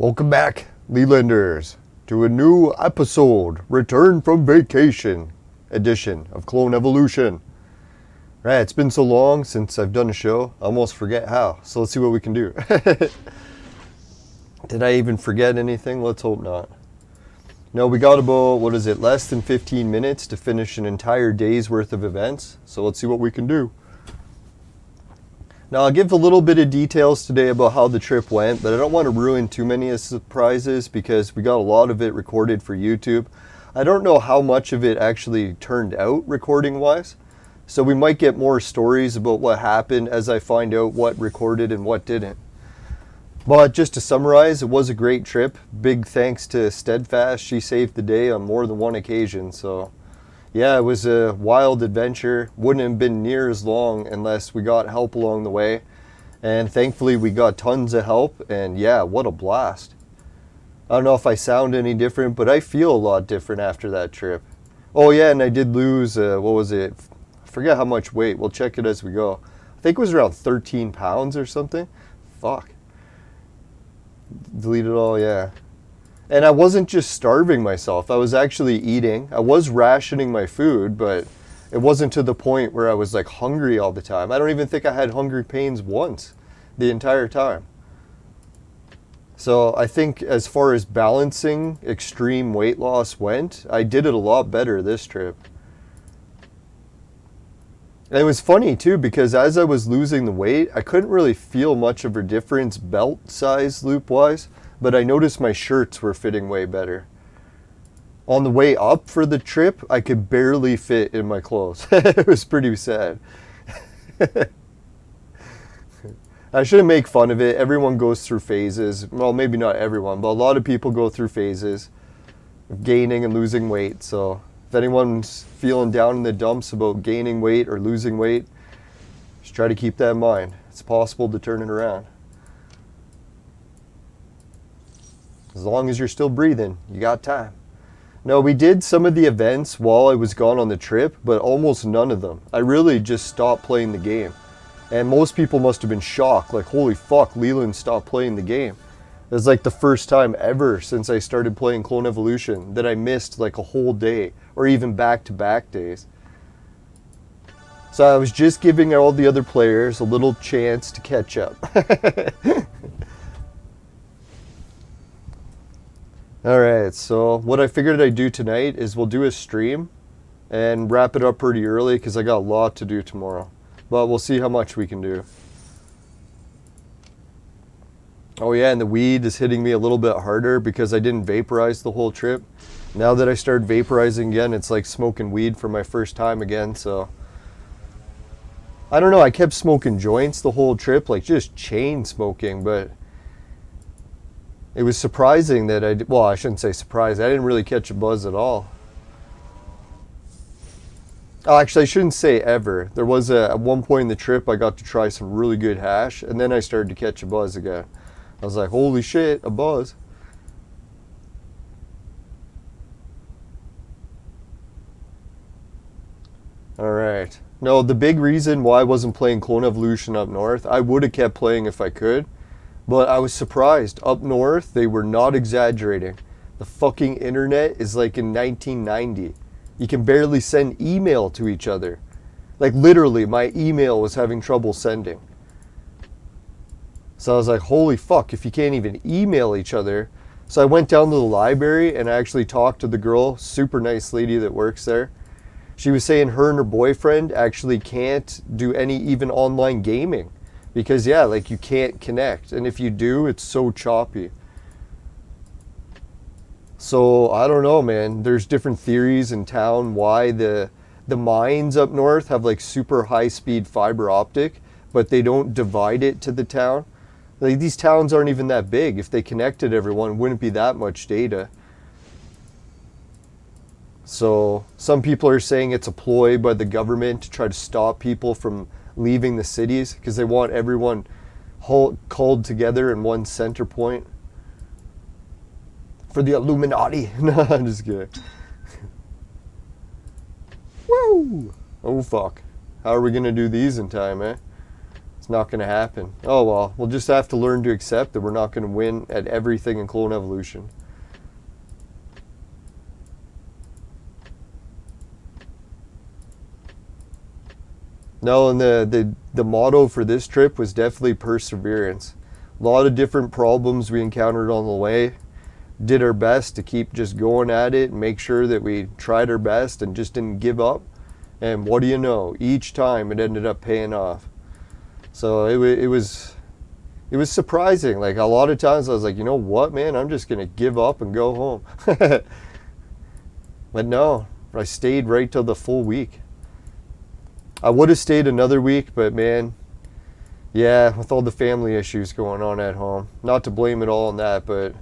Welcome back, Lelanders, to a new episode, Return from Vacation edition of Clone Evolution. Right, it's been so long since I've done a show, I almost forget how, so let's see what we can do. Did I even forget anything? Let's hope not. No, we got about, less than 15 minutes to finish an entire day's worth of events, so let's see what we can do. Now, I'll give a little bit of details today about how the trip went, but I don't want to ruin too many surprises because we got a lot of it recorded for YouTube. I don't know how much of it actually turned out recording-wise, so we might get more stories about what happened as I find out what recorded and what didn't. But just to summarize, it was a great trip. Big thanks to Steadfast. She saved the day on more than one occasion, so... yeah, it was a wild adventure. Wouldn't have been near as long unless we got help along the way. And thankfully we got tons of help, and yeah, what a blast. I don't know if I sound any different, but I feel a lot different after that trip. Oh yeah, and I did lose, I forget how much weight. We'll check it as we go. I think it was around 13 pounds or something. Fuck. Delete it all, yeah. And I wasn't just starving myself, I was actually eating. I was rationing my food, but it wasn't to the point where I was like hungry all the time. I don't even think I had hungry pains once the entire time. So I think as far as balancing extreme weight loss went, I did it a lot better this trip. And it was funny too, because as I was losing the weight, I couldn't really feel much of a difference belt size loop wise. But I noticed my shirts were fitting way better. On the way up for the trip, I could barely fit in my clothes. It was pretty sad. I shouldn't make fun of it. Everyone goes through phases. Well, maybe not everyone, but a lot of people go through phases of gaining and losing weight. So if anyone's feeling down in the dumps about gaining weight or losing weight, just try to keep that in mind. It's possible to turn it around. As long as you're still breathing, you got time. No, we did some of the events while I was gone on the trip, but almost none of them. I really just stopped playing the game. And most people must have been shocked, like, holy fuck, Leland stopped playing the game. It was like the first time ever since I started playing Clone Evolution that I missed like a whole day, or even back-to-back days. So I was just giving all the other players a little chance to catch up. Alright, so what I figured I'd do tonight is we'll do a stream and wrap it up pretty early because I got a lot to do tomorrow. But we'll see how much we can do. Oh yeah, and the weed is hitting me a little bit harder because I didn't vaporize the whole trip. Now that I started vaporizing again, it's like smoking weed for my first time again, so... I don't know, I kept smoking joints the whole trip, like just chain smoking, but... it was surprising that I shouldn't say surprised, I didn't really catch a buzz at all. Oh, actually, I shouldn't say ever. There was at one point in the trip, I got to try some really good hash, and then I started to catch a buzz again. I was like, holy shit, a buzz. Alright. No, the big reason why I wasn't playing Clone Evolution up north, I would have kept playing if I could. But I was surprised. Up north, they were not exaggerating. The fucking internet is like in 1990. You can barely send email to each other. Like literally, my email was having trouble sending. So I was like, holy fuck, if you can't even email each other. So I went down to the library and I actually talked to the girl, super nice lady that works there. She was saying her and her boyfriend actually can't do any even online gaming. Because yeah, like you can't connect, and if you do, it's so choppy. So I don't know, man. There's different theories in town why the mines up north have like super high speed fiber optic, but they don't divide it to the town. Like these towns aren't even that big. If they connected everyone, it wouldn't be that much data. So some people are saying it's a ploy by the government to try to stop people from leaving the cities because they want everyone called together in one center point for the Illuminati. No, I'm just kidding. Woo! Oh fuck. How are we gonna do these in time, eh? It's not going to happen. Oh well, we'll just have to learn to accept that we're not going to win at everything in Clone Evolution. No, and the motto for this trip was definitely perseverance. A lot of different problems we encountered on the way. Did our best to keep just going at it and make sure that we tried our best and just didn't give up. And what do you know? Each time it ended up paying off. So it was surprising. Like a lot of times I was like, you know what, man, I'm just gonna give up and go home. But no, I stayed right till the full week. I would have stayed another week, but man, yeah, with all the family issues going on at home. Not to blame it all on that, but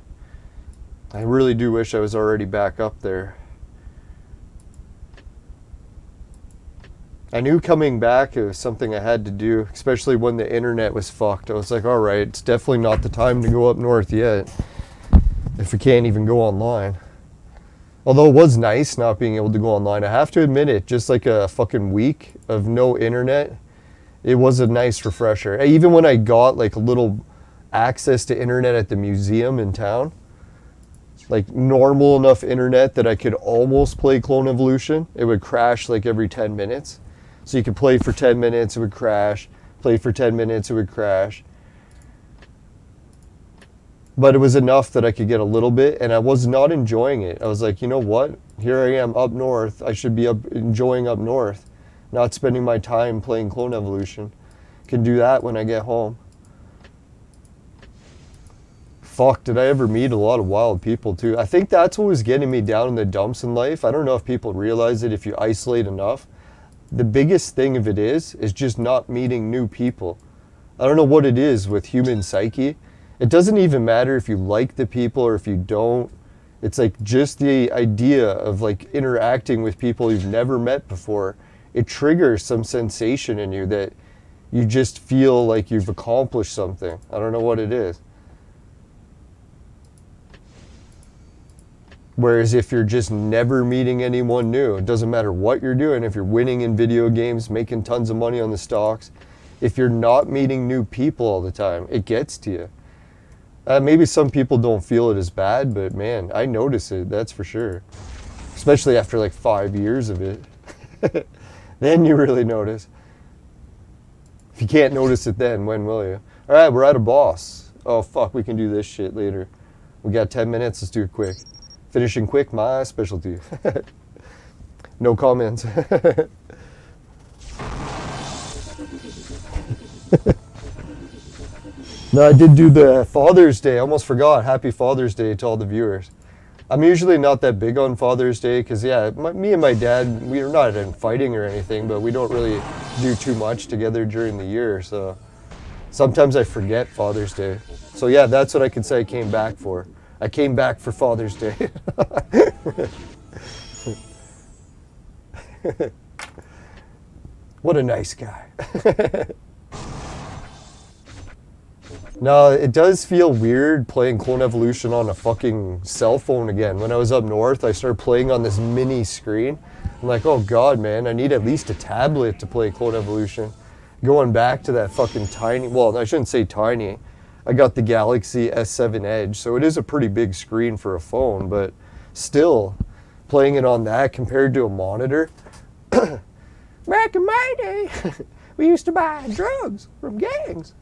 I really do wish I was already back up there. I knew coming back it was something I had to do, especially when the internet was fucked. I was like, all right, it's definitely not the time to go up north yet, if we can't even go online. Although it was nice not being able to go online. I have to admit it, just like a fucking week of no internet, it was a nice refresher. Even when I got like a little access to internet at the museum in town, like normal enough internet that I could almost play Clone Evolution, it would crash like every 10 minutes. So you could play for 10 minutes, it would crash. Play for 10 minutes, it would crash. But it was enough that I could get a little bit, and I was not enjoying it. I was like, you know what? Here I am up north. I should be enjoying up north, not spending my time playing Clone Evolution. Can do that when I get home. Fuck, did I ever meet a lot of wild people too? I think that's what was getting me down in the dumps in life. I don't know if people realize it if you isolate enough. The biggest thing of it is just not meeting new people. I don't know what it is with human psyche. It doesn't even matter if you like the people or if you don't. It's like just the idea of like interacting with people you've never met before. It triggers some sensation in you that you just feel like you've accomplished something. I don't know what it is. Whereas if you're just never meeting anyone new, it doesn't matter what you're doing. If you're winning in video games, making tons of money on the stocks, if you're not meeting new people all the time, it gets to you. Maybe some people don't feel it as bad, but man, I notice it, that's for sure. Especially after like 5 years of it. Then you really notice. If you can't notice it then, when will you? All right, we're at a boss. Oh fuck, we can do this shit later. We got 10 minutes, let's do it quick. Finishing quick, my specialty. No comments. No, I did do the Father's Day. I almost forgot. Happy Father's Day to all the viewers. I'm usually not that big on Father's Day because, yeah, me and my dad, we're not in fighting or anything, but we don't really do too much together during the year. So sometimes I forget Father's Day. So, yeah, that's what I can say I came back for. I came back for Father's Day. What a nice guy. No, it does feel weird playing Clone Evolution on a fucking cell phone again. When I was up north, I started playing on this mini screen. I'm like, oh god, man, I need at least a tablet to play Clone Evolution. Going back to that fucking tiny, well, I shouldn't say tiny. I got the Galaxy S7 Edge, so it is a pretty big screen for a phone, but still, playing it on that compared to a monitor. Back in my day, we used to buy drugs from gangs.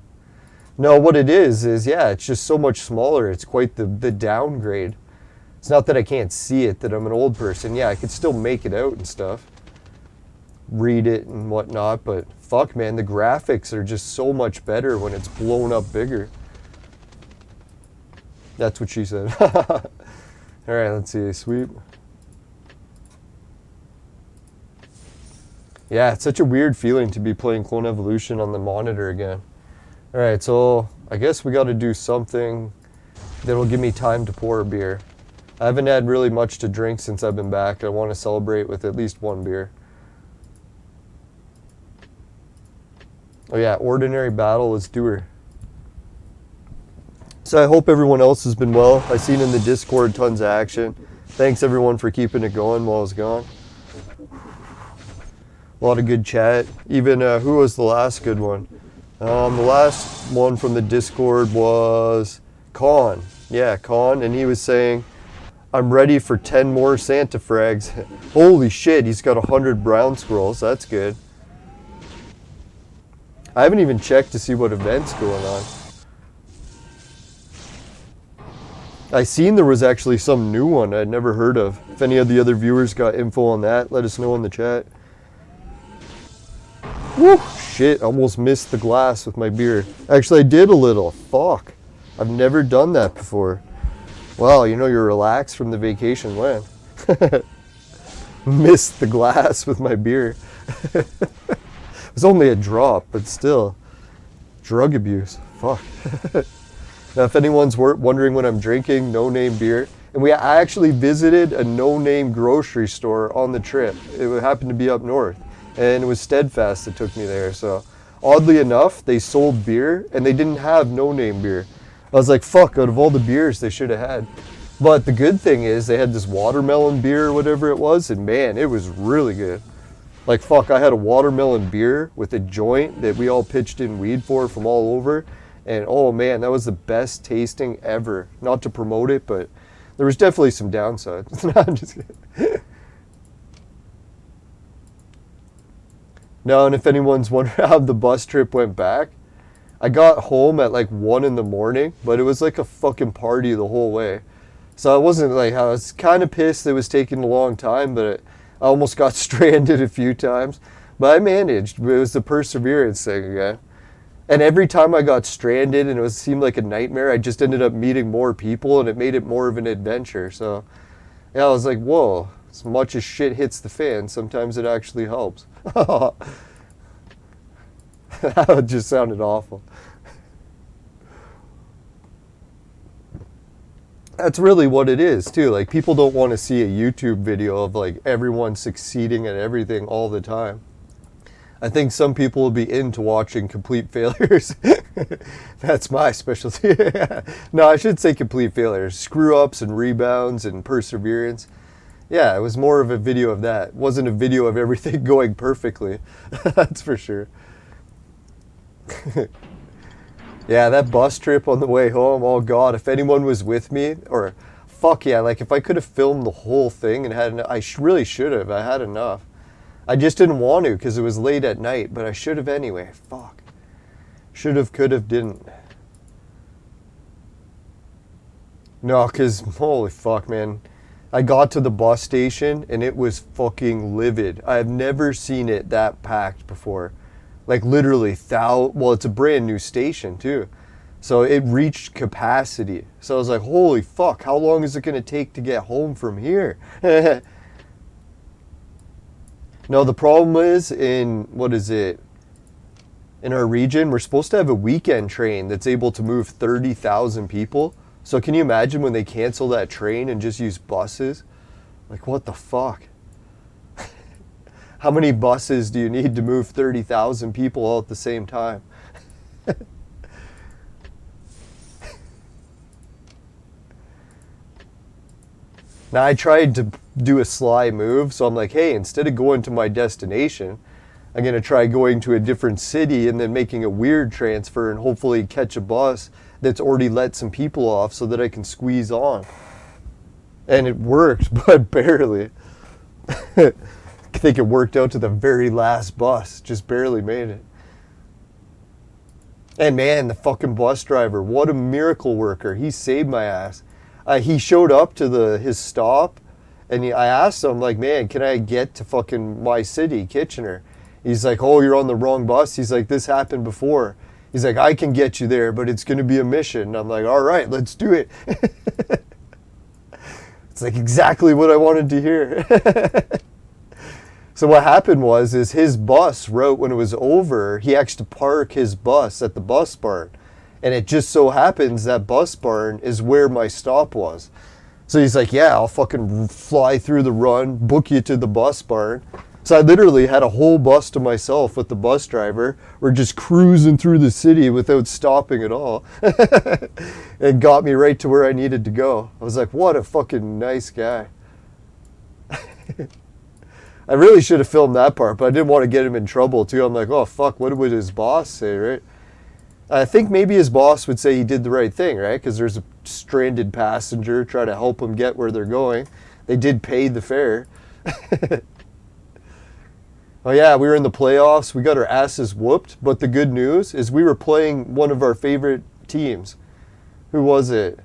No, what it is, yeah, it's just so much smaller. It's quite the downgrade. It's not that I can't see it, that I'm an old person. Yeah, I could still make it out and stuff. Read it and whatnot, but fuck, man, the graphics are just so much better when it's blown up bigger. That's what she said. All right, let's see, sweep. Yeah, it's such a weird feeling to be playing Clone Evolution on the monitor again. All right, so I guess we got to do something that'll give me time to pour a beer. I haven't had really much to drink since I've been back. I want to celebrate with at least one beer. Oh yeah, Ordinary Battle, let's do her. So I hope everyone else has been well. I seen in the Discord tons of action. Thanks everyone for keeping it going while I was gone. A lot of good chat. Even, who was the last good one? The last one from the Discord was Con. Yeah, Con, and he was saying, I'm ready for 10 more Santa frags. Holy shit, he's got 100 brown scrolls. That's good. I haven't even checked to see what event's going on. I seen there was actually some new one I'd never heard of. If any of the other viewers got info on that, let us know in the chat. Woo! Shit, almost missed the glass with my beer. Actually, I did a little. Fuck. I've never done that before. Wow, you know you're relaxed from the vacation when? Missed the glass with my beer. It was only a drop, but still. Drug abuse. Fuck. Now, if anyone's wondering what I'm drinking, No Name beer. And I actually visited a No Name grocery store on the trip. It happened to be up north. And it was Steadfast that took me there. So, oddly enough, they sold beer, and they didn't have No Name beer. I was like, fuck, out of all the beers they should have had. But the good thing is, they had this watermelon beer or whatever it was, and man, it was really good. Like, fuck, I had a watermelon beer with a joint that we all pitched in weed for from all over. And oh man, that was the best tasting ever. Not to promote it, but there was definitely some downsides. No, I'm just kidding. No, and if anyone's wondering how the bus trip went back, I got home at like 1 in the morning, but it was like a fucking party the whole way. So I wasn't like, I was kind of pissed it was taking a long time, but I almost got stranded a few times. But I managed. It was the perseverance thing again. And every time I got stranded and it seemed like a nightmare, I just ended up meeting more people and it made it more of an adventure. So yeah, I was like, whoa, as much as shit hits the fan, sometimes it actually helps. That just sounded awful. That's really what it is too. Like, people don't want to see a YouTube video of like everyone succeeding at everything all the time. I think some people will be into watching complete failures. That's my specialty. No, I should say complete failures. Screw ups and rebounds and perseverance. Yeah, it was more of a video of that. It wasn't a video of everything going perfectly. That's for sure. Yeah, that bus trip on the way home, oh god, if anyone was with me, or fuck yeah, like if I could have filmed the whole thing and had, really should have, I had enough. I just didn't want to because it was late at night, but I should have anyway, fuck. Should have, could have, didn't. No, because, holy fuck, man. I got to the bus station and it was fucking livid. I have never seen it that packed before. Like literally, well, it's a brand new station too. So it reached capacity. So I was like, holy fuck, how long is it going to take to get home from here? No, the problem is in our region, we're supposed to have a weekend train that's able to move 30,000 people. So can you imagine when they cancel that train and just use buses? Like, what the fuck? How many buses do you need to move 30,000 people all at the same time? Now, I tried to do a sly move, so I'm like, hey, instead of going to my destination, I'm going to try going to a different city and then making a weird transfer and hopefully catch a bus that's already let some people off so that I can squeeze on. And it worked, but barely. I think it worked out to the very last bus. Just barely made it. And man, the fucking bus driver, what a miracle worker. He saved my ass. He showed up to his stop, and I asked him, like, man, can I get to fucking my city, Kitchener? He's like, oh, you're on the wrong bus. He's like, this happened before. He's like, I can get you there, but it's going to be a mission. And I'm like, all right, let's do it. It's like exactly what I wanted to hear. So what happened is his bus route, when it was over, he had to park his bus at the bus barn. And it just so happens that bus barn is where my stop was. So he's like, yeah, I'll fucking fly through the run, book you to the bus barn. So I literally had a whole bus to myself with the bus driver. We're just cruising through the city without stopping at all. It got me right to where I needed to go. I was like, what a fucking nice guy. I really should have filmed that part, but I didn't want to get him in trouble too. I'm like, oh fuck, what would his boss say, right? I think maybe his boss would say he did the right thing, right? Because there's a stranded passenger, try to help them get where they're going. They did pay the fare. Oh yeah, we were in the playoffs. We got our asses whooped. But the good news is we were playing one of our favorite teams. Who was it?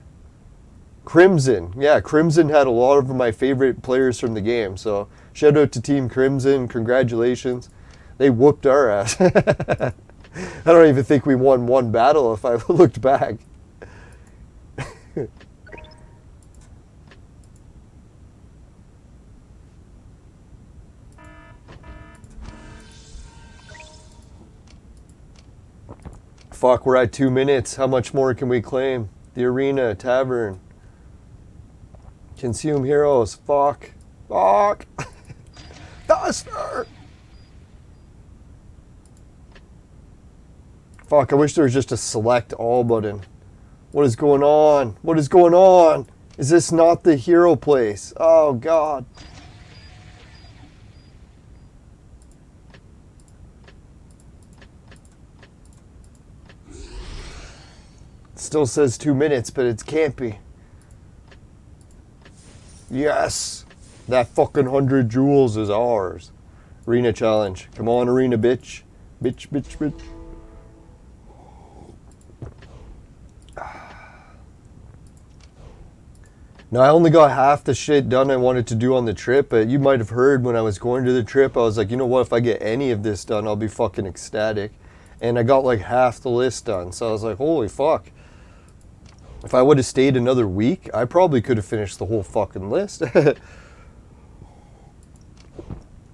Crimson. Yeah, Crimson had a lot of my favorite players from the game. So shout out to Team Crimson. Congratulations. They whooped our ass. I don't even think we won one battle if I looked back. Fuck, we're at 2 minutes. How much more can we claim? The arena, tavern. Consume heroes. Fuck. Fuck. Duster. Fuck, I wish there was just a select all button. What is going on? What is going on? Is this not the hero place? Oh, God. Still says 2 minutes, but it can't be. Yes. That fucking 100 jewels is ours. Arena challenge. Come on, arena, bitch. Bitch, bitch, bitch. Now, I only got half the shit done I wanted to do on the trip, but you might have heard when I was going to the trip, I was like, you know what, if I get any of this done, I'll be fucking ecstatic. And I got like half the list done, so I was like, holy fuck. If I would have stayed another week, I probably could have finished the whole fucking list.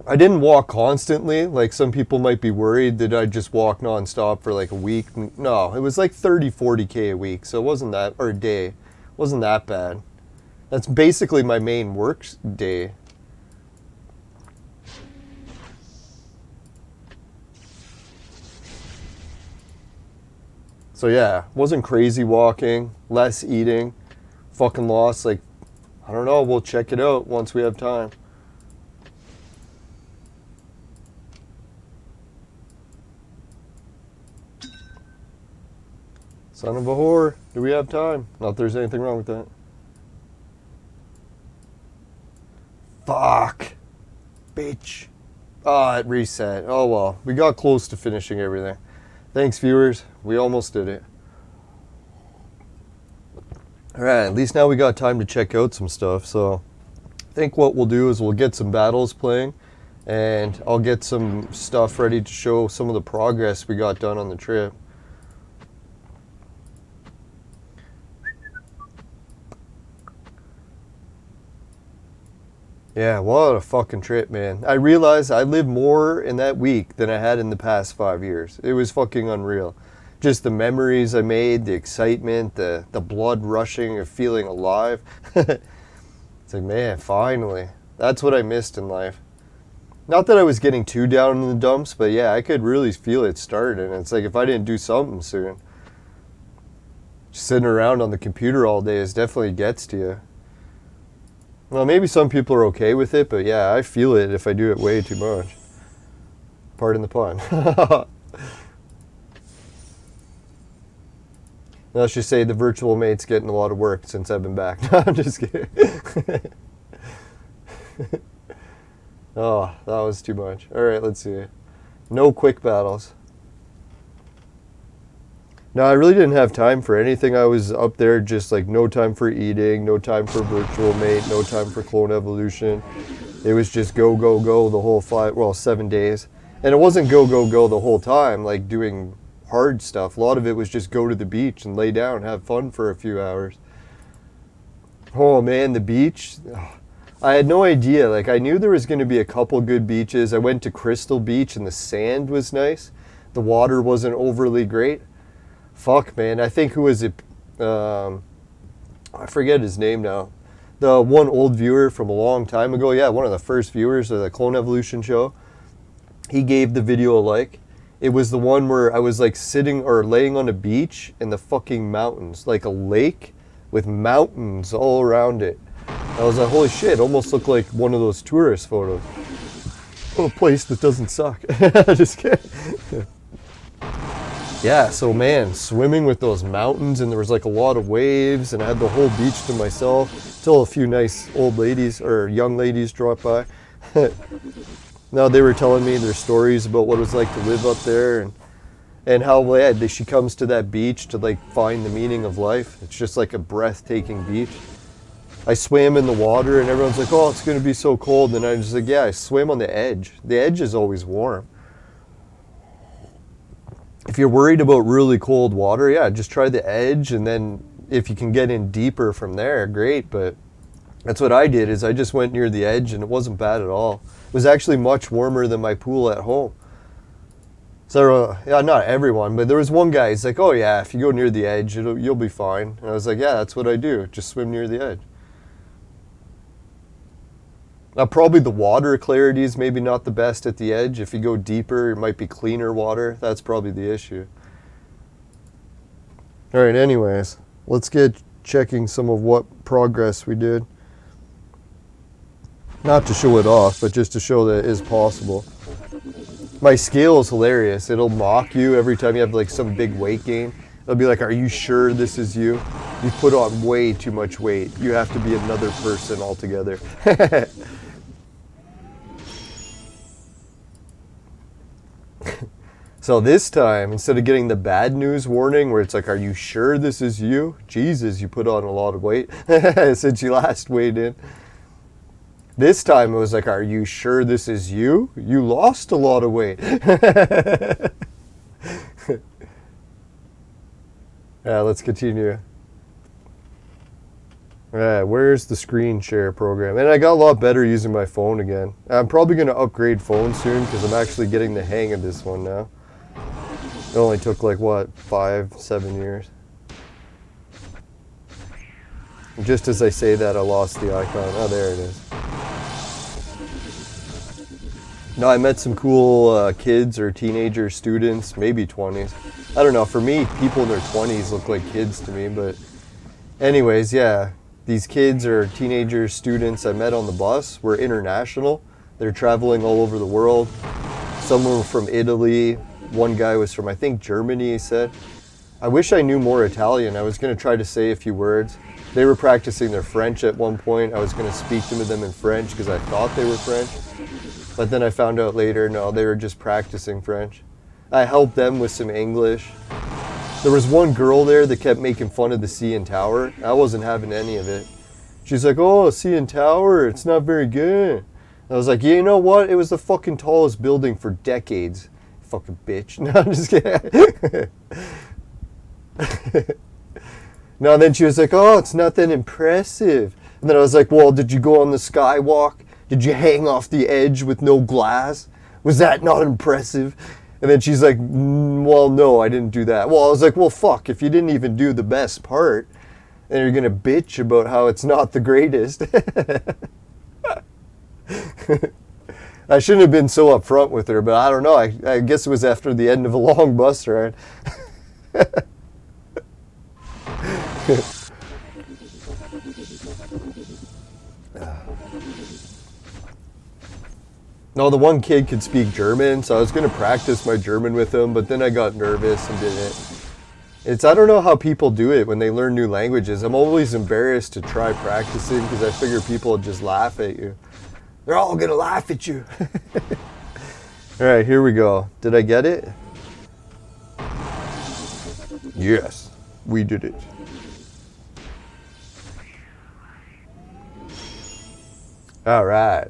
I didn't walk constantly, like some people might be worried that I'd just walk non-stop for like a week. No, it was like 30-40K a week, so it wasn't that, or a day, it wasn't that bad. That's basically my main work day. So yeah, wasn't crazy walking, less eating, fucking lost like, I don't know, we'll check it out once we have time. Son of a whore, do we have time? Not that there's anything wrong with that. Fuck. Bitch. Ah, it reset. Oh well, we got close to finishing everything. Thanks, viewers. We almost did it. Alright, at least now we got time to check out some stuff. So I think what we'll do is we'll get some battles playing, and I'll get some stuff ready to show some of the progress we got done on the trip. Yeah, what a fucking trip, man. I realized I lived more in that week than I had in the past 5 years. It was fucking unreal. Just the memories I made, the excitement, the blood rushing of feeling alive. It's like, man, finally. That's what I missed in life. Not that I was getting too down in the dumps, but yeah, I could really feel it starting. It's like if I didn't do something soon. Just sitting around on the computer all day definitely gets to you. Well, maybe some people are okay with it, but yeah, I feel it if I do it way too much. Pardon the pun. Let's just say the virtual mate's getting a lot of work since I've been back. No, I'm just kidding. Oh, that was too much. Alright, let's see. No quick battles. No, I really didn't have time for anything. I was up there just like no time for eating, no time for virtual mate, no time for clone evolution. It was just go, go, go the whole 7 days. And it wasn't go, go, go the whole time, like doing hard stuff. A lot of it was just go to the beach and lay down, have fun for a few hours. Oh man, the beach. I had no idea. Like I knew there was going to be a couple good beaches. I went to Crystal Beach and the sand was nice. The water wasn't overly great. Fuck, man. I think who was it? I forget his name now. The one old viewer from a long time ago. Yeah, one of the first viewers of the Clone Evolution show. He gave the video a like. It was the one where I was like sitting or laying on a beach in the fucking mountains. Like a lake with mountains all around it. I was like, holy shit, almost looked like one of those tourist photos. Oh, a place that doesn't suck. Just kidding. Yeah, so man, swimming with those mountains, and there was like a lot of waves, and I had the whole beach to myself till a few nice old ladies or young ladies dropped by. Now they were telling me their stories about what it was like to live up there, and how she comes to that beach to like find the meaning of life. It's just like a breathtaking beach. I swam in the water and everyone's like, oh, it's going to be so cold. And I was like, yeah, I swim on the edge. The edge is always warm. If you're worried about really cold water, yeah, just try the edge. And then if you can get in deeper from there, great. But that's what I did, is I just went near the edge and it wasn't bad at all. It was actually much warmer than my pool at home. So, yeah, not everyone, but there was one guy, he's like, oh yeah, if you go near the edge, you'll be fine. And I was like, yeah, that's what I do, just swim near the edge. Now, probably the water clarity is maybe not the best at the edge. If you go deeper, it might be cleaner water. That's probably the issue. All right, anyways, let's get checking some of what progress we did. Not to show it off, but just to show that it is possible. My scale is hilarious. It'll mock you every time you have like some big weight gain. It'll be like, are you sure this is you? You put on way too much weight. You have to be another person altogether. So this time, instead of getting the bad news warning where it's like, are you sure this is you? Jesus, you put on a lot of weight since you last weighed in. This time it was like, are you sure this is you? You lost a lot of weight. Yeah, let's continue. Yeah, where's the screen share program? And I got a lot better using my phone again. I'm probably going to upgrade phone soon because I'm actually getting the hang of this one now. It only took like, what, 5-7 years? Just as I say that, I lost the icon. Oh, there it is. No, I met some cool kids or teenager students, maybe 20s. I don't know, for me, people in their 20s look like kids to me, but anyways, yeah. These kids or teenager students I met on the bus were international. They're traveling all over the world. Some were from Italy. One guy was from, I think, Germany, he said. I wish I knew more Italian. I was going to try to say a few words. They were practicing their French at one point. I was going to speak to them in French because I thought they were French. But then I found out later, no, they were just practicing French. I helped them with some English. There was one girl there that kept making fun of the CN Tower. I wasn't having any of it. She's like, oh, CN Tower, it's not very good. I was like, yeah, you know what? It was the fucking tallest building for decades. Fucking bitch. No, I'm just kidding. No, and then she was like, oh, it's not that impressive. And then I was like, well, did you go on the skywalk? Did you hang off the edge with no glass? Was that not impressive? And then she's like, well, no, I didn't do that. Well, I was like, well, fuck, if you didn't even do the best part, then you're going to bitch about how it's not the greatest. I shouldn't have been so upfront with her, but I don't know. I guess it was after the end of a long bus ride. No, the one kid could speak German, so I was going to practice my German with him, but then I got nervous and didn't. I don't know how people do it when they learn new languages. I'm always embarrassed to try practicing because I figure people would just laugh at you. They're all going to laugh at you. All right, here we go. Did I get it? Yes, we did it. All right.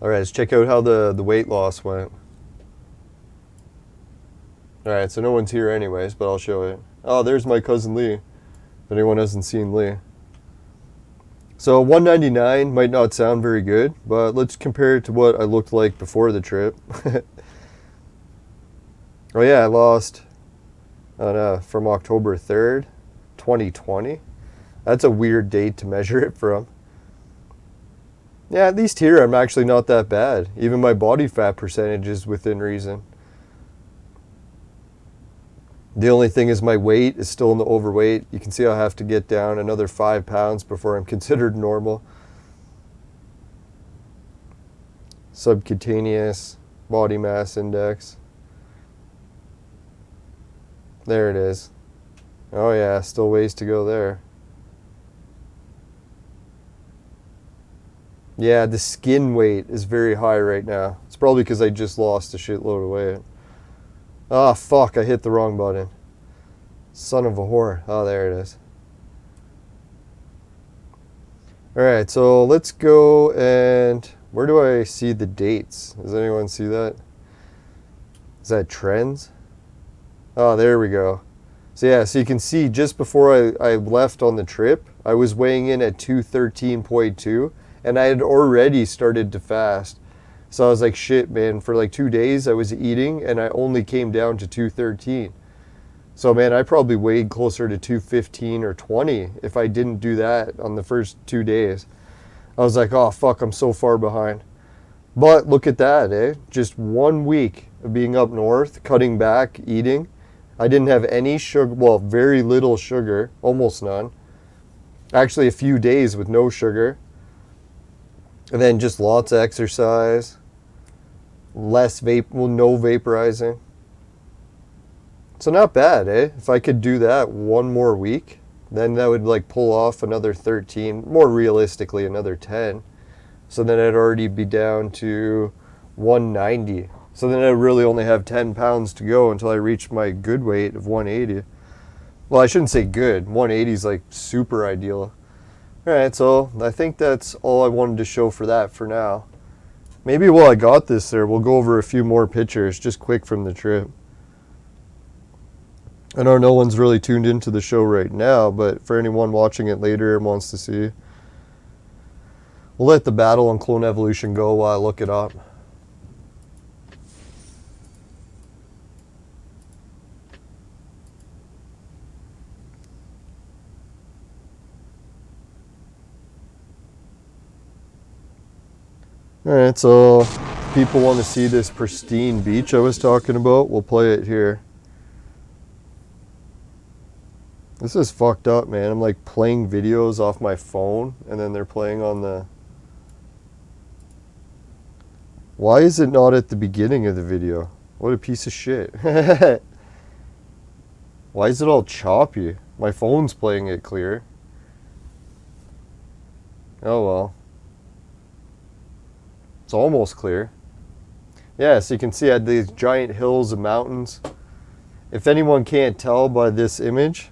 All right, let's check out how the weight loss went. All right, so no one's here anyways, but I'll show it. Oh, there's my cousin Lee, if anyone hasn't seen Lee. So 199 might not sound very good, but let's compare it to what I looked like before the trip. Oh yeah, I lost from October 3rd, 2020. That's a weird date to measure it from. Yeah, at least here I'm actually not that bad. Even my body fat percentage is within reason. The only thing is my weight is still in the overweight. You can see I have to get down another 5 pounds before I'm considered normal. Subcutaneous body mass index. There it is. Oh yeah, still ways to go there. Yeah, the skin weight is very high right now. It's probably because I just lost a shitload of weight. Ah, fuck, I hit the wrong button. Son of a whore. Oh, there it is. Alright, so let's go and... Where do I see the dates? Does anyone see that? Is that trends? Oh, there we go. So yeah, so you can see just before I left on the trip, I was weighing in at 213.2. And I had already started to fast. So I was like, shit, man, for like 2 days I was eating and I only came down to 213. So man, I probably weighed closer to 215 or 20 if I didn't do that on the first 2 days. I was like, oh fuck, I'm so far behind. But look at that, eh? Just 1 week of being up north, cutting back, eating. I didn't have any sugar, well, very little sugar, almost none. Actually a few days with no sugar. And then just lots of exercise, less no vaporizing. So not bad, eh? If I could do that 1 more week, then that would like pull off another 13, more realistically another 10. So then I'd already be down to 190. So then I'd really only have 10 pounds to go until I reach my good weight of 180. Well, I shouldn't say good. 180 is like super ideal. Alright, so I think that's all I wanted to show for that for now. Maybe while I got this there, we'll go over a few more pictures, just quick from the trip. I know no one's really tuned into the show right now, but for anyone watching it later and wants to see, we'll let the battle on clone evolution go while I look it up. Alright, so if people want to see this pristine beach I was talking about, we'll play it here. This is fucked up, man. I'm like playing videos off my phone and then they're playing on the... Why is it not at the beginning of the video? What a piece of shit. Why is it all choppy? My phone's playing it clear. Oh well. It's almost clear. Yeah, so you can see I had these giant hills and mountains. If anyone can't tell by this image,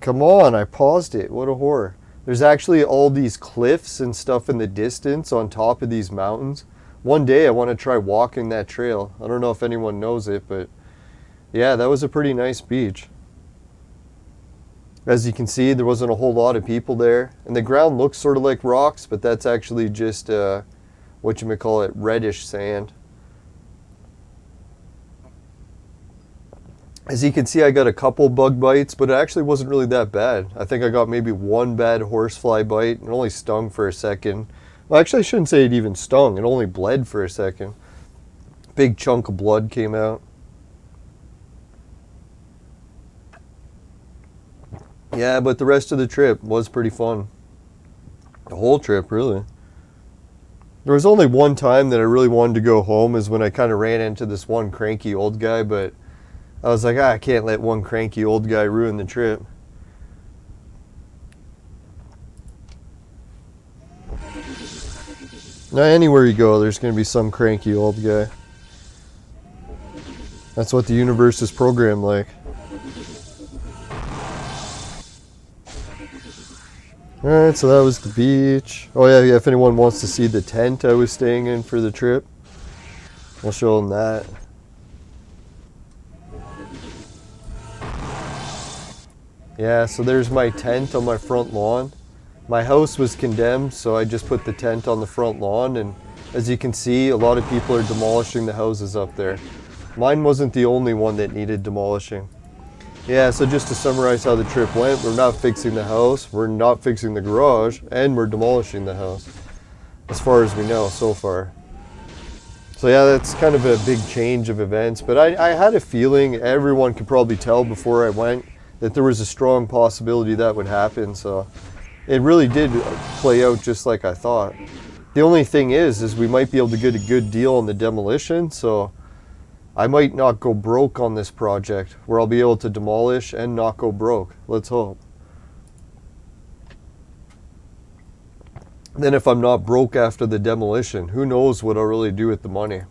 come on, I paused it. What a whore. There's actually all these cliffs and stuff in the distance on top of these mountains. One day I want to try walking that trail. I don't know if anyone knows it, but yeah, that was a pretty nice beach. As you can see, there wasn't a whole lot of people there. And the ground looks sort of like rocks, but that's actually just, whatchamacallit, reddish sand. As you can see, I got a couple bug bites, but it actually wasn't really that bad. I think I got maybe 1 bad horsefly bite. It only stung for a second. Well, actually, I shouldn't say it even stung. It only bled for a second. Big chunk of blood came out. Yeah, but the rest of the trip was pretty fun. The whole trip, really. There was only one time that I really wanted to go home, is when I kind of ran into this one cranky old guy, but I was like, I can't let one cranky old guy ruin the trip. Now, anywhere you go, there's going to be some cranky old guy. That's what the universe is programmed like. Alright, so that was the beach. Oh yeah, if anyone wants to see the tent I was staying in for the trip, I'll show them that. Yeah, so there's my tent on my front lawn. My house was condemned, so I just put the tent on the front lawn, and as you can see, a lot of people are demolishing the houses up there. Mine wasn't the only one that needed demolishing. Yeah, so just to summarize how the trip went, we're not fixing the house, we're not fixing the garage, and we're demolishing the house. As far as we know so far. So yeah, that's kind of a big change of events, but I had a feeling, everyone could probably tell before I went, that there was a strong possibility that would happen, so it really did play out just like I thought. The only thing is we might be able to get a good deal on the demolition, so I might not go broke on this project, where I'll be able to demolish and not go broke. Let's hope. Then if I'm not broke after the demolition, who knows what I'll really do with the money.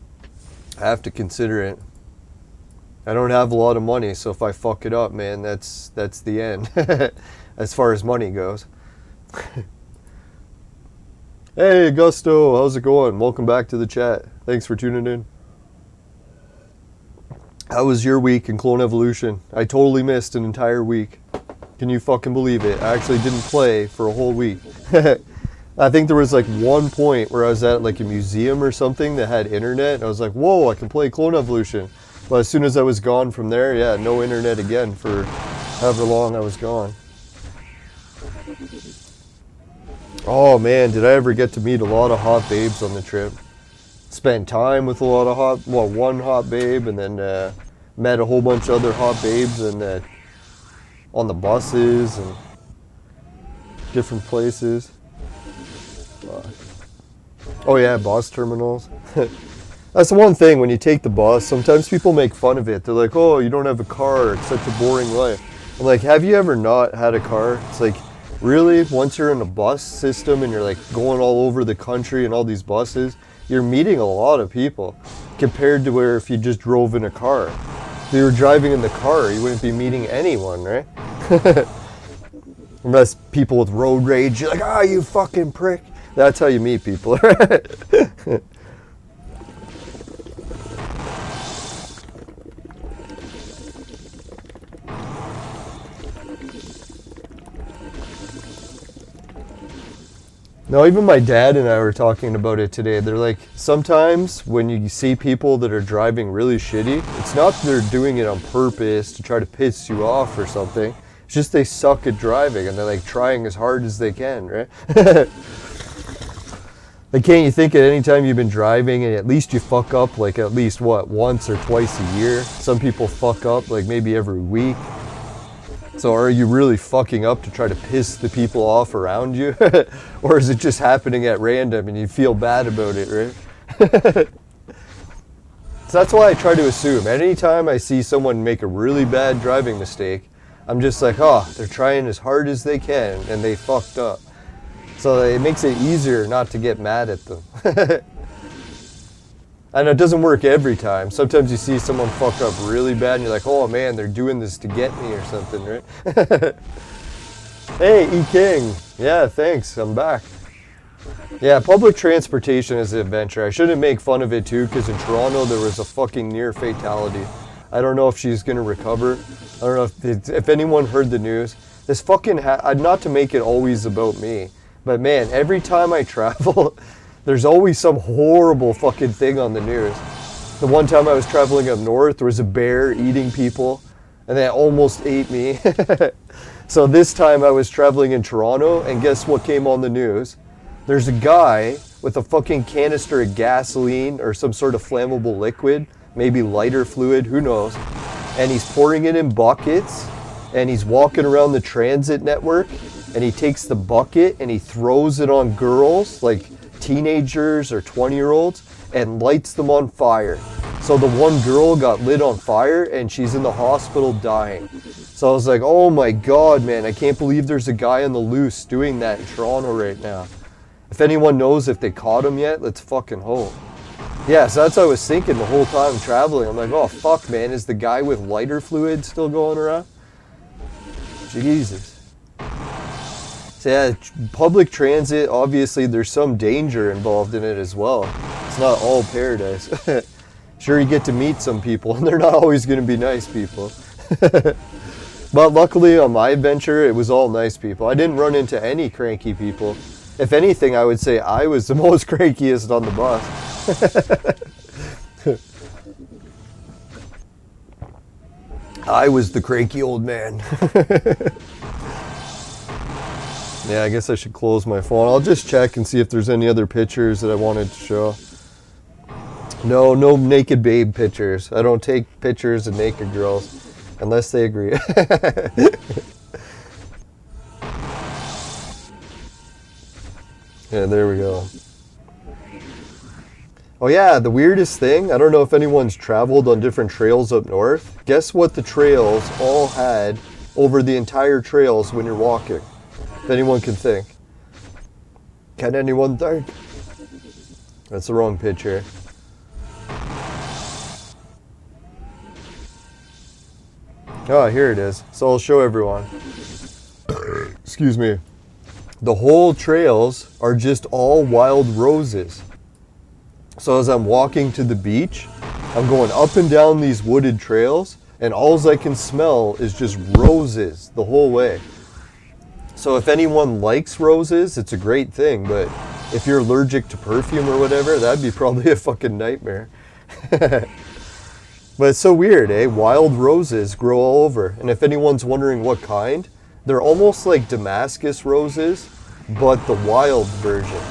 I have to consider it. I don't have a lot of money, so if I fuck it up, man, that's the end. As far as money goes. Hey, Augusto, how's it going? Welcome back to the chat. Thanks for tuning in. How was your week in Clone Evolution? I totally missed an entire week. Can you fucking believe it? I actually didn't play for a whole week. I think there was like one point where I was at like a museum or something that had internet. And I was like, whoa, I can play Clone Evolution. But as soon as I was gone from there, yeah, no internet again for however long I was gone. Oh man, did I ever get to meet a lot of hot babes on the trip. Spent time with a lot of one hot babe, and then met a whole bunch of other hot babes and on the buses and different places. Oh yeah, bus terminals. That's the one thing, when you take the bus, sometimes people make fun of it. They're like, oh, you don't have a car, it's such a boring life. I'm like, have you ever not had a car? It's like, really, once you're in a bus system and you're like going all over the country and all these buses, you're meeting a lot of people compared to where if you just drove in a car. If you were driving in the car, you wouldn't be meeting anyone, right? Unless people with road rage, you're like, ah, you fucking prick. That's how you meet people, right? No, even my dad and I were talking about it today. They're like, sometimes when you see people that are driving really shitty, it's not they're doing it on purpose to try to piss you off or something. It's just they suck at driving and they're like trying as hard as they can, right? Like, can't you think at any time you've been driving and at least you fuck up like at least what, once or twice a year? Some people fuck up like maybe every week. So are you really fucking up to try to piss the people off around you? Or is it just happening at random and you feel bad about it, right? So that's why I try to assume. Anytime I see someone make a really bad driving mistake, I'm just like, oh, they're trying as hard as they can and they fucked up. So it makes it easier not to get mad at them. I know it doesn't work every time. Sometimes you see someone fuck up really bad and you're like, oh man, they're doing this to get me or something, right? Hey, E-King. Yeah, thanks. I'm back. Yeah, public transportation is an adventure. I shouldn't make fun of it too, because in Toronto there was a fucking near fatality. I don't know if she's going to recover. I don't know if anyone heard the news. This fucking, not to make it always about me, but man, every time I travel, there's always some horrible fucking thing on the news. The one time I was traveling up north, there was a bear eating people, and they almost ate me. So this time I was traveling in Toronto, and guess what came on the news? There's a guy with a fucking canister of gasoline or some sort of flammable liquid, maybe lighter fluid, who knows, and he's pouring it in buckets, and he's walking around the transit network, and he takes the bucket and he throws it on girls, like teenagers or 20-year-olds, and lights them on fire. So the one girl got lit on fire and she's in the hospital dying. So I was like, oh my god, man, I can't believe there's a guy on the loose doing that in Toronto right now. If anyone knows if they caught him yet, let's fucking hope. Yeah, so that's what I was thinking the whole time traveling. I'm like, oh fuck, man, is the guy with lighter fluid still going around? Jesus. So yeah, public transit, obviously there's some danger involved in it as well. It's not all paradise. Sure, you get to meet some people, and they're not always going to be nice people. But luckily on my adventure, it was all nice people. I didn't run into any cranky people. If anything, I would say I was the most crankiest on the bus. I was the cranky old man. Yeah, I guess I should close my phone. I'll just check and see if there's any other pictures that I wanted to show. No naked babe pictures. I don't take pictures of naked girls unless they agree. Yeah, there we go. Oh yeah, the weirdest thing, I don't know if anyone's traveled on different trails up north. Guess what the trails all had over the entire trails when you're walking? If anyone can think. Can anyone think? That's the wrong pitch here. Oh, here it is. So I'll show everyone. Excuse me. The whole trails are just all wild roses. So as I'm walking to the beach, I'm going up and down these wooded trails, and all I can smell is just roses the whole way. So if anyone likes roses, it's a great thing, but if you're allergic to perfume or whatever, that'd be probably a fucking nightmare. But it's so weird, eh? Wild roses grow all over. And if anyone's wondering what kind, they're almost like Damascus roses, but the wild version.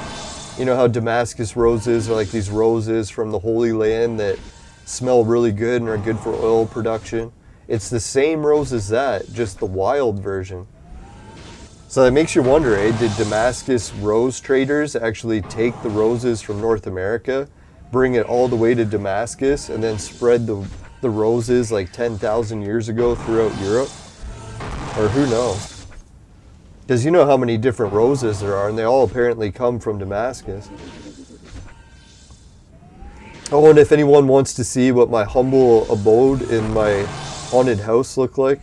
You know how Damascus roses are like these roses from the Holy Land that smell really good and are good for oil production? It's the same rose as that, just the wild version. So that makes you wonder, eh? Did Damascus rose traders actually take the roses from North America, bring it all the way to Damascus, and then spread the roses like 10,000 years ago throughout Europe? Or who knows? Because you know how many different roses there are, and they all apparently come from Damascus. Oh, and if anyone wants to see what my humble abode in my haunted house looked like,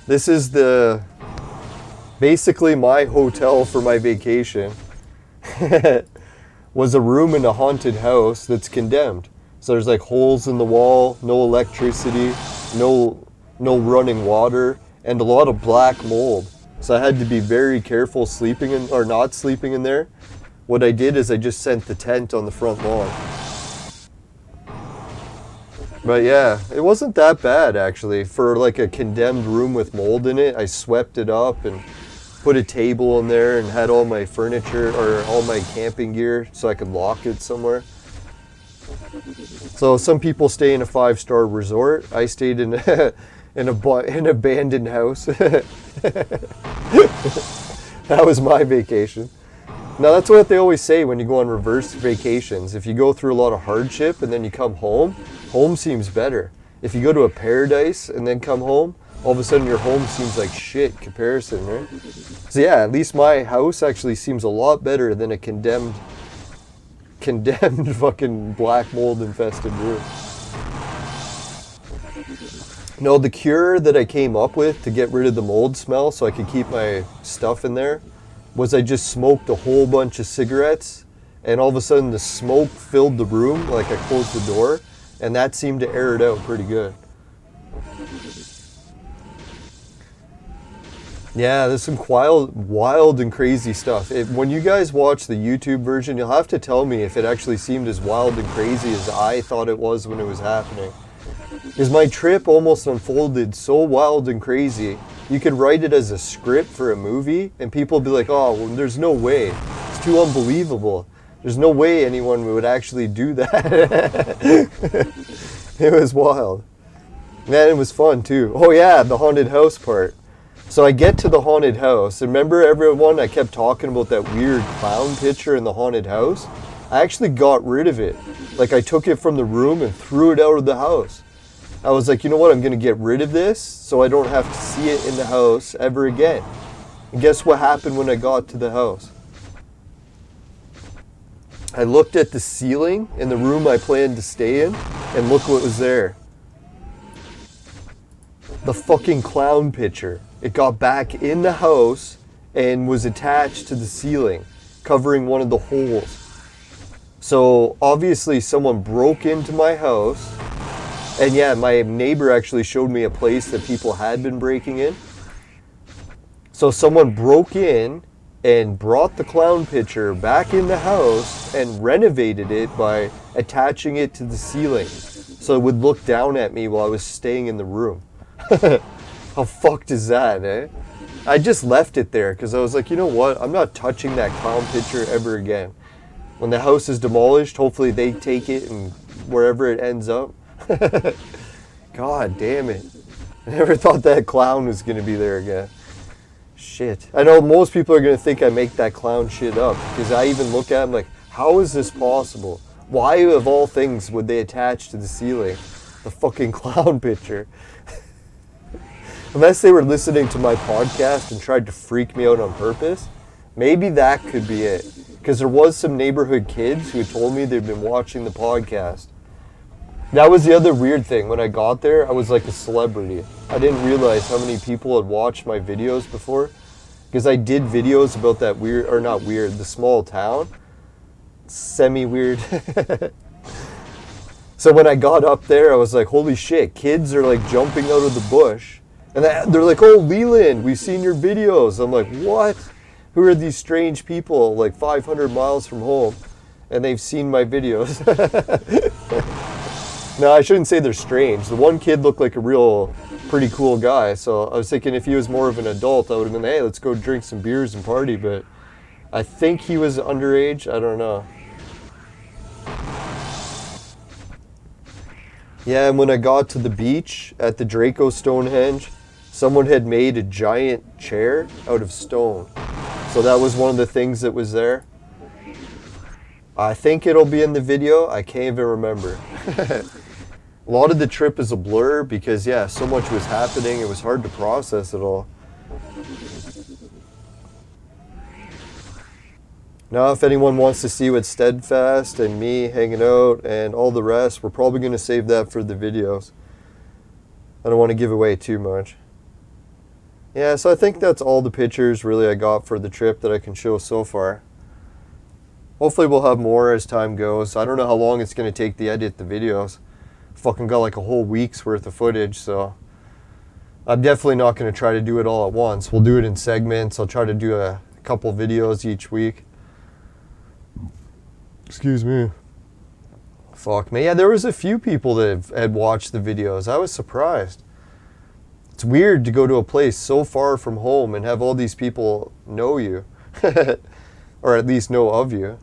this is basically my hotel for my vacation. Was a room in a haunted house that's condemned. So there's like holes in the wall, no electricity, no running water, and a lot of black mold. So I had to be very careful sleeping in, or not sleeping in there. What I did is I just sent the tent on the front lawn. But yeah, it wasn't that bad actually. For like a condemned room with mold in it, I swept it up and put a table in there and had all my furniture or all my camping gear so I could lock it somewhere. So some people stay in a 5-star resort. I stayed in an abandoned house. That was my vacation. Now that's what they always say when you go on reverse vacations. If you go through a lot of hardship and then you come home, home seems better. If you go to a paradise and then come home, all of a sudden your home seems like shit comparison, right? So yeah, at least my house actually seems a lot better than a condemned fucking black mold infested room. No, the cure that I came up with to get rid of the mold smell so I could keep my stuff in there was I just smoked a whole bunch of cigarettes, and all of a sudden the smoke filled the room, like I closed the door, and that seemed to air it out pretty good. Yeah, there's some wild and crazy stuff. When you guys watch the YouTube version, you'll have to tell me if it actually seemed as wild and crazy as I thought it was when it was happening. Because my trip almost unfolded so wild and crazy, you could write it as a script for a movie, and people would be like, oh, well, there's no way. It's too unbelievable. There's no way anyone would actually do that. It was wild. Man, it was fun too. Oh yeah, the haunted house part. So I get to the haunted house. Remember everyone, I kept talking about that weird clown picture in the haunted house? I actually got rid of it. Like I took it from the room and threw it out of the house. I was like, you know what, I'm gonna get rid of this so I don't have to see it in the house ever again. And guess what happened when I got to the house? I looked at the ceiling in the room I planned to stay in, and look what was there. The fucking clown picture. It got back in the house and was attached to the ceiling, covering one of the holes. So obviously someone broke into my house, and yeah, my neighbor actually showed me a place that people had been breaking in. So someone broke in and brought the clown picture back in the house and renovated it by attaching it to the ceiling so it would look down at me while I was staying in the room. How fucked is that, eh? I just left it there because I was like, you know what? I'm not touching that clown picture ever again. When the house is demolished, hopefully they take it and wherever it ends up. God damn it. I never thought that clown was going to be there again. Shit. I know most people are going to think I make that clown shit up because I even look at him like, how is this possible? Why, of all things, would they attach to the ceiling the fucking clown picture? Unless they were listening to my podcast and tried to freak me out on purpose, maybe that could be it. Because there was some neighborhood kids who told me they'd been watching the podcast. That was the other weird thing. When I got there, I was like a celebrity. I didn't realize how many people had watched my videos before. Because I did videos about that weird, or not weird, the small town. Semi-weird. So when I got up there, I was like, holy shit, kids are like jumping out of the bush. And they're like, oh, Leland, we've seen your videos. I'm like, what? Who are these strange people like 500 miles from home? And they've seen my videos. No, I shouldn't say they're strange. The one kid looked like a real pretty cool guy. So I was thinking if he was more of an adult, I would have been, hey, let's go drink some beers and party. But I think he was underage. I don't know. Yeah, and when I got to the beach at the Draco Stonehenge, someone had made a giant chair out of stone. So that was one of the things that was there. I think it'll be in the video. I can't even remember. A lot of the trip is a blur because, yeah, so much was happening. It was hard to process it all. Now, if anyone wants to see what Steadfast and me hanging out and all the rest, we're probably going to save that for the videos. I don't want to give away too much. Yeah, so I think that's all the pictures really I got for the trip that I can show so far. Hopefully we'll have more as time goes. I don't know how long it's going to take to edit the videos. Fucking got like a whole week's worth of footage, so I'm definitely not going to try to do it all at once. We'll do it in segments. I'll try to do a couple videos each week. Excuse me. Fuck me. Yeah, there was a few people that had watched the videos. I was surprised. It's weird to go to a place so far from home and have all these people know you. Or at least know of you.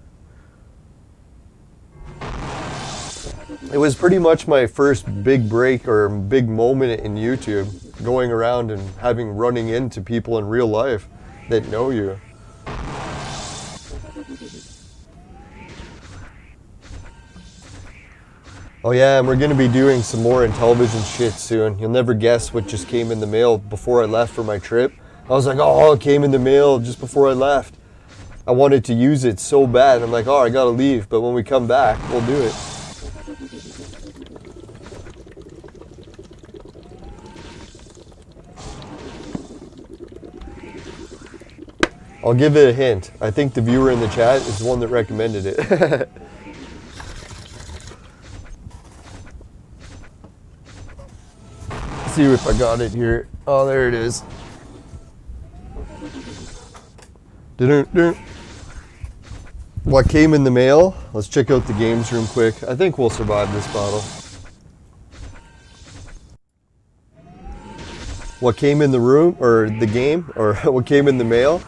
It was pretty much my first big break or big moment in YouTube, going around and running into people in real life that know you. Oh yeah, and we're going to be doing some more Intellivision shit soon. You'll never guess what just came in the mail before I left for my trip. I was like, oh, it came in the mail just before I left. I wanted to use it so bad. I'm like, oh, I got to leave. But when we come back, we'll do it. I'll give it a hint. I think the viewer in the chat is the one that recommended it. See if I got it here. Oh, there it is. What came in the mail? Let's check out the games room quick. I think we'll survive this battle. What came in the room, or the game, or what came in the mail?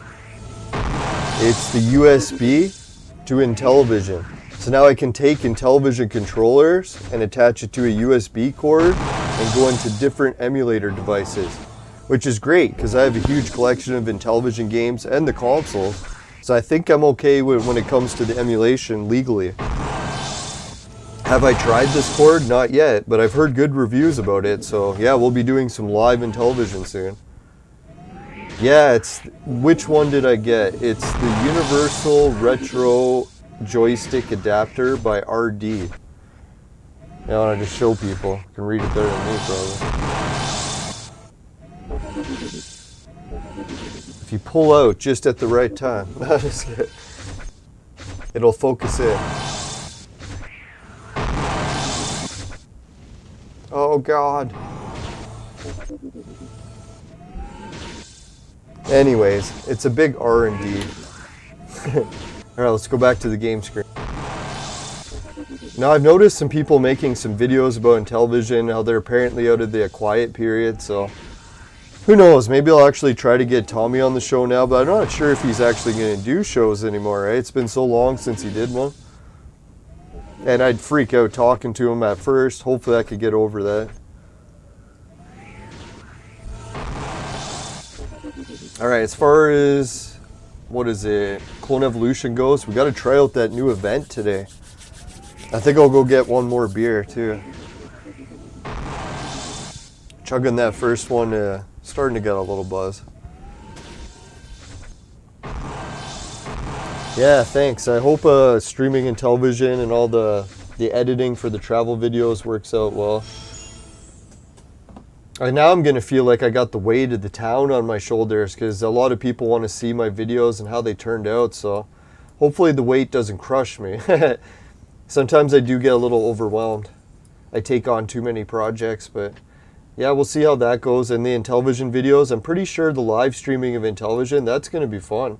It's the USB to Intellivision. So now I can take Intellivision controllers and attach it to a USB cord and go into different emulator devices, which is great because I have a huge collection of Intellivision games and the consoles. So I think I'm okay when it comes to the emulation legally. Have I tried this cord? Not yet, but I've heard good reviews about it. So yeah, we'll be doing some live Intellivision soon. Yeah, which one did I get? It's the Universal Retro Joystick Adapter by RD. I want to just show people. I can read it better than me, probably. If you pull out just at the right time, it'll focus in. Oh God. Anyways, it's a big R&D. Alright, let's go back to the game screen. Now I've noticed some people making some videos about Intellivision, how they're apparently out of the quiet period, so who knows, maybe I'll actually try to get Tommy on the show now, but I'm not sure if he's actually going to do shows anymore, right? It's been so long since he did one. And I'd freak out talking to him at first. Hopefully I could get over that. Alright, as far as, what is it, Clone Evolution goes, we got to try out that new event today. I think I'll go get one more beer too. Chugging that first one, starting to get a little buzz. Yeah, thanks. I hope streaming and television and all the editing for the travel videos works out well. And now I'm going to feel like I got the weight of the town on my shoulders because a lot of people want to see my videos and how they turned out. So hopefully the weight doesn't crush me. Sometimes I do get a little overwhelmed. I take on too many projects, but yeah, we'll see how that goes. And the Intellivision videos, I'm pretty sure the live streaming of Intellivision, that's going to be fun.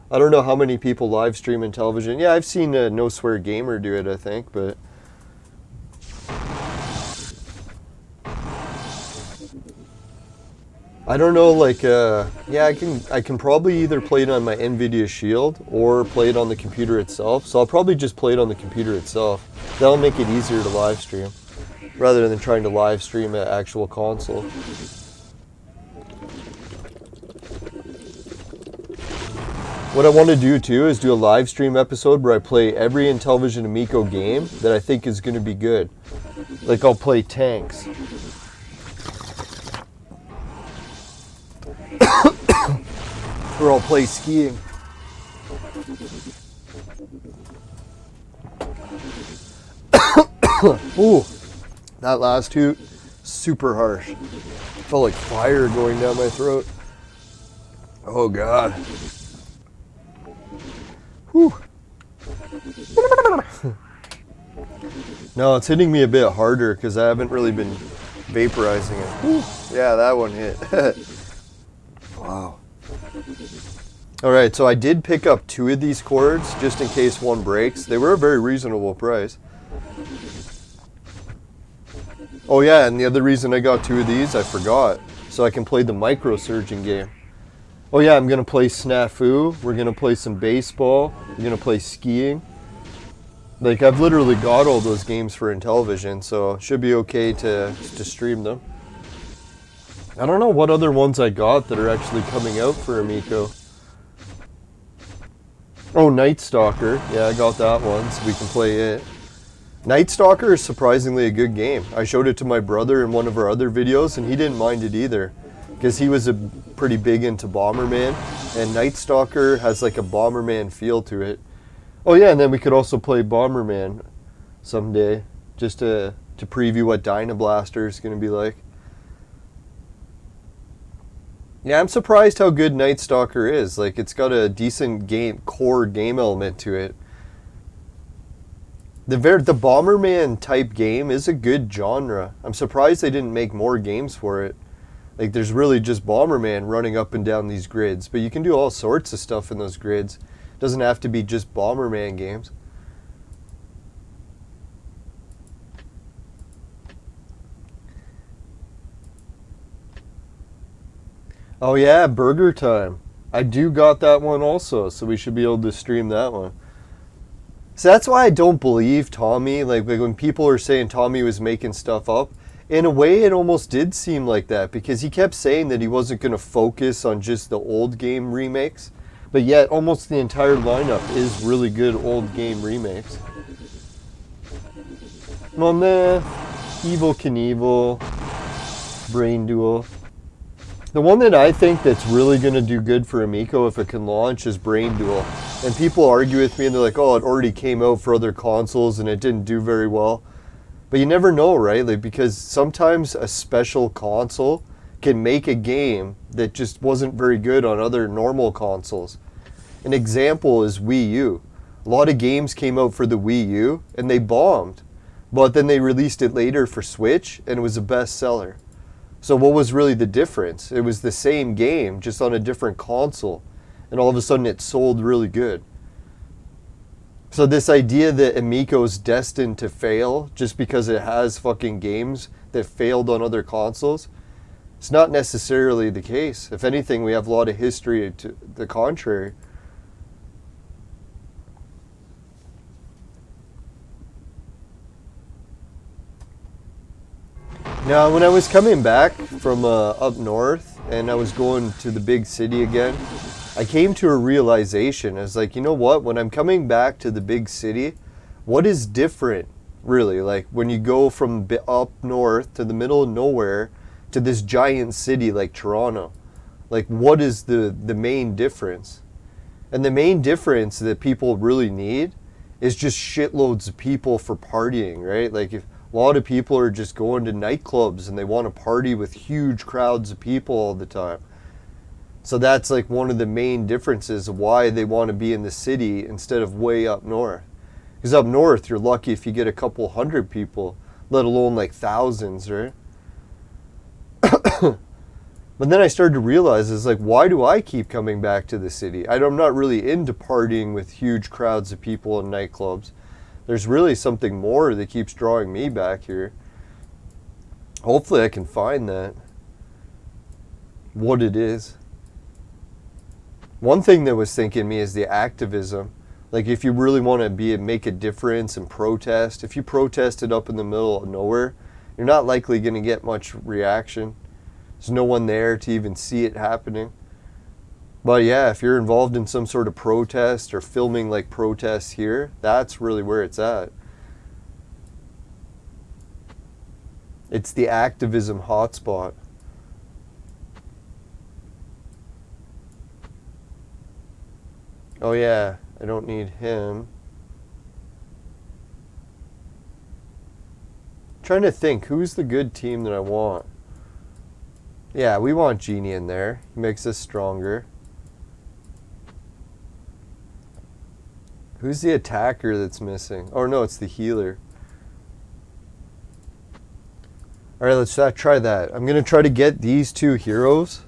I don't know how many people live stream Intellivision. Yeah, I've seen No Swear Gamer do it, I think, but I don't know, like, yeah, I can probably either play it on my NVIDIA Shield or play it on the computer itself. So I'll probably just play it on the computer itself. That'll make it easier to live stream rather than trying to live stream an actual console. What I want to do too is do a live stream episode where I play every Intellivision Amico game that I think is going to be good. Like I'll play tanks. Or I'll play skiing. Ooh, that last hoot, super harsh. Felt like fire going down my throat. Oh God. Whew. No, it's hitting me a bit harder because I haven't really been vaporizing it. Whew. Yeah, that one hit. Wow. Alright, so I did pick up 2 of these cords just in case one breaks. They were a very reasonable price. Oh yeah, and the other reason I got 2 of these, I forgot. So I can play the micro surging game. Oh yeah, I'm going to play Snafu. We're going to play some baseball. We're going to play skiing. Like, I've literally got all those games for Intellivision, so it should be okay to stream them. I don't know what other ones I got that are actually coming out for Amico. Oh, Night Stalker. Yeah, I got that one, so we can play it. Night Stalker is surprisingly a good game. I showed it to my brother in one of our other videos, and he didn't mind it either. Because he was pretty big into Bomberman, and Night Stalker has like a Bomberman feel to it. Oh yeah, and then we could also play Bomberman someday, just to preview what Dynablaster is going to be like. Yeah, I'm surprised how good Night Stalker is. Like, it's got a decent core game element to it. The Bomberman type game is a good genre. I'm surprised they didn't make more games for it. Like, there's really just Bomberman running up and down these grids, but you can do all sorts of stuff in those grids. It doesn't have to be just Bomberman games. Oh yeah, Burger Time. I do got that one also, so we should be able to stream that one. So that's why I don't believe Tommy. Like when people are saying Tommy was making stuff up, in a way it almost did seem like that, because he kept saying that he wasn't going to focus on just the old game remakes, but yet almost the entire lineup is really good old game remakes. Well, nah, Evel Knievel, Brain Duel. The one that I think that's really going to do good for Amico if it can launch is Brain Duel. And people argue with me and they're like, oh, it already came out for other consoles and it didn't do very well. But you never know, right? Like, because sometimes a special console can make a game that just wasn't very good on other normal consoles. An example is Wii U. A lot of games came out for the Wii U and they bombed. But then they released it later for Switch and it was a bestseller. So what was really the difference? It was the same game, just on a different console. And all of a sudden it sold really good. So this idea that Amico's destined to fail just because it has fucking games that failed on other consoles, it's not necessarily the case. If anything, we have a lot of history to the contrary. Now, when I was coming back from up north and I was going to the big city again, I came to a realization. I was like, you know what? When I'm coming back to the big city, what is different really. Like when you go from up north to the middle of nowhere to this giant city like Toronto, like what is the main difference? And the main difference that people really need is just shitloads of people for partying, right? Like if a lot of people are just going to nightclubs and they want to party with huge crowds of people all the time. So that's like one of the main differences of why they want to be in the city instead of way up north. Because up north, you're lucky if you get a couple hundred people, let alone like thousands, right? But then I started to realize, is like, why do I keep coming back to the city? I'm not really into partying with huge crowds of people in nightclubs. There's really something more that keeps drawing me back here. Hopefully I can find that. What it is. One thing that was thinking me is the activism. Like if you really want to make a difference and protest, if you protested up in the middle of nowhere, you're not likely going to get much reaction. There's no one there to even see it happening. But yeah, if you're involved in some sort of protest or filming like protests here, that's really where it's at. It's the activism hotspot. Oh yeah, I don't need him. I'm trying to think, who's the good team that I want? Yeah, we want Genie in there. He makes us stronger. Who's the attacker that's missing? Oh no, it's the healer. Alright, let's try that. I'm going to try to get these two heroes.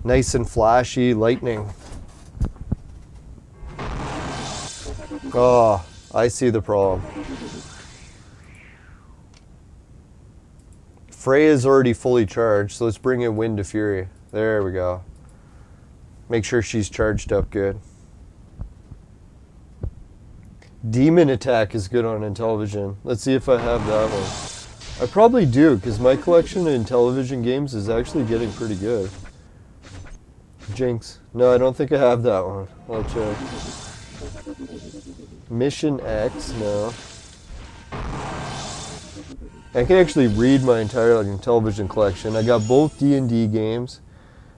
Nice and flashy, lightning. Oh, I see the problem. Freya's already fully charged, so let's bring in Wind to Fury. There we go. Make sure she's charged up good. Demon Attack is good on Intellivision. Let's see if I have that one. I probably do, because my collection of Intellivision games is actually getting pretty good. Jinx. No, I don't think I have that one. I'll check. Mission X, no. I can actually read my entire Intellivision collection. I got both D&D games.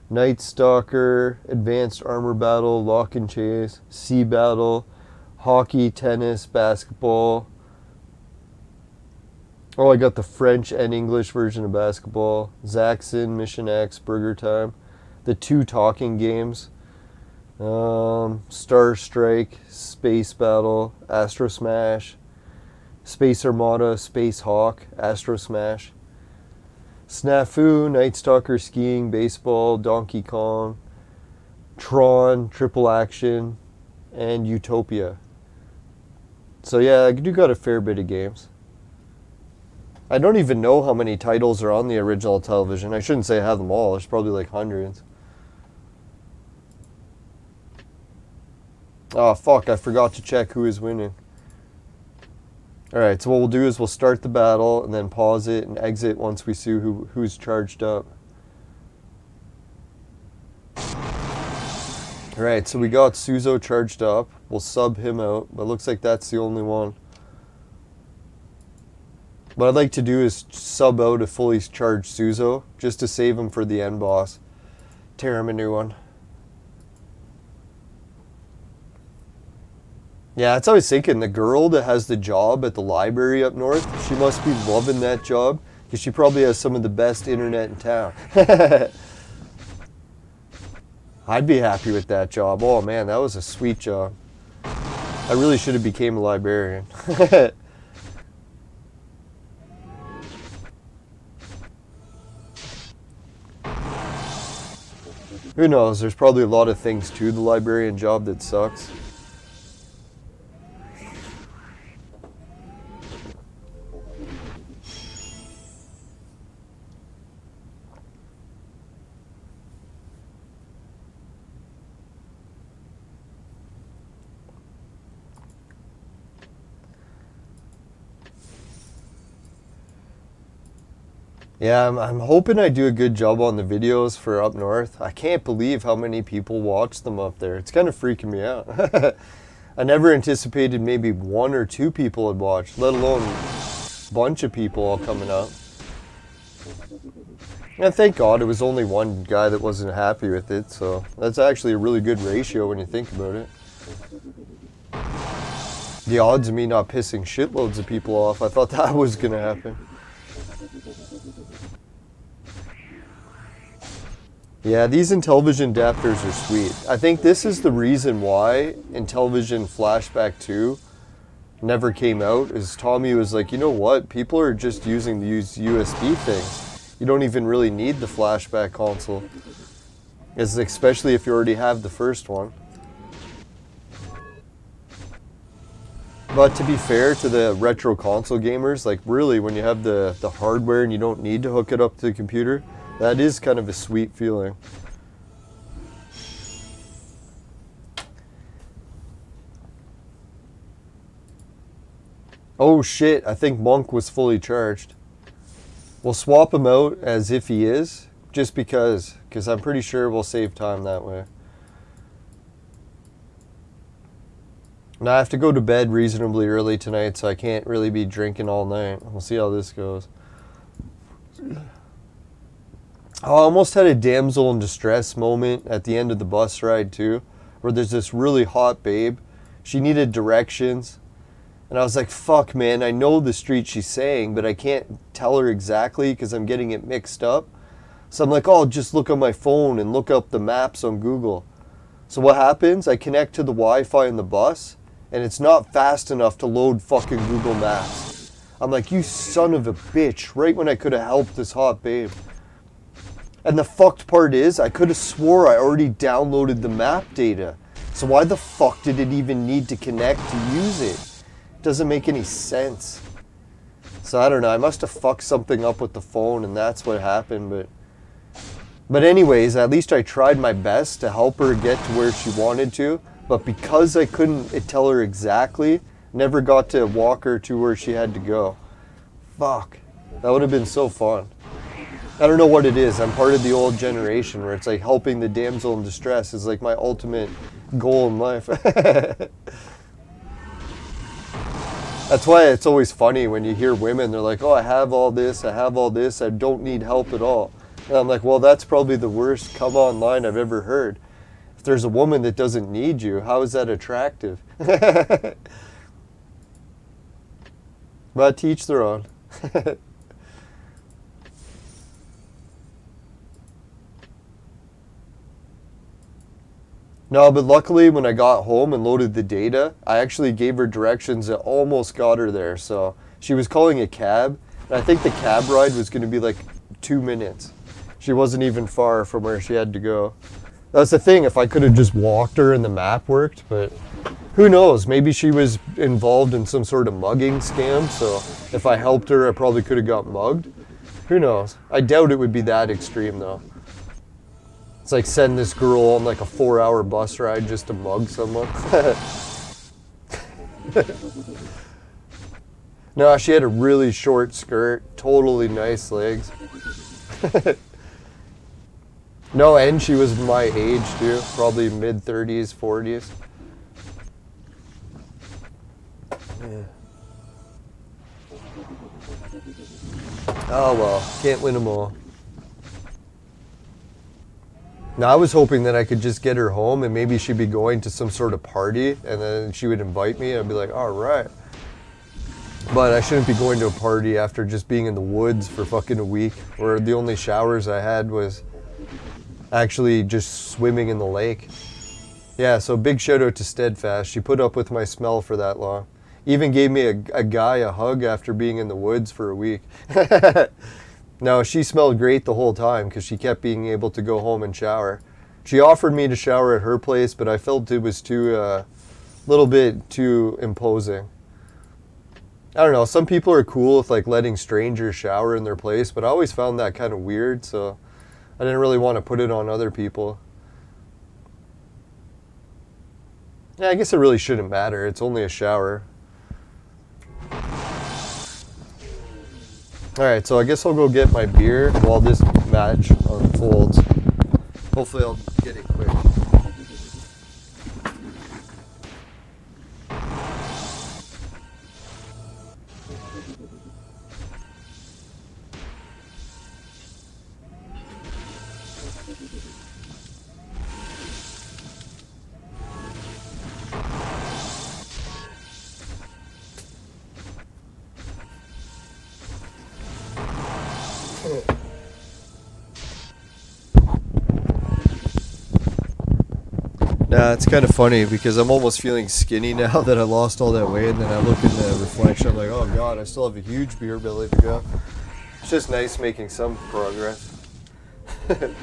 Night Stalker, Advanced Armor Battle, Lock and Chase, Sea Battle, Hockey, Tennis, Basketball. Oh, I got the French and English version of basketball. Zaxxon, Mission X, Burger Time. The 2 talking games. Star Strike, Space Battle, Astro Smash, Space Armada, Space Hawk, Astro Smash, Snafu, Night Stalker, Skiing, Baseball, Donkey Kong, Tron, Triple Action, and Utopia. So yeah, I do got a fair bit of games. I don't even know how many titles are on the original television. I shouldn't say I have them all. There's probably like hundreds. Oh fuck, I forgot to check who is winning. Alright, so what we'll do is we'll start the battle and then pause it and exit once we see who's charged up. Alright, so we got Suzo charged up. We'll sub him out, but it looks like that's the only one. What I'd like to do is sub out a fully charged Suzo, just to save him for the end boss. Tear him a new one. Yeah, that's what I was thinking. The girl that has the job at the library up north, she must be loving that job, because she probably has some of the best internet in town. I'd be happy with that job. Oh man, that was a sweet job. I really should have became a librarian. Who knows, there's probably a lot of things to the librarian job that sucks. Yeah, I'm hoping I do a good job on the videos for up north. I can't believe how many people watch them up there. It's kind of freaking me out. I never anticipated maybe 1 or 2 people would watch, let alone a bunch of people all coming up. And thank God it was only one guy that wasn't happy with it, so that's actually a really good ratio when you think about it. The odds of me not pissing shitloads of people off, I thought that was gonna happen. Yeah, these Intellivision adapters are sweet. I think this is the reason why Intellivision Flashback 2 never came out, is Tommy was like, you know what, people are just using these USB things. You don't even really need the Flashback console, especially if you already have the first one. But to be fair to the retro console gamers, like really when you have the hardware and you don't need to hook it up to the computer, that is kind of a sweet feeling. Oh shit, I think Monk was fully charged. We'll swap him out as if he is, just because I'm pretty sure we'll save time that way. Now I have to go to bed reasonably early tonight, so I can't really be drinking all night. We'll see how this goes. I almost had a damsel in distress moment at the end of the bus ride too, where there's this really hot babe. She needed directions. And I was like, fuck man, I know the street she's saying, but I can't tell her exactly because I'm getting it mixed up. So I'm like, oh, just look on my phone and look up the maps on Google. So what happens? I connect to the Wi-Fi in the bus, and it's not fast enough to load fucking Google Maps. I'm like, you son of a bitch, right when I could have helped this hot babe. And the fucked part is, I could have swore I already downloaded the map data. So why the fuck did it even need to connect to use it? It doesn't make any sense. So I don't know, I must have fucked something up with the phone and that's what happened. But anyways, at least I tried my best to help her get to where she wanted to. But because I couldn't tell her exactly, never got to walk her to where she had to go. Fuck, that would have been so fun. I don't know what it is. I'm part of the old generation where it's like helping the damsel in distress is like my ultimate goal in life. That's why it's always funny when you hear women, they're like, oh, I have all this, I don't need help at all. And I'm like, well, that's probably the worst come on line I've ever heard. If there's a woman that doesn't need you, how is that attractive? But to each their own. No, but luckily when I got home and loaded the data, I actually gave her directions that almost got her there. So she was calling a cab, and I think the cab ride was going to be like 2 minutes. She wasn't even far from where she had to go. That's the thing, if I could have just walked her and the map worked, but who knows? Maybe she was involved in some sort of mugging scam, so if I helped her, I probably could have got mugged. Who knows? I doubt it would be that extreme though. It's like send this girl on like a 4-hour bus ride just to mug someone. No, she had a really short skirt, totally nice legs. No, and she was my age too, probably mid-30s, 40s. Yeah. Oh well, can't win them all. Now I was hoping that I could just get her home and maybe she'd be going to some sort of party and then she would invite me and I'd be like, all right. But I shouldn't be going to a party after just being in the woods for fucking a week, where the only showers I had was actually just swimming in the lake. Yeah, so big shout out to Steadfast. She put up with my smell for that long. Even gave me a guy a hug after being in the woods for a week. No, she smelled great the whole time because she kept being able to go home and shower. She offered me to shower at her place, but I felt it was little bit too imposing. I don't know, some people are cool with like letting strangers shower in their place, but I always found that kind of weird, so I didn't really want to put it on other people. Yeah, I guess it really shouldn't matter. It's only a shower. Alright, so I guess I'll go get my beer while this match unfolds. Hopefully I'll get it quick. Nah, it's kind of funny because I'm almost feeling skinny now that I lost all that weight, and then I look in the reflection, I'm like, oh god, I still have a huge beer belly to go. It's just nice making some progress. It's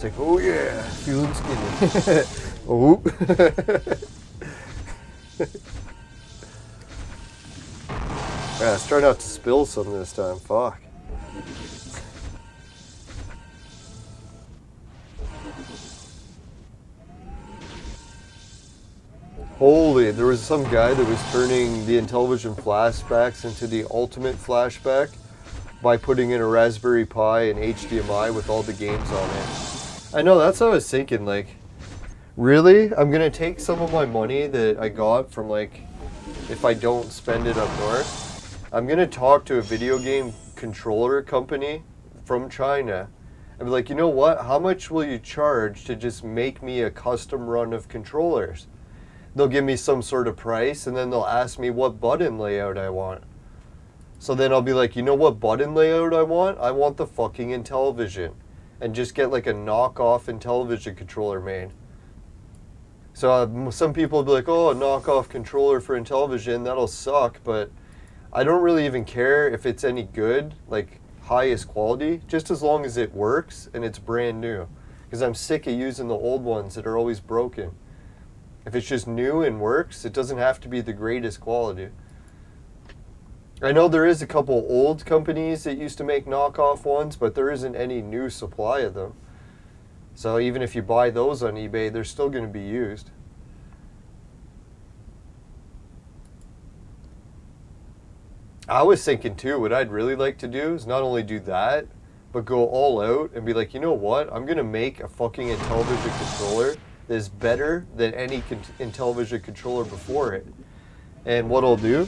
like, oh yeah, feeling skinny. Oh. Yeah, let's try not to spill some this time. Fuck. Holy, there was some guy that was turning the Intellivision flashbacks into the ultimate flashback by putting in a Raspberry Pi and HDMI with all the games on it. I know, that's what I was thinking, like, really? I'm gonna take some of my money that I got from, like, if I don't spend it up north, I'm gonna talk to a video game controller company from China and be like, you know what, how much will you charge to just make me a custom run of controllers? They'll give me some sort of price, and then they'll ask me what button layout I want. So then I'll be like, you know what button layout I want? I want the fucking Intellivision. And just get like a knockoff Intellivision controller made. So some people will be like, oh, a knockoff controller for Intellivision, that'll suck, but I don't really even care if it's any good, like highest quality, just as long as it works and it's brand new. Because I'm sick of using the old ones that are always broken. If it's just new and works, it doesn't have to be the greatest quality. I know there is a couple old companies that used to make knockoff ones, but there isn't any new supply of them. So even if you buy those on eBay, they're still going to be used. I was thinking too, what I'd really like to do is not only do that, but go all out and be like, you know what, I'm going to make a fucking Intellivision controller that is better than any Intellivision controller before it. And what I'll do,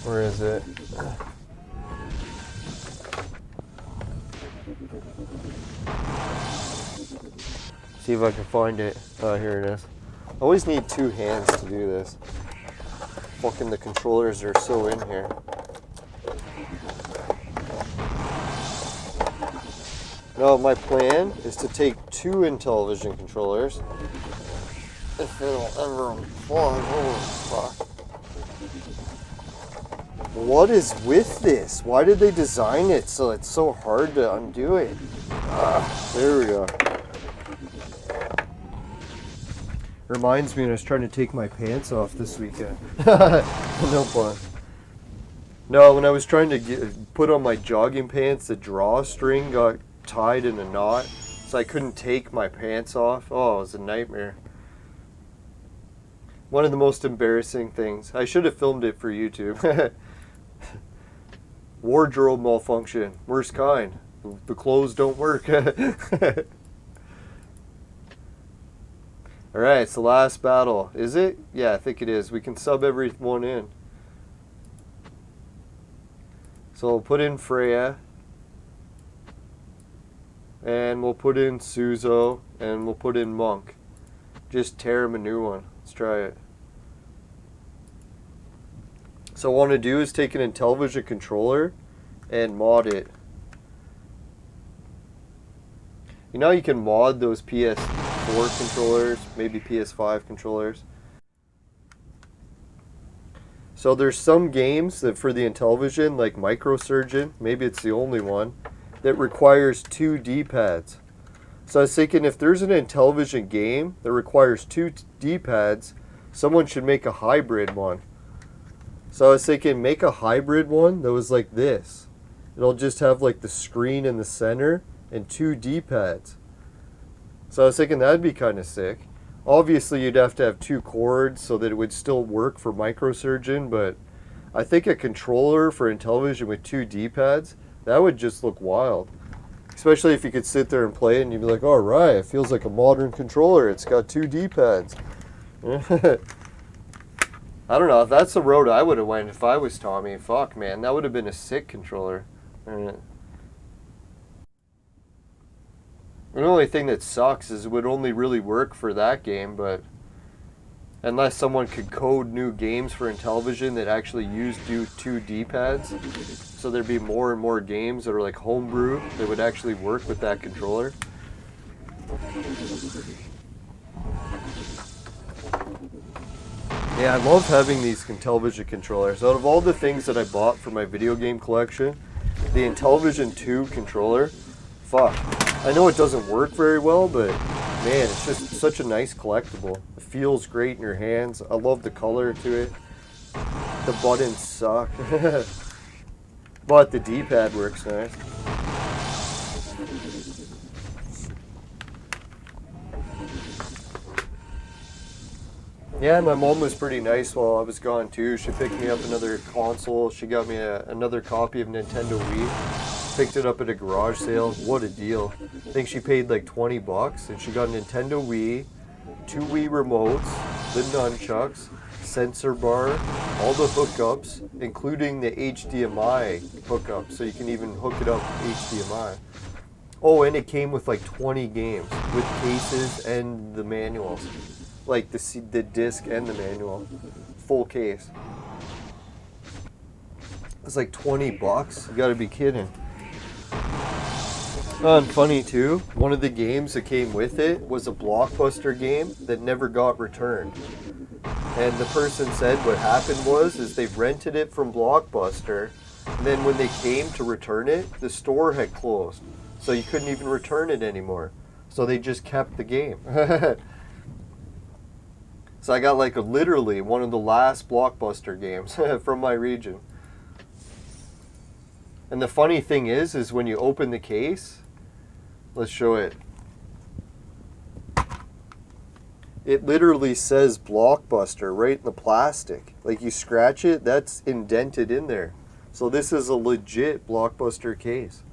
where is it? See if I can find it. Oh, here it is. I always need two hands to do this. Fucking the controllers are so in here. No, my plan is to take two Intellivision controllers. If it'll ever fall, holy fuck. What is with this? Why did they design it so it's so hard to undo it? There we go. Reminds me when I was trying to take my pants off this weekend. No fun. No, when I was trying to put on my jogging pants, the drawstring got tied in a knot, so I couldn't take my pants off. Oh, it was a nightmare. One of the most embarrassing things. I should have filmed it for YouTube. Wardrobe malfunction. Worst kind. The clothes don't work. Alright, it's the last battle. Is it? Yeah, I think it is. We can sub everyone in. So we'll put in Freya. And we'll put in Suzo. And we'll put in Monk. Just tear him a new one. Let's try it. So what I want to do is take an Intellivision controller and mod it. You know you can mod those PS4 controllers, maybe PS5 controllers. So there's some games that for the Intellivision, like Microsurgeon, maybe it's the only one, that requires two D-pads. So I was thinking if there's an Intellivision game that requires two D-pads, someone should make a hybrid one. So I was thinking make a hybrid one that was like this. It'll just have like the screen in the center and two D-pads. So I was thinking that'd be kind of sick. Obviously you'd have to have two cords so that it would still work for Microsurgeon, but I think a controller for Intellivision with two D-pads, that would just look wild. Especially if you could sit there and play it and you'd be like, alright, it feels like a modern controller. It's got two D-pads. I don't know, if that's the road I would have went if I was Tommy. Fuck, man, that would have been a sick controller. The only thing that sucks is it would only really work for that game, but unless someone could code new games for Intellivision that actually use two D-pads, so there'd be more and more games that are like homebrew that would actually work with that controller. Yeah, I love having these Intellivision controllers. Out of all the things that I bought for my video game collection, the Intellivision 2 controller, fuck. I know it doesn't work very well, but man, it's just such a nice collectible. It feels great in your hands. I love the color to it. The buttons suck. But the D-pad works nice. Yeah, my mom was pretty nice while I was gone too. She picked me up another console. She got me another copy of Nintendo Wii. Picked it up at a garage sale. What a deal. I think she paid like 20 bucks and she got a Nintendo Wii, 2 Wii remotes, the nunchucks, sensor bar, all the hookups, including the HDMI hookup, so you can even hook it up HDMI. Oh, and it came with like 20 games with cases and the manuals. Like the disc and the manual, full case. It's like 20 bucks. You gotta be kidding. Oh, and funny too, one of the games that came with it was a Blockbuster game that never got returned. And the person said what happened was they rented it from Blockbuster, and then when they came to return it, the store had closed. So you couldn't even return it anymore. So they just kept the game. So I got like literally one of the last Blockbuster games from my region. And the funny thing is when you open the case, let's show it. It literally says Blockbuster right in the plastic. Like you scratch it, that's indented in there. So this is a legit Blockbuster case.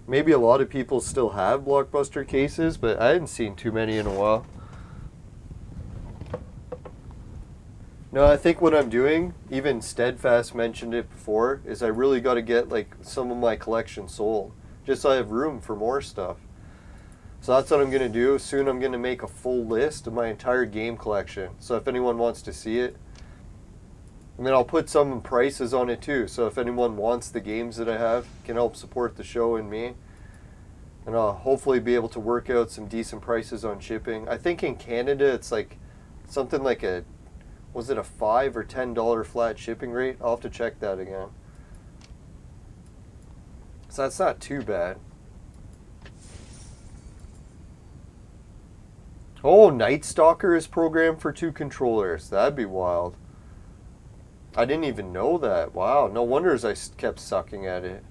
Maybe a lot of people still have Blockbuster cases, but I hadn't seen too many in a while. No, I think what I'm doing, even Steadfast mentioned it before, is I really got to get like some of my collection sold, just so I have room for more stuff. So that's what I'm going to do. Soon I'm going to make a full list of my entire game collection. So if anyone wants to see it, and then I'll put some prices on it too. So if anyone wants the games that I have, can help support the show and me. And I'll hopefully be able to work out some decent prices on shipping. I think in Canada it's like something like a, was it a $5 or $10 flat shipping rate? I'll have to check that again. So that's not too bad. Oh, Night Stalker is programmed for 2 controllers. That'd be wild. I didn't even know that. Wow, no wonder I kept sucking at it.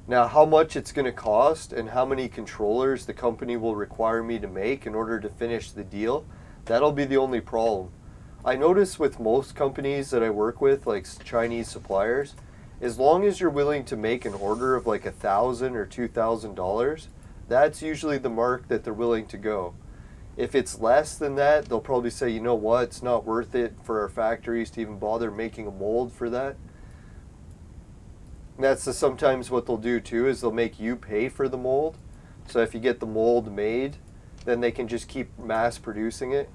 Now, how much it's going to cost and how many controllers the company will require me to make in order to finish the deal, that'll be the only problem. I notice with most companies that I work with, like Chinese suppliers, as long as you're willing to make an order of like $1,000 or $2,000, that's usually the mark that they're willing to go. If it's less than that, they'll probably say, you know what, it's not worth it for our factories to even bother making a mold for that. That's sometimes what they'll do too, is they'll make you pay for the mold. So if you get the mold made, then they can just keep mass producing it.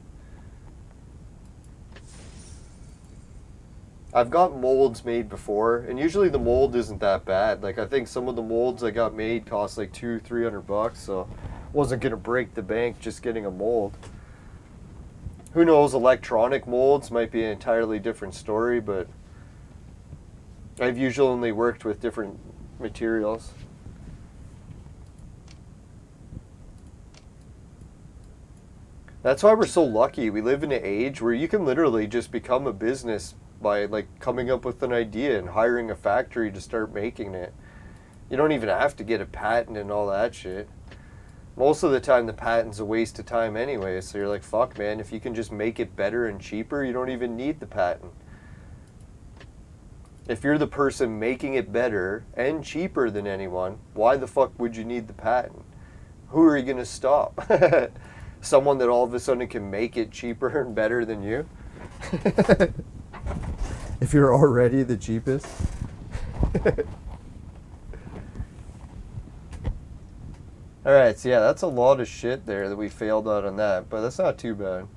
I've got molds made before, and usually the mold isn't that bad. Like I think some of the molds I got made cost like $200-300, so I wasn't gonna break the bank just getting a mold. Who knows, electronic molds might be an entirely different story, but I've usually only worked with different materials. That's why we're so lucky. We live in an age where you can literally just become a business by like coming up with an idea and hiring a factory to start making it. You don't even have to get a patent and all that shit. Most of the time the patent's a waste of time anyway, so you're like, fuck man, if you can just make it better and cheaper, you don't even need the patent. If you're the person making it better and cheaper than anyone, why the fuck would you need the patent? Who are you going to stop? Someone that all of a sudden can make it cheaper and better than you? If you're already the cheapest? Alright, so yeah, that's a lot of shit there that we failed out on that, but that's not too bad.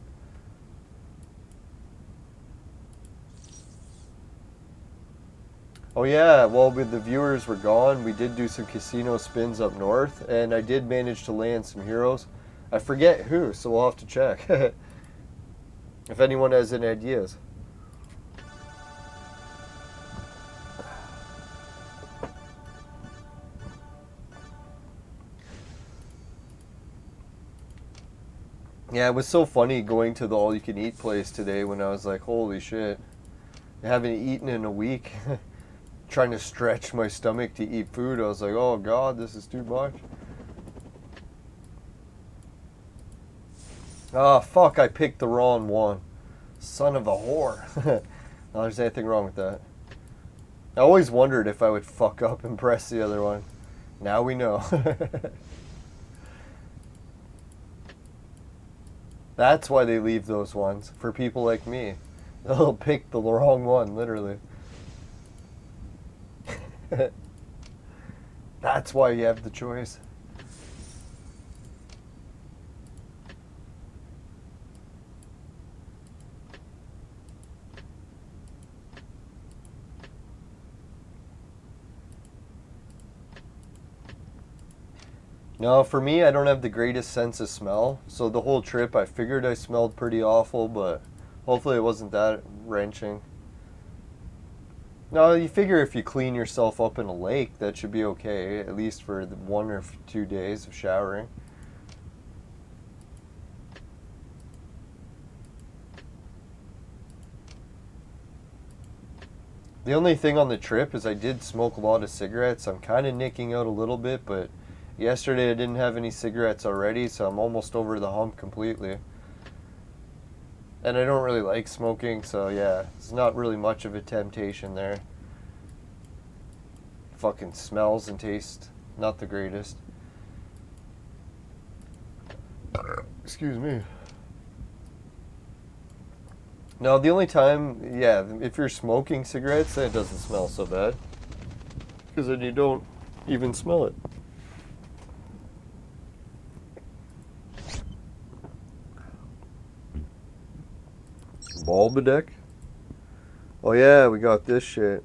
Oh yeah, well, with the viewers were gone, we did do some casino spins up north, and I did manage to land some heroes. I forget who, so we'll have to check. If anyone has any ideas. Yeah, it was so funny going to the all-you-can-eat place today when I was like, holy shit. I haven't eaten in a week. Trying to stretch my stomach to eat food. I was like, oh god, this is too much. Oh, fuck, I picked the wrong one. Son of a whore. Not there's anything wrong with that. I always wondered if I would fuck up and press the other one. Now we know. That's why they leave those ones, for people like me. They'll pick the wrong one, literally. That's why you have the choice. No, for me, I don't have the greatest sense of smell. So the whole trip, I figured I smelled pretty awful, but hopefully it wasn't that wrenching. No, you figure if you clean yourself up in a lake, that should be okay, at least for the 1 or 2 days of showering. The only thing on the trip is I did smoke a lot of cigarettes. I'm kind of nicking out a little bit, but yesterday I didn't have any cigarettes already, so I'm almost over the hump completely. And I don't really like smoking, so yeah, it's not really much of a temptation there. Fucking smells and tastes not the greatest. Excuse me. No, the only time, yeah, if you're smoking cigarettes, then it doesn't smell so bad. Because then you don't even smell it. Balbedeck? Oh yeah, we got this shit.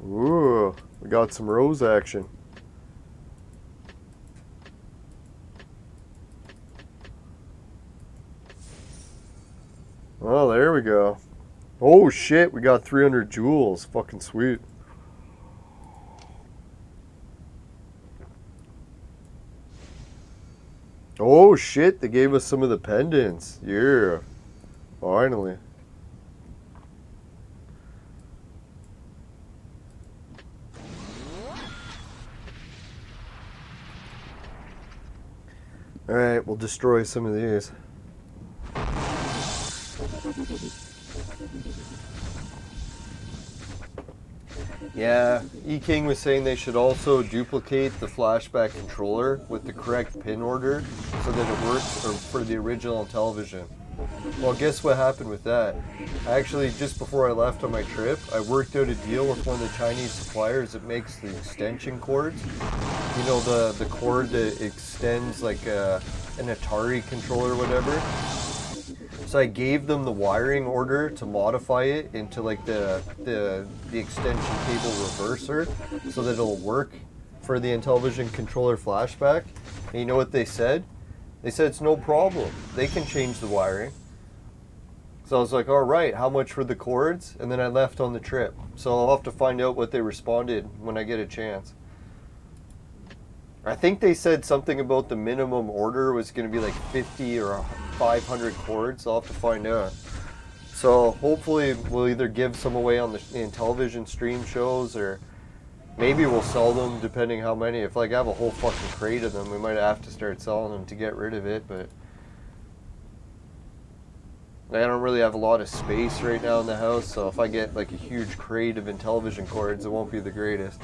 Ooh, we got some rose action. Oh, there we go. Oh shit, we got 300 joules. Fucking sweet. Oh shit, they gave us some of the pendants. Yeah. Finally. Alright, we'll destroy some of these. Yeah, E-King was saying they should also duplicate the flashback controller with the correct pin order so that it works for the original television. Well, guess what happened with that? Actually, just before I left on my trip, I worked out a deal with one of the Chinese suppliers that makes the extension cords. You know, the cord that extends like an Atari controller or whatever. So I gave them the wiring order to modify it into like the extension cable reverser so that it'll work for the Intellivision controller flashback. And you know what they said? They said it's no problem. They can change the wiring. So I was like, all right, how much for the cords? And then I left on the trip. So I'll have to find out what they responded when I get a chance. I think they said something about the minimum order was going to be like 50 or 500 cords. I'll have to find out. So hopefully we'll either give some away on in television stream shows, or maybe we'll sell them depending how many. If like I have a whole fucking crate of them, we might have to start selling them to get rid of it. But I don't really have a lot of space right now in the house, so if I get like a huge crate of Intellivision cords, it won't be the greatest.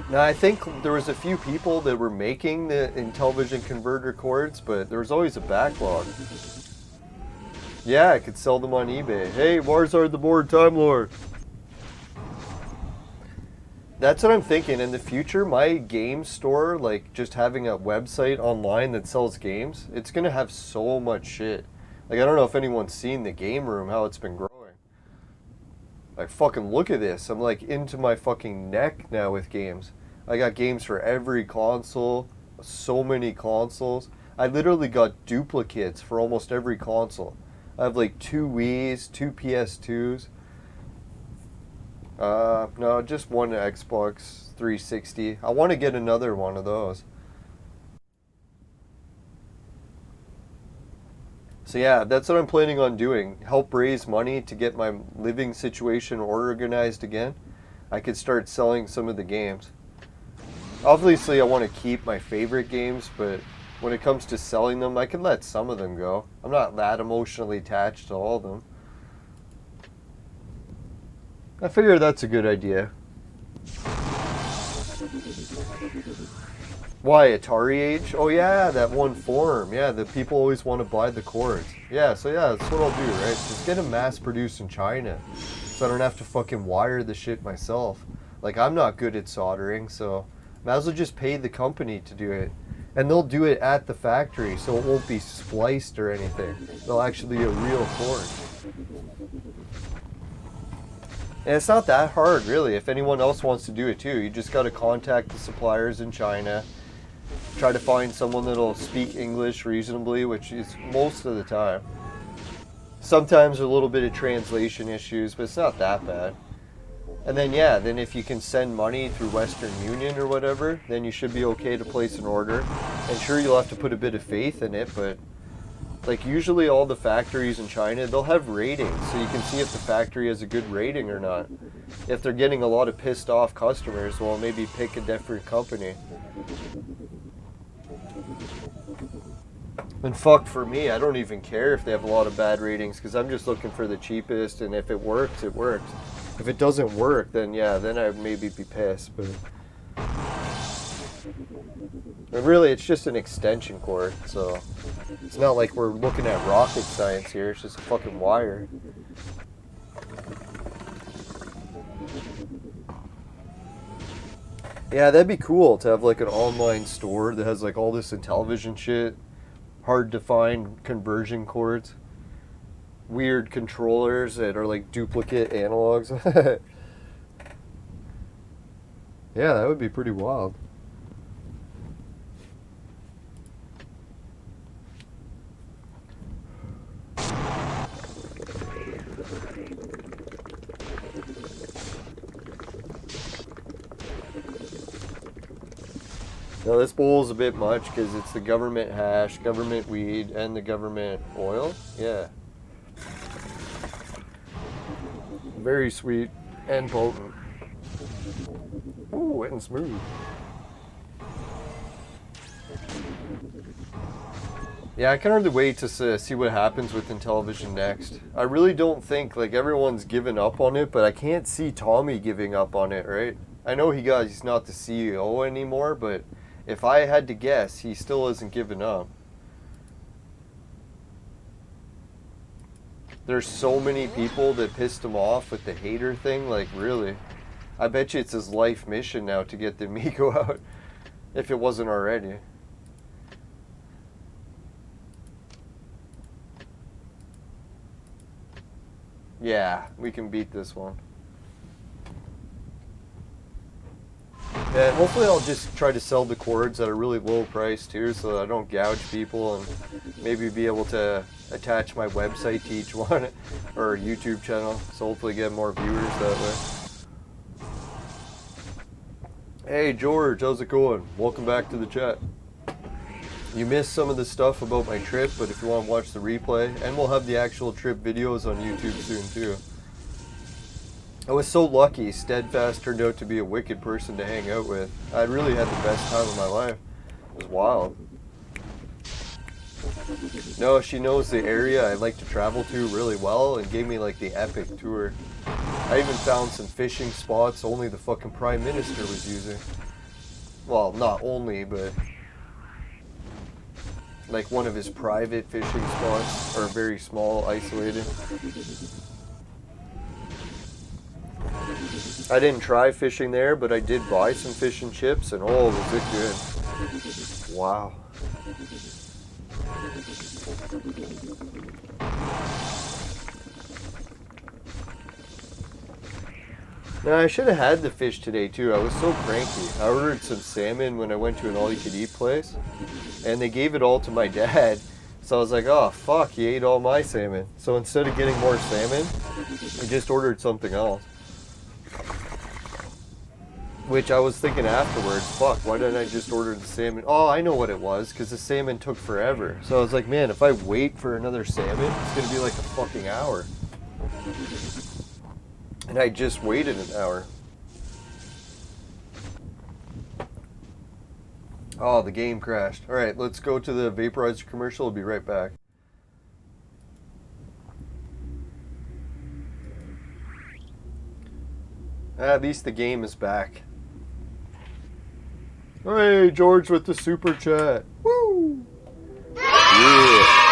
Now, I think there was a few people that were making the Intellivision converter cords, but there was always a backlog. Yeah, I could sell them on eBay. Hey, Warzard the Board, Time Lord. That's what I'm thinking. In the future, my game store, like just having a website online that sells games, it's gonna have so much shit. Like I don't know if anyone's seen the game room, how it's been growing. Like fucking look at this. I'm like into my fucking neck now with games. I got games for every console, so many consoles. I literally got duplicates for almost every console. I have like 2 Wii's, 2 PS2s. No, just one Xbox 360. I want to get another one of those. So yeah, that's what I'm planning on doing. Help raise money to get my living situation organized again. I could start selling some of the games. Obviously, I want to keep my favorite games, but when it comes to selling them, I can let some of them go. I'm not that emotionally attached to all of them. I figure that's a good idea. Why, Atari Age? Oh yeah, that one forum. Yeah, the people always want to buy the cords. Yeah, so yeah, that's what I'll do, right? Just get them mass produced in China. So I don't have to fucking wire the shit myself. Like, I'm not good at soldering, so might as well just pay the company to do it. And they'll do it at the factory, so it won't be spliced or anything. They'll actually be a real cord. And it's not that hard, really. If anyone else wants to do it too, you just got to contact the suppliers in China. Try to find someone that'll speak English reasonably, which is most of the time. Sometimes a little bit of translation issues, but it's not that bad. And then yeah, then if you can send money through Western Union or whatever, then you should be okay to place an order. And sure, you'll have to put a bit of faith in it, but like usually all the factories in China, they'll have ratings, so you can see if the factory has a good rating or not. If they're getting a lot of pissed off customers, well, maybe pick a different company. And fuck for me, I don't even care if they have a lot of bad ratings, because I'm just looking for the cheapest, and if it works, it works. If it doesn't work, then yeah, then I'd maybe be pissed, but really, it's just an extension cord, so it's not like we're looking at rocket science here. It's just a fucking wire. Yeah, that'd be cool to have like an online store that has like all this Intellivision shit, hard to find conversion cords, weird controllers that are like duplicate analogs. Yeah, that would be pretty wild. Now this bowl is a bit much because it's the government hash, government weed, and the government oil. Yeah. Very sweet and potent. Ooh, wet and smooth. Yeah, I can hardly wait to see what happens with Intellivision next. I really don't think, like, everyone's given up on it, but I can't see Tommy giving up on it, right? I know he's not the CEO anymore, but if I had to guess, he still hasn't given up. There's so many people that pissed him off with the hater thing, like, really. I bet you it's his life mission now to get the Amigo out, if it wasn't already. Yeah, we can beat this one. Yeah, hopefully I'll just try to sell the cords at a really low price too, so that I don't gouge people, and maybe be able to attach my website to each one, or a YouTube channel, so hopefully get more viewers that way. Hey George, how's it going? Welcome back to the chat. You missed some of the stuff about my trip, but if you want to watch the replay, and we'll have the actual trip videos on YouTube soon too. I was so lucky. Steadfast turned out to be a wicked person to hang out with. I really had the best time of my life. It was wild. No, she knows the area I like to travel to really well and gave me like the epic tour. I even found some fishing spots only the fucking Prime Minister was using. Well, not only, but like one of his private fishing spots, or very small, isolated. I didn't try fishing there, but I did buy some fish and chips, and oh, was it good. Wow. Now, I should have had the fish today, too. I was so cranky. I ordered some salmon when I went to an all-you-could-eat place, and they gave it all to my dad. So I was like, oh, fuck, he ate all my salmon. So instead of getting more salmon, I just ordered something else. Which I was thinking afterwards, fuck, why didn't I just order the salmon? Oh, I know what it was, because the salmon took forever. So I was like, man, if I wait for another salmon, it's going to be like a fucking hour. And I just waited an hour. Oh, the game crashed. Alright, let's go to the Vaporizer commercial. I'll be right back. At least the game is back. Hey, George with the super chat. Woo! Yeah.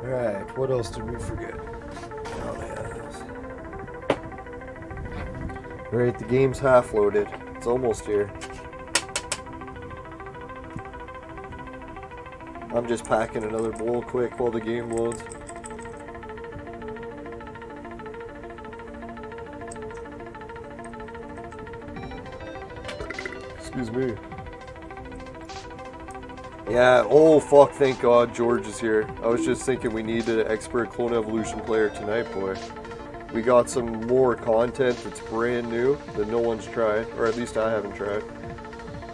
Alright, what else did we forget? Oh, yeah. Alright, the game's half loaded. It's almost here. I'm just packing another bowl quick while the game loads. Excuse me. Yeah, oh fuck, thank God George is here. I was just thinking we needed an expert Clone Evolution player tonight, boy. We got some more content that's brand new that no one's tried, or at least I haven't tried.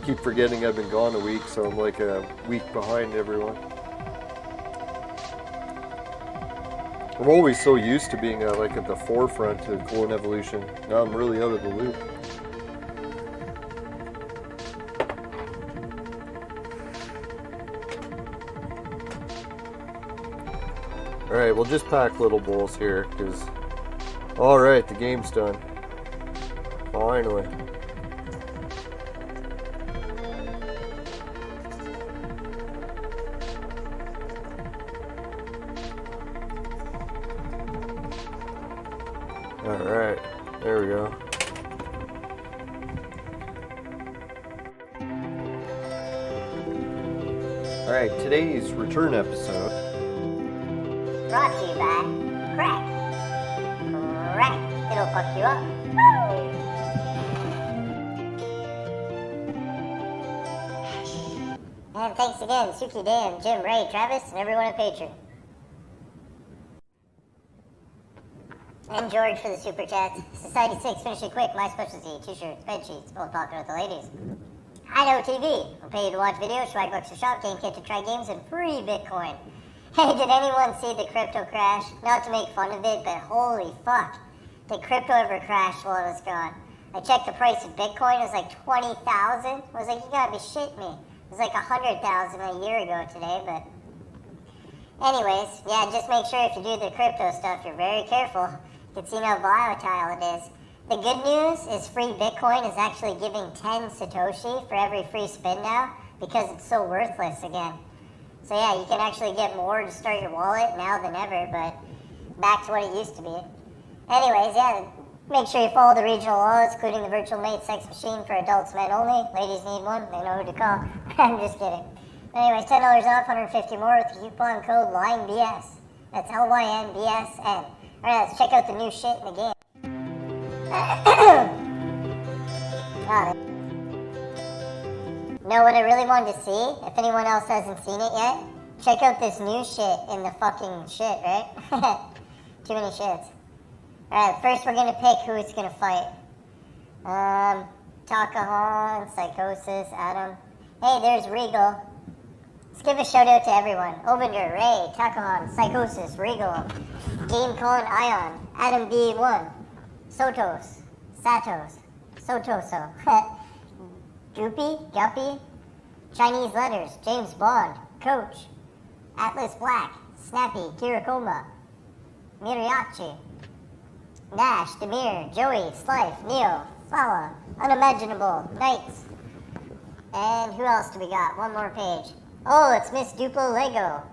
Keep forgetting I've been gone a week, so I'm like a week behind everyone. I'm always so used to being like at the forefront of Clone Evolution. Now I'm really out of the loop. Alright, we'll just pack little bowls here, because... Alright, the game's done. Finally. Alright, there we go. Alright, today's return episode. Brought to you by Crack. Crack, it'll fuck you up. Woo! And thanks again, Suki, Dan, Jim, Ray, Travis, and everyone at Patreon. And George for the super chats. Society 6, finish it quick, my specialty, t-shirts, bed sheets, both popular with the ladies. Hideout TV, we'll pay you to watch videos, swag to shop, GameKit to try games, and free Bitcoin. Hey, did anyone see the crypto crash? Not to make fun of it, but holy fuck. Did crypto ever crash while it was gone? I checked the price of Bitcoin, it was like 20,000. I was like, you gotta be shitting me. It was like 100,000 a year ago today, but... Anyways, yeah, just make sure if you do the crypto stuff, you're very careful. You can see how volatile it is. The good news is free Bitcoin is actually giving 10 Satoshi for every free spin now, because it's so worthless again. So yeah, you can actually get more to start your wallet now than ever, but back to what it used to be. Anyways, yeah, make sure you follow the regional laws, including the virtual mate sex machine for adults, men only. Ladies need one, they know who to call. I'm just kidding. Anyways, $10 off, 150 more with the coupon code LYNBS. That's LYNBSN. Alright, let's check out the new shit in the game. Know what I really wanted to see? If anyone else hasn't seen it yet, check out this new shit in the fucking shit, right? Too many shits. Alright, first we're gonna pick who it's gonna fight. Takahan, Psychosis, Adam. Hey, there's Regal. Let's give a shout out to everyone. Obinder, Ray, Takahan, Psychosis, Regal, GameCon, Ion, Adam B1, Sotos, Satos, Sotoso, Droopy, Guppy, Chinese Letters, James Bond, Coach, Atlas Black, Snappy, Kirakoma, Miriachi, Nash, Demir, Joey, Slife, Neo, Fala, Unimaginable, Knights, And who else do we got? One more page. Oh, it's Miss Duplo Lego.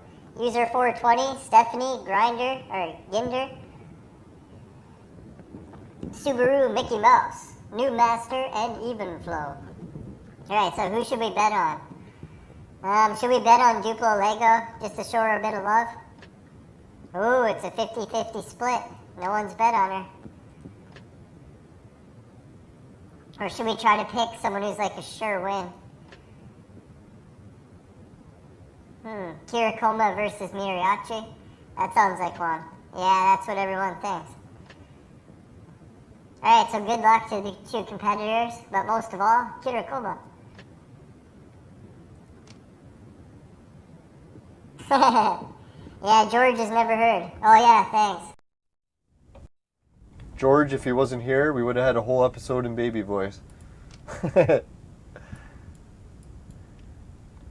User 420, Stephanie Grinder, or Ginder. Subaru Mickey Mouse, New Master, and Evenflow. Alright, so who should we bet on? Should we bet on Duplo Lego, just to show her a bit of love? Ooh, it's a 50-50 split. No one's bet on her. Or should we try to pick someone who's like a sure win? Kirikoma versus Miriachi? That sounds like one. Yeah, that's what everyone thinks. Alright, so good luck to the two competitors, but most of all, Kirikoma. Yeah, George has never heard. Oh yeah, thanks. George, if he wasn't here, we would have had a whole episode in baby voice.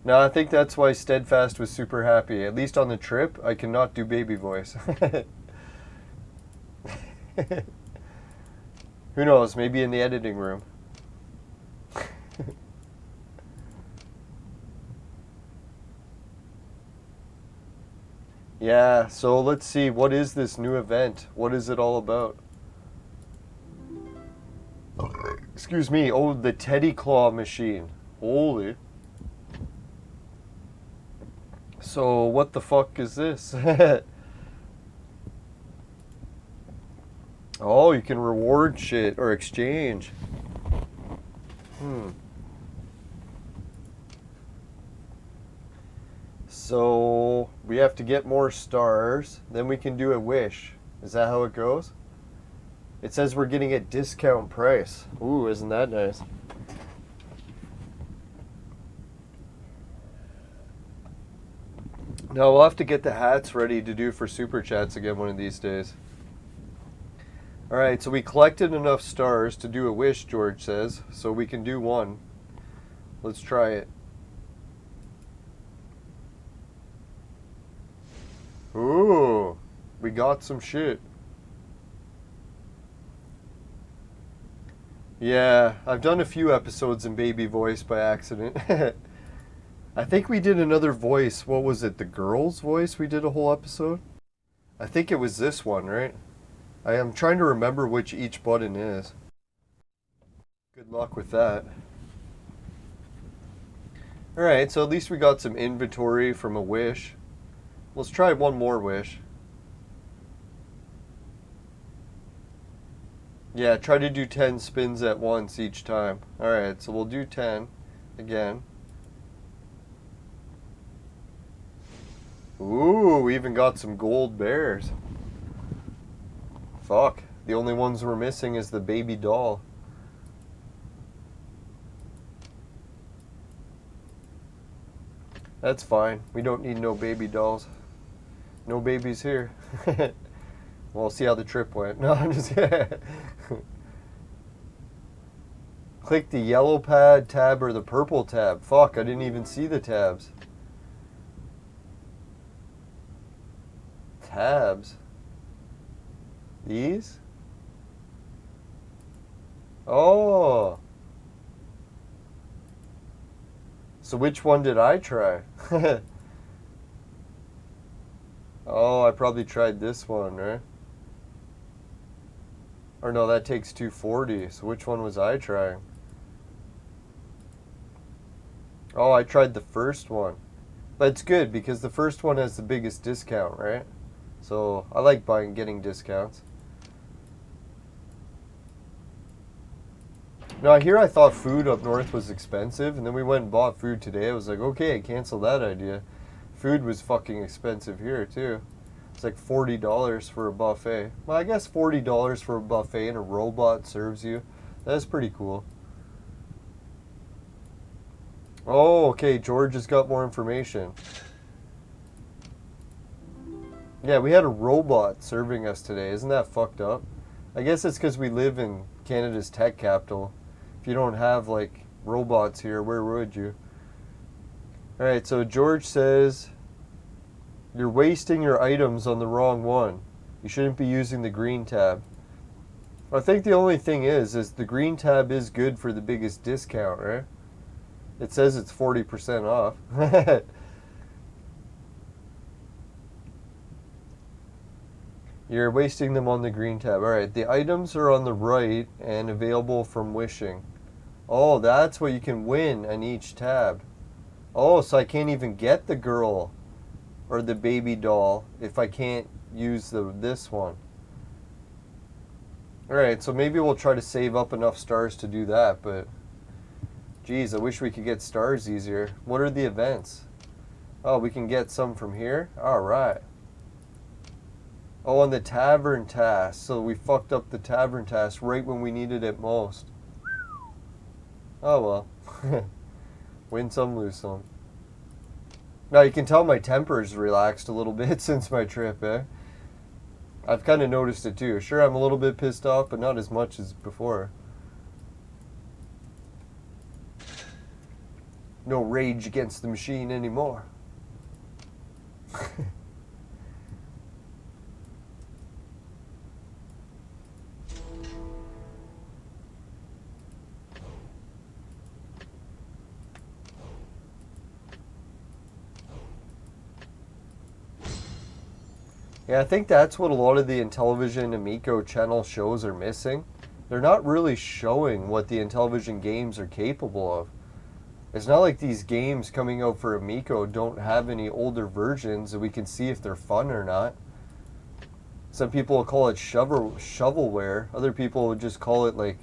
No, I think that's why Steadfast was super happy. At least on the trip, I cannot do baby voice. Who knows, maybe in the editing room. Yeah, so let's see, what is this new event? What is it all about? Excuse me, oh, the Teddy Claw machine. Holy. So, what the fuck is this? Oh, you can reward shit or exchange. So, we have to get more stars, then we can do a wish. Is that how it goes? It says we're getting a discount price. Ooh, isn't that nice? No, we'll have to get the hats ready to do for Super Chats again one of these days. Alright, so we collected enough stars to do a wish, George says, so we can do one. Let's try it. Ooh, we got some shit. Yeah, I've done a few episodes in baby voice by accident. I think we did another voice. What was it? The girl's voice? We did a whole episode? I think it was this one, right? I am trying to remember which each button is. Good luck with that. Alright, so at least we got some inventory from a wish. Let's try one more wish. Yeah, try to do 10 spins at once each time. Alright, so we'll do 10 again. Ooh, we even got some gold bears. Fuck, the only ones we're missing is the baby doll. That's fine, we don't need no baby dolls. No babies here. Well, we'll see how the trip went. No, I'm just Click the yellow pad tab or the purple tab. Fuck, I didn't even see the tabs. Tabs? These? Oh. So which one did I try? Oh, I probably tried this one, right? Or no, that takes 240. So which one was I trying? Oh, I tried the first one. But it's good because the first one has the biggest discount, right? So I like getting discounts. Now here I thought food up north was expensive, and then we went and bought food today. I was like, okay, cancel that idea. Food was fucking expensive here too. It's like $40 for a buffet. Well, I guess $40 for a buffet and a robot serves you. That's pretty cool. Oh, okay, George has got more information. Yeah, we had a robot serving us today. Isn't that fucked up? I guess it's because we live in Canada's tech capital. If you don't have, like, robots here, where would you? Alright, so George says, you're wasting your items on the wrong one. You shouldn't be using the green tab. I think the only thing is the green tab is good for the biggest discount, right? It says it's 40% off. You're wasting them on the green tab. Alright, the items are on the right and available from wishing. Oh, that's what you can win on each tab. Oh, so I can't even get the girl or the baby doll if I can't use this one. Alright, so maybe we'll try to save up enough stars to do that, but geez, I wish we could get stars easier. What are the events? Oh, we can get some from here? Alright. Oh, and the tavern task. So we fucked up the tavern task right when we needed it most. Oh well. Win some, lose some. Now you can tell my temper's relaxed a little bit since my trip, eh? I've kind of noticed it too. Sure, I'm a little bit pissed off, but not as much as before. No rage against the machine anymore. Yeah, I think that's what a lot of the Intellivision Amico channel shows are missing. They're not really showing what the Intellivision games are capable of. It's not like these games coming out for Amico don't have any older versions that we can see if they're fun or not. Some people will call it shovelware. Other people would just call it like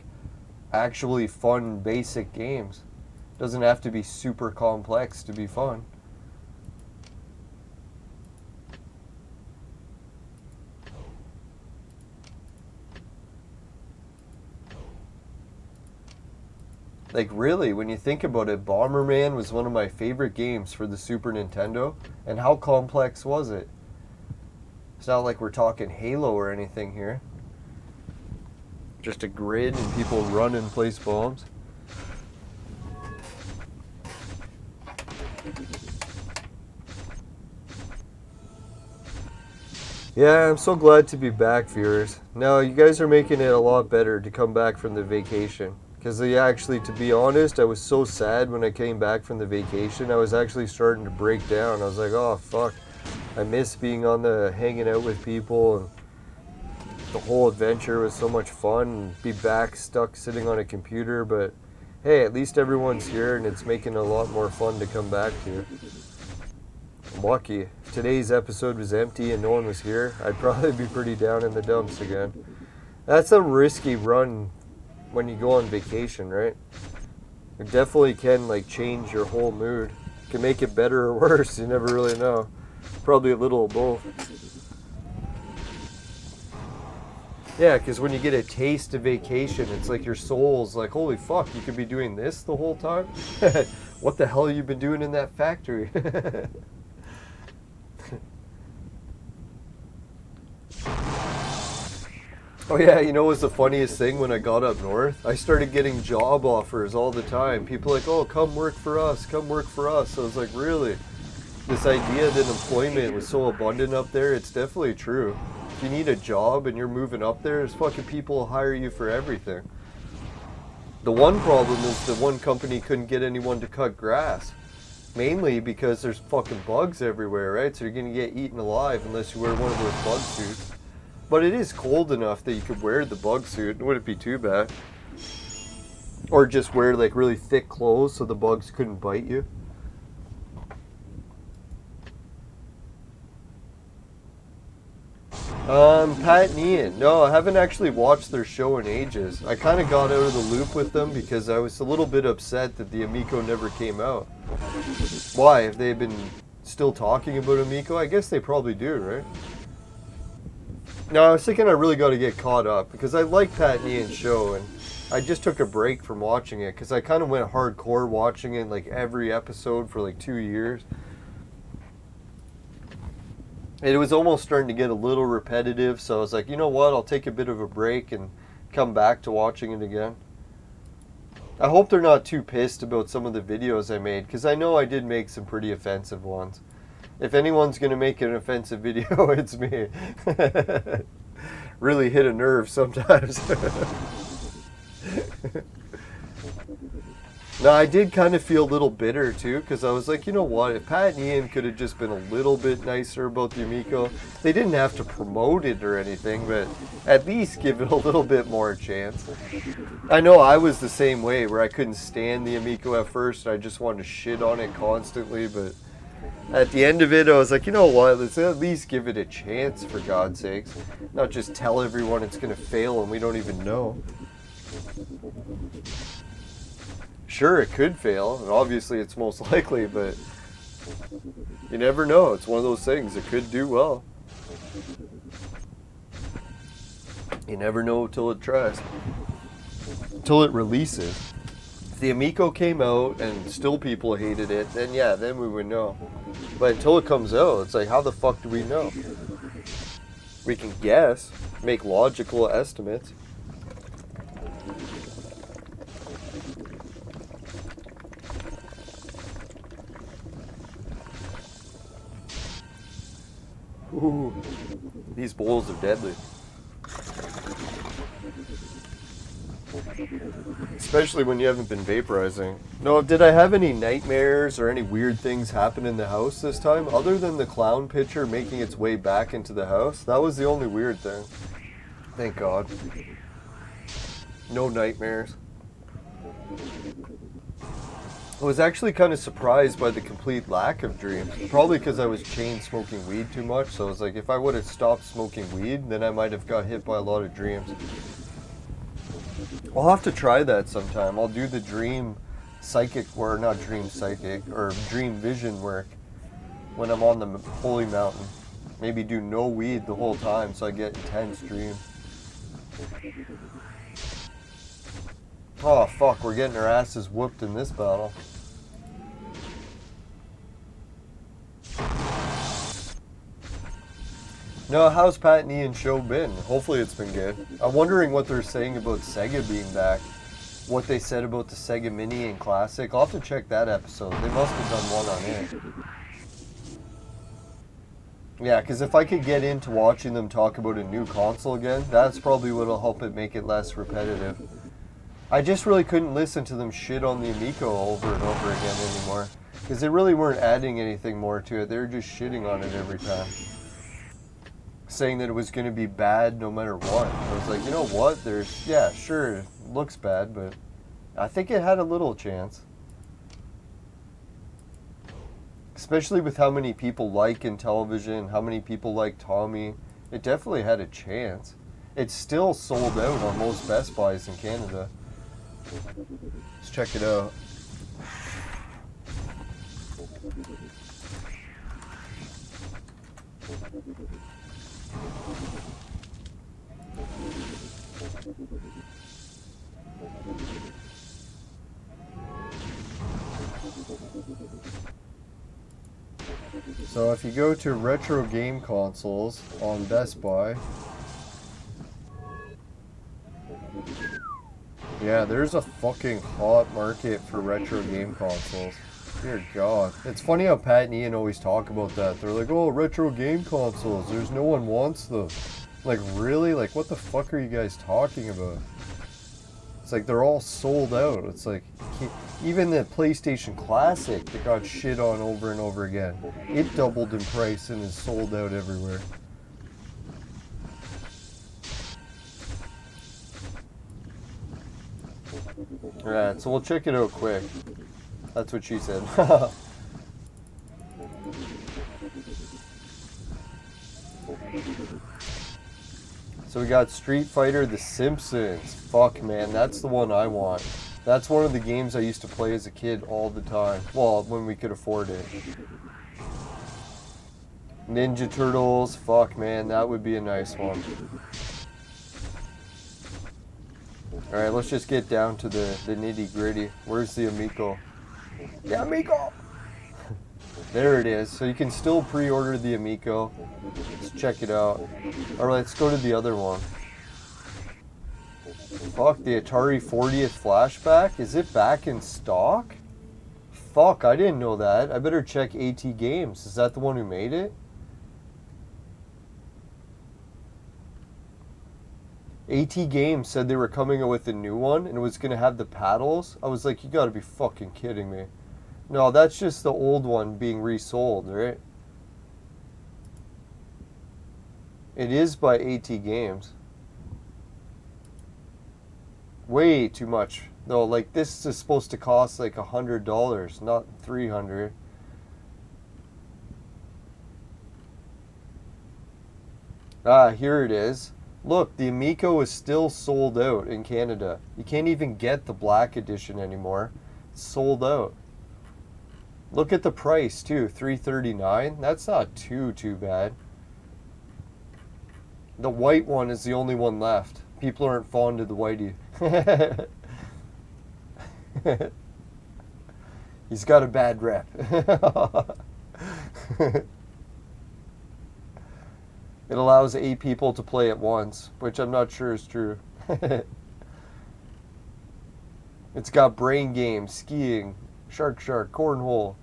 actually fun basic games. Doesn't have to be super complex to be fun. Like really, when you think about it, Bomberman was one of my favorite games for the Super Nintendo. And how complex was it? It's not like we're talking Halo or anything here. Just a grid and people run and place bombs. Yeah, I'm so glad to be back, viewers. Now, you guys are making it a lot better to come back from the vacation. Because actually, to be honest, I was so sad when I came back from the vacation. I was actually starting to break down. I was like, oh, fuck. I miss being on the hanging out with people. And the whole adventure was so much fun. And be back stuck sitting on a computer. But hey, at least everyone's here and it's making it a lot more fun to come back to. I'm lucky. If today's episode was empty and no one was here, I'd probably be pretty down in the dumps again. That's a risky run when you go on vacation, right? It definitely can like change your whole mood. It can make it better or worse, you never really know. Probably a little of both. Yeah, because when you get a taste of vacation, it's like your soul's like, holy fuck, you could be doing this the whole time? What the hell have you been doing in that factory? Oh yeah, you know what was the funniest thing when I got up north? I started getting job offers all the time. People like, oh, come work for us, come work for us. I was like, really? This idea that employment was so abundant up there, it's definitely true. If you need a job and you're moving up there, there's fucking people who hire you for everything. The one problem is the one company couldn't get anyone to cut grass. Mainly because there's fucking bugs everywhere, right? So you're gonna get eaten alive unless you wear one of those bug suits. But it is cold enough that you could wear the bug suit. It wouldn't be too bad. Or just wear like really thick clothes so the bugs couldn't bite you. Pat and Ian. No, I haven't actually watched their show in ages. I kind of got out of the loop with them because I was a little bit upset that the Amico never came out. Why? Have they been still talking about Amico? I guess they probably do, right? No, I was thinking I really got to get caught up because I like Pat and Ian's show and I just took a break from watching it because I kind of went hardcore watching it like every episode for like 2 years. It was almost starting to get a little repetitive, so I was like, you know what, I'll take a bit of a break and come back to watching it again. I hope they're not too pissed about some of the videos I made because I know I did make some pretty offensive ones. If anyone's going to make an offensive video, it's me. Really hit a nerve sometimes. No, I did kind of feel a little bitter too, because I was like, you know what, if Pat and Ian could have just been a little bit nicer about the Amico, they didn't have to promote it or anything, but at least give it a little bit more chance. I know I was the same way, where I couldn't stand the Amico at first, I just wanted to shit on it constantly, but at the end of it, I was like, you know what, let's at least give it a chance, for God's sakes. Not just tell everyone it's going to fail and we don't even know. Sure, it could fail, and obviously it's most likely, but you never know. It's one of those things. It could do well. You never know till it tries. Till it releases. If the Amico came out and still people hated it, then yeah, then we would know. But until it comes out, it's like, how the fuck do we know? We can guess, make logical estimates. Ooh, these bowls are deadly. Especially when you haven't been vaporizing. No, did I have any nightmares or any weird things happen in the house this time? Other than the clown picture making its way back into the house? That was the only weird thing. Thank God. No nightmares. I was actually kind of surprised by the complete lack of dreams. Probably because I was chain smoking weed too much. So I was like, if I would have stopped smoking weed, then I might have got hit by a lot of dreams. I'll have to try that sometime. I'll do the dream psychic, or not dream psychic, or dream vision work when I'm on the holy mountain. Maybe do no weed the whole time so I get intense dreams. Oh fuck, we're getting our asses whooped in this battle. No, how's Pat and Ian's show been? Hopefully it's been good. I'm wondering what they're saying about Sega being back. What they said about the Sega Mini and Classic. I'll have to check that episode. They must have done one on it. Yeah, because if I could get into watching them talk about a new console again, that's probably what'll help it make it less repetitive. I just really couldn't listen to them shit on the Amico over and over again anymore. Because they really weren't adding anything more to it. They were just shitting on it every time. Saying that it was going to be bad no matter what. I was like, you know what? Yeah, sure, it looks bad, but I think it had a little chance. Especially with how many people like Intellivision, how many people like Tommy. It definitely had a chance. It's still sold out on most Best Buys in Canada. Let's check it out. So if you go to retro game consoles on Best Buy, yeah, there's a fucking hot market for retro game consoles. Dear God. It's funny how Pat and Ian always talk about that. They're like, oh, retro game consoles, there's no one wants them. Like, really? Like, what the fuck are you guys talking about? It's like they're all sold out. It's like, even the PlayStation Classic that got shit on over and over again, it doubled in price and is sold out everywhere. Alright, so we'll check it out quick. That's what she said. So we got Street Fighter, The Simpsons. Fuck, man, that's the one I want. That's one of the games I used to play as a kid all the time. Well, when we could afford it. Ninja Turtles. Fuck, man, that would be a nice one. Alright, let's just get down to the nitty gritty. Where's the Amico? The Amico! There it is. So you can still pre-order the Amico. Let's check it out. Alright, let's go to the other one. Fuck, the Atari 40th flashback? Is it back in stock? Fuck, I didn't know that. I better check AT Games. Is that the one who made it? AT Games said they were coming out with a new one and it was going to have the paddles. I was like, you got to be fucking kidding me. No, that's just the old one being resold, right? It is by AT Games. Way too much. No, like this is supposed to cost like $100, not $300. Ah, here it is. Look, the Amico is still sold out in Canada. You can't even get the black edition anymore. It's sold out. Look at the price too, $339. That's not too bad. The white one is the only one left. People aren't fond of the whitey. He's got a bad rep. It allows 8 people to play at once, which I'm not sure is true. It's got brain games, skiing, shark, cornhole.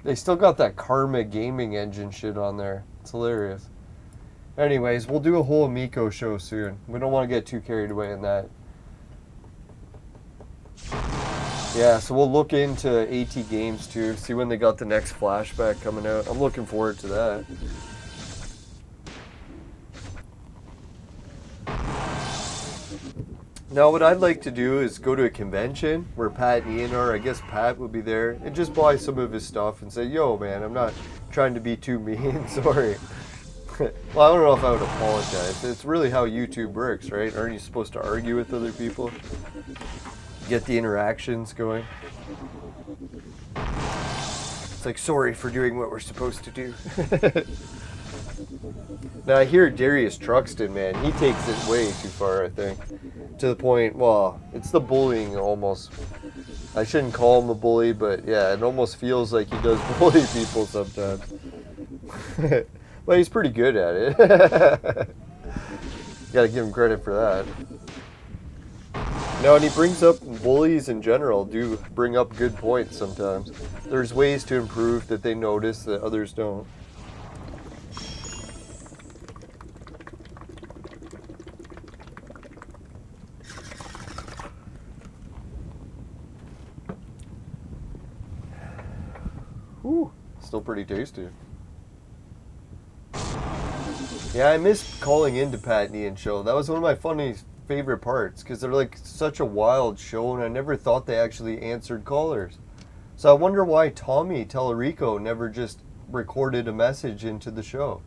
They still got that Karma gaming engine shit on there. It's hilarious. Anyways, we'll do a whole Amico show soon. We don't want to get too carried away in that. Yeah, so we'll look into AT Games too, see when they got the next flashback coming out. I'm looking forward to that. Now what I'd like to do is go to a convention where Pat and Ian are. I guess Pat would be there, and just buy some of his stuff and say, yo man, I'm not trying to be too mean, sorry. Well, I don't know if I would apologize. It's really how YouTube works, right? Aren't you supposed to argue with other people? Get the interactions going. It's like, sorry for doing what we're supposed to do. Now I hear Darius Truxton, man, he takes it way too far, I think. To the point, well, it's the bullying almost. I shouldn't call him a bully, but yeah, it almost feels like he does bully people sometimes. But he's pretty good at it. Gotta give him credit for that. No, and he brings up, bullies in general do bring up good points sometimes. There's ways to improve that they notice that others don't. Whew, still pretty tasty. Yeah, I miss calling into Pat and Ian show. That was one of my favorite parts, because they're like such a wild show, and I never thought they actually answered callers. So I wonder why Tommy Tellerico never just recorded a message into the show.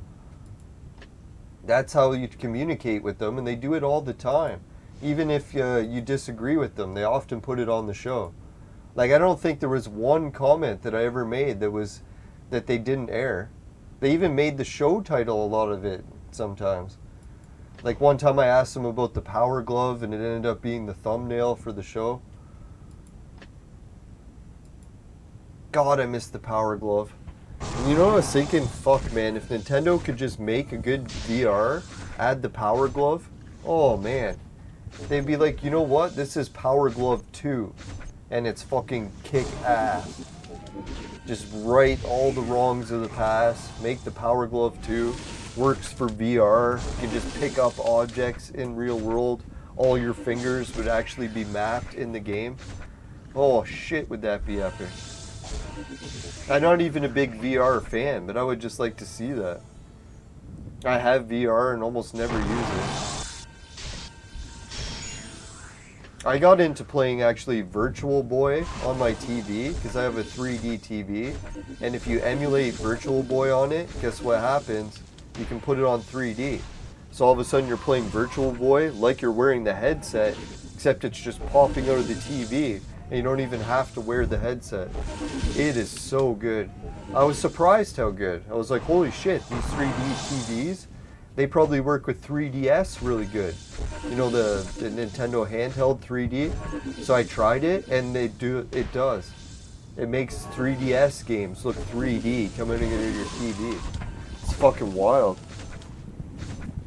That's how you communicate with them, and they do it all the time. Even if you disagree with them, they often put it on the show. Like, I don't think there was one comment that I ever made that they didn't air. They even made the show title a lot of it sometimes. Like one time I asked them about the Power Glove and it ended up being the thumbnail for the show. God, I miss the Power Glove. And you know what I was thinking? Fuck, man, if Nintendo could just make a good VR, add the Power Glove, oh man. They'd be like, you know what? This is Power Glove 2. And it's fucking kick ass. Just right all the wrongs of the past. Make the Power Glove 2. Works for VR. You can just pick up objects in real world. All your fingers would actually be mapped in the game. Oh shit, would that be epic. I'm not even a big VR fan, but I would just like to see that. I have VR and almost never use it. I got into playing actually Virtual Boy on my TV because I have a 3D TV, and if you emulate Virtual Boy on it, guess what happens? You can put it on 3D. So all of a sudden you're playing Virtual Boy like you're wearing the headset, except it's just popping out of the TV, and you don't even have to wear the headset. It is so good. I was surprised how good. I was like, holy shit, these 3D TVs, they probably work with 3DS really good. You know, the Nintendo handheld 3D. So I tried it, and it does. It makes 3DS games look 3D coming in your TV. It's fucking wild.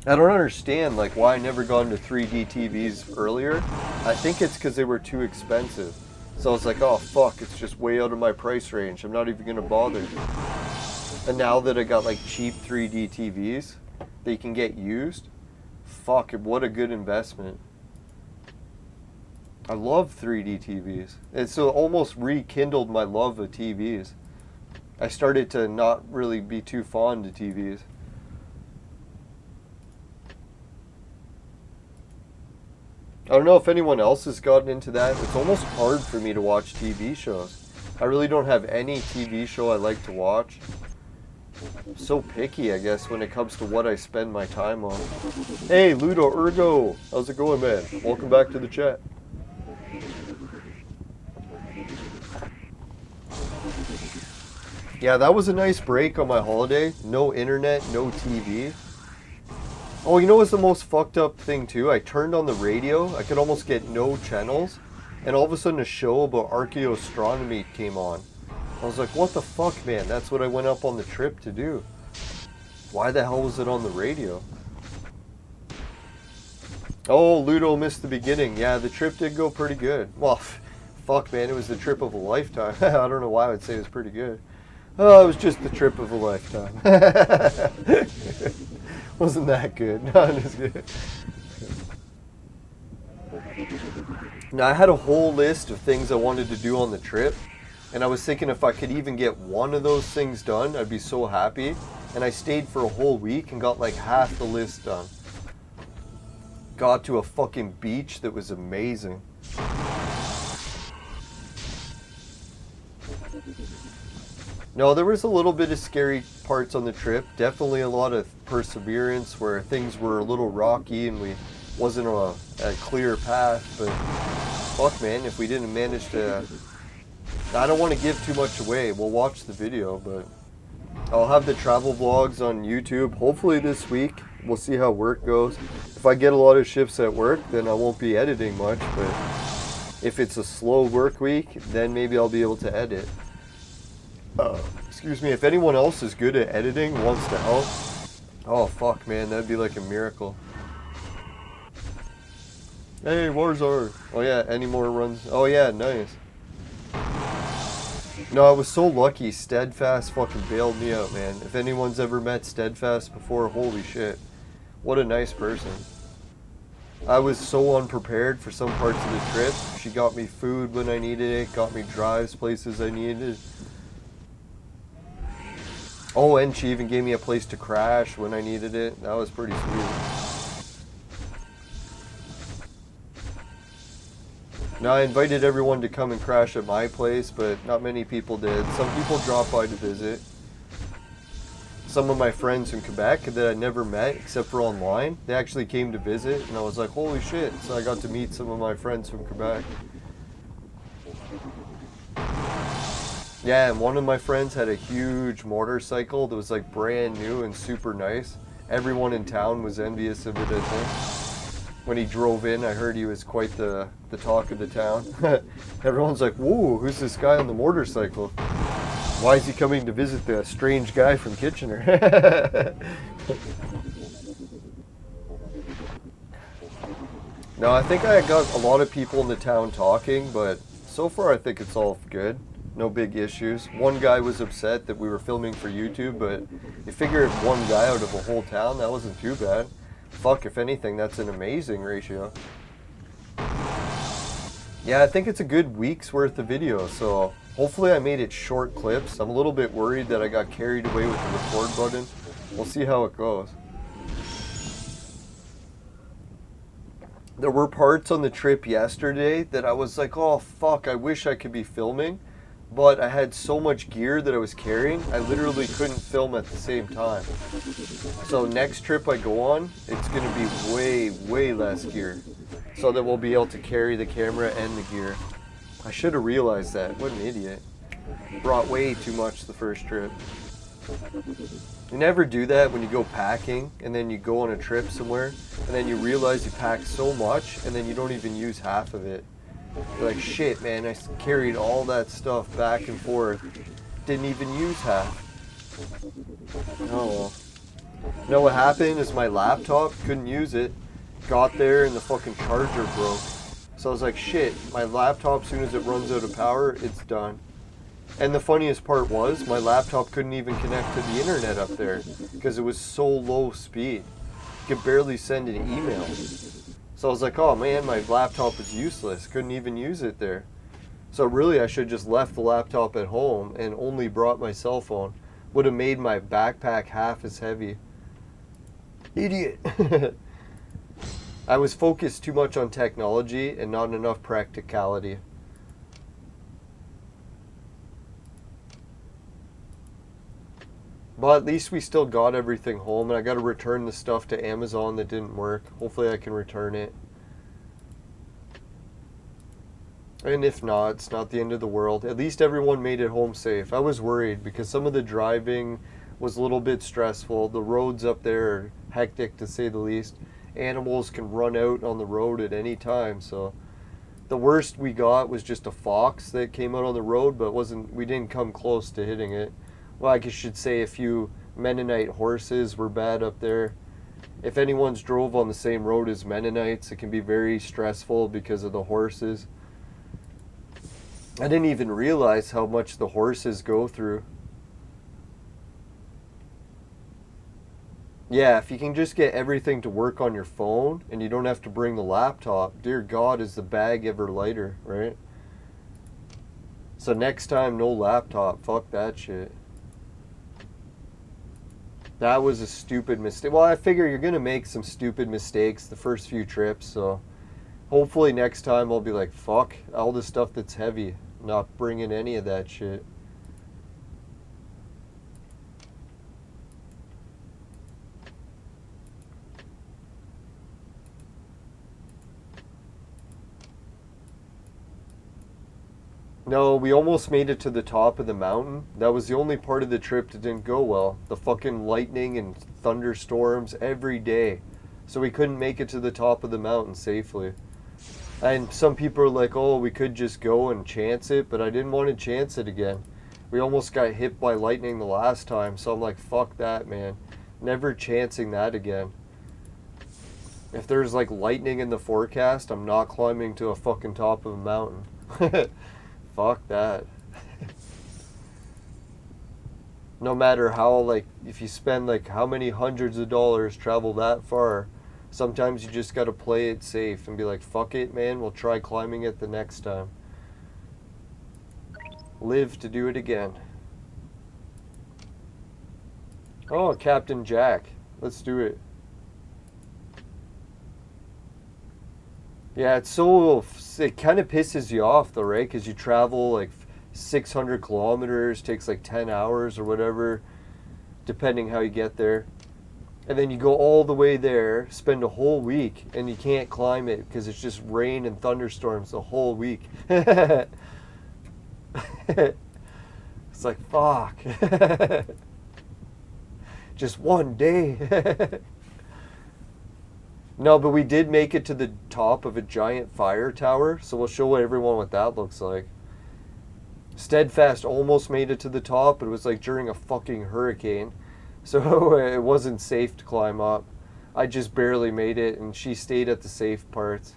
I don't understand like why I never got into 3D TVs earlier. I think it's because they were too expensive. So I was like, oh fuck, it's just way out of my price range. I'm not even gonna bother. And now that I got like cheap 3D TVs that you can get used, fuck, what a good investment. I love 3D TVs. It's almost rekindled my love of TVs. I started to not really be too fond of TVs. I don't know if anyone else has gotten into that. It's almost hard for me to watch TV shows. I really don't have any TV show I like to watch. I'm so picky, I guess, when it comes to what I spend my time on. Hey, Ludo Ergo! How's it going, man? Welcome back to the chat. Yeah, that was a nice break on my holiday. No internet, no TV. Oh, you know what's the most fucked up thing too? I turned on the radio, I could almost get no channels, and all of a sudden a show about archaeoastronomy came on. I was like, what the fuck, man? That's what I went up on the trip to do. Why the hell was it on the radio? Oh, Ludo missed the beginning. Yeah, the trip did go pretty good. Well, fuck, man, it was the trip of a lifetime. I don't know why I would say it was pretty good. Oh, it was just the trip of a lifetime. Wasn't that good? No, it was good. Now, I had a whole list of things I wanted to do on the trip, and I was thinking if I could even get one of those things done, I'd be so happy. And I stayed for a whole week and got like half the list done. Got to a fucking beach that was amazing. No, there was a little bit of scary parts on the trip. Definitely a lot of perseverance where things were a little rocky and we wasn't a clear path. But fuck, man, if we didn't manage to... I don't want to give too much away. We'll watch the video, but I'll have the travel vlogs on YouTube hopefully this week. We'll see how work goes. If I get a lot of shifts at work, then I won't be editing much. But if it's a slow work week, then maybe I'll be able to edit. Excuse me, if anyone else is good at editing, wants to help, oh fuck, man, that'd be like a miracle. Hey, Warzar. Oh yeah, any more runs? Oh yeah, nice. No, I was so lucky. Steadfast fucking bailed me out, man. If anyone's ever met Steadfast before, holy shit. What a nice person. I was so unprepared for some parts of the trip. She got me food when I needed it, got me drives places I needed. Oh, and she even gave me a place to crash when I needed it. That was pretty sweet. Now, I invited everyone to come and crash at my place, but not many people did. Some people dropped by to visit. Some of my friends in Quebec that I never met except for online, they actually came to visit, and I was like, holy shit. So I got to meet some of my friends from Quebec. Yeah, and one of my friends had a huge motorcycle that was like brand new and super nice. Everyone in town was envious of it, I think. When he drove in, I heard he was quite the talk of the town. Everyone's like, whoa, who's this guy on the motorcycle? Why is he coming to visit the strange guy from Kitchener? No, I think I got a lot of people in the town talking, but so far I think it's all good. No big issues. One guy was upset that we were filming for YouTube, but you figure one guy out of a whole town, that wasn't too bad. Fuck, if anything, that's an amazing ratio. Yeah, I think it's a good week's worth of video, so hopefully I made it short clips. I'm a little bit worried that I got carried away with the record button. We'll see how it goes. There were parts on the trip yesterday that I was like, oh fuck, I wish I could be filming. But I had so much gear that I was carrying, I literally couldn't film at the same time. So next trip I go on, it's going to be way, way less gear. So that we'll be able to carry the camera and the gear. I should have realized that. What an idiot. Brought way too much the first trip. You never do that when you go packing and then you go on a trip somewhere and then you realize you packed so much and then you don't even use half of it. You're like, shit, man, I carried all that stuff back and forth. Didn't even use half. Oh well. You know what happened is my laptop, couldn't use it. Got there and the fucking charger broke. So I was like, shit, my laptop, as soon as it runs out of power, it's done. And the funniest part was my laptop couldn't even connect to the internet up there because it was so low speed. You could barely send an email. So I was like, oh man, my laptop is useless. Couldn't even use it there. So really I should have just left the laptop at home and only brought my cell phone. Would have made my backpack half as heavy. Idiot. I was focused too much on technology and not enough practicality. But at least we still got everything home, and I got to return the stuff to Amazon that didn't work. Hopefully I can return it. And if not, it's not the end of the world. At least everyone made it home safe. I was worried because some of the driving was a little bit stressful. The roads up there are hectic to say the least. Animals can run out on the road at any time, so the worst we got was just a fox that came out on the road, but we didn't come close to hitting it. Well, I should say a few Mennonite horses were bad up there. If anyone's drove on the same road as Mennonites, it can be very stressful because of the horses. I didn't even realize how much the horses go through. Yeah, if you can just get everything to work on your phone and you don't have to bring the laptop, dear God, is the bag ever lighter, right? So next time, no laptop. Fuck that shit. That was a stupid mistake. Well, I figure you're going to make some stupid mistakes the first few trips, so hopefully next time I'll be like, fuck, all the stuff that's heavy. Not bringing any of that shit. No, we almost made it to the top of the mountain. That was the only part of the trip that didn't go well. The fucking lightning and thunderstorms every day. So we couldn't make it to the top of the mountain safely. And some people are like, oh, we could just go and chance it, but I didn't want to chance it again. We almost got hit by lightning the last time, so I'm like, fuck that, man. Never chancing that again. If there's like lightning in the forecast, I'm not climbing to a fucking top of a mountain. Fuck that. No matter how, like, if you spend like how many hundreds of dollars travel that far, sometimes you just gotta play it safe and be like, fuck it, man, we'll try climbing it the next time. Live to do it again. Oh, Captain Jack. Let's do it. Yeah, it kind of pisses you off though, right? Because you travel like 600 kilometers, takes like 10 hours or whatever, depending how you get there. And then you go all the way there, spend a whole week, and you can't climb it because it's just rain and thunderstorms the whole week. It's like, fuck. Just one day. No, but we did make it to the top of a giant fire tower, so we'll show everyone what that looks like. Steadfast almost made it to the top, but it was like during a fucking hurricane, so it wasn't safe to climb up. I just barely made it, and she stayed at the safe parts.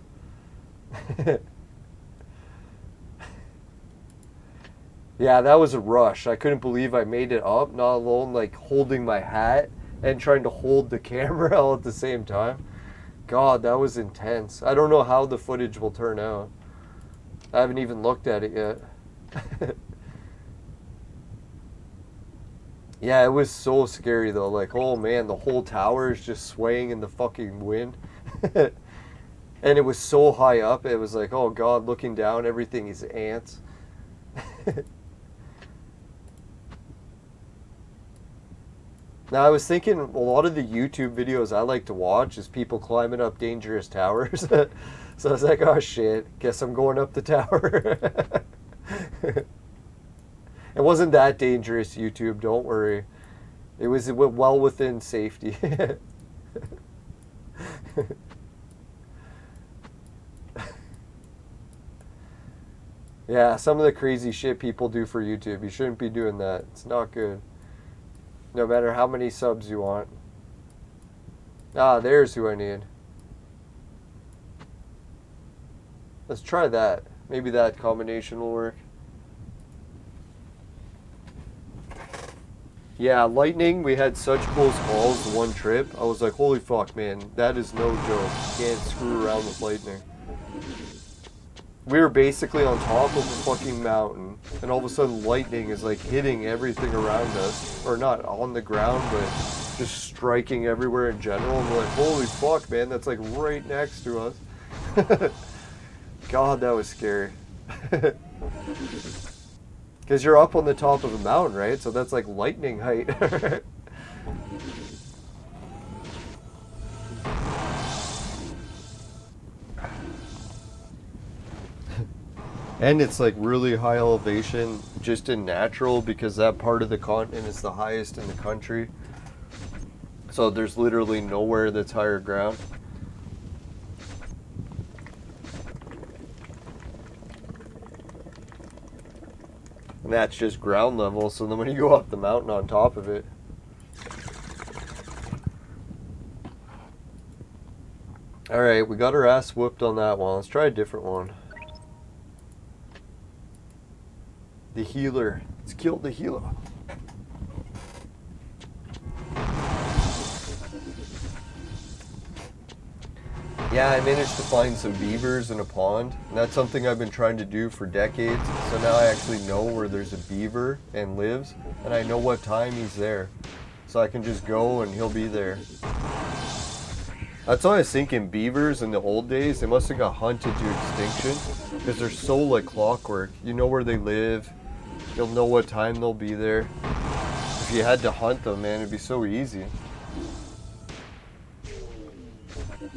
Yeah, that was a rush. I couldn't believe I made it up, not alone like holding my hat and trying to hold the camera all at the same time. God, that was intense. I don't know how the footage will turn out. I haven't even looked at it yet. Yeah, it was so scary though. Like, oh man, the whole tower is just swaying in the fucking wind. And it was so high up, it was like, oh God, looking down, everything is ants. Now, I was thinking a lot of the YouTube videos I like to watch is people climbing up dangerous towers. So I was like, oh shit, guess I'm going up the tower. It wasn't that dangerous, YouTube, don't worry. It was well within safety. Yeah, some of the crazy shit people do for YouTube, you shouldn't be doing that. It's not good. No matter how many subs you want. Ah, there's who I need. Let's try that. Maybe that combination will work. Yeah, lightning, we had such close calls the one trip. I was like, holy fuck, man, that is no joke. You can't screw around with lightning. We were basically on top of a fucking mountain, and all of a sudden lightning is like hitting everything around us. Or not on the ground, but just striking everywhere in general. And we're like, holy fuck, man, that's like right next to us. God, that was scary. Because you're up on the top of a mountain, right? So that's like lightning height. And it's like really high elevation just in natural, because that part of the continent is the highest in the country. So there's literally nowhere that's higher ground. And that's just ground level, so then when you go up the mountain on top of it. Alright, we got our ass whooped on that one. Let's try a different one. The healer. Let's kill the healer. Yeah, I managed to find some beavers in a pond, and that's something I've been trying to do for decades. So now I actually know where there's a beaver and lives, and I know what time he's there. So I can just go and he'll be there. That's why I was thinking beavers in the old days, they must have got hunted to extinction, because they're so like clockwork. You know where they live, you'll know what time they'll be there. If you had to hunt them, man, it'd be so easy.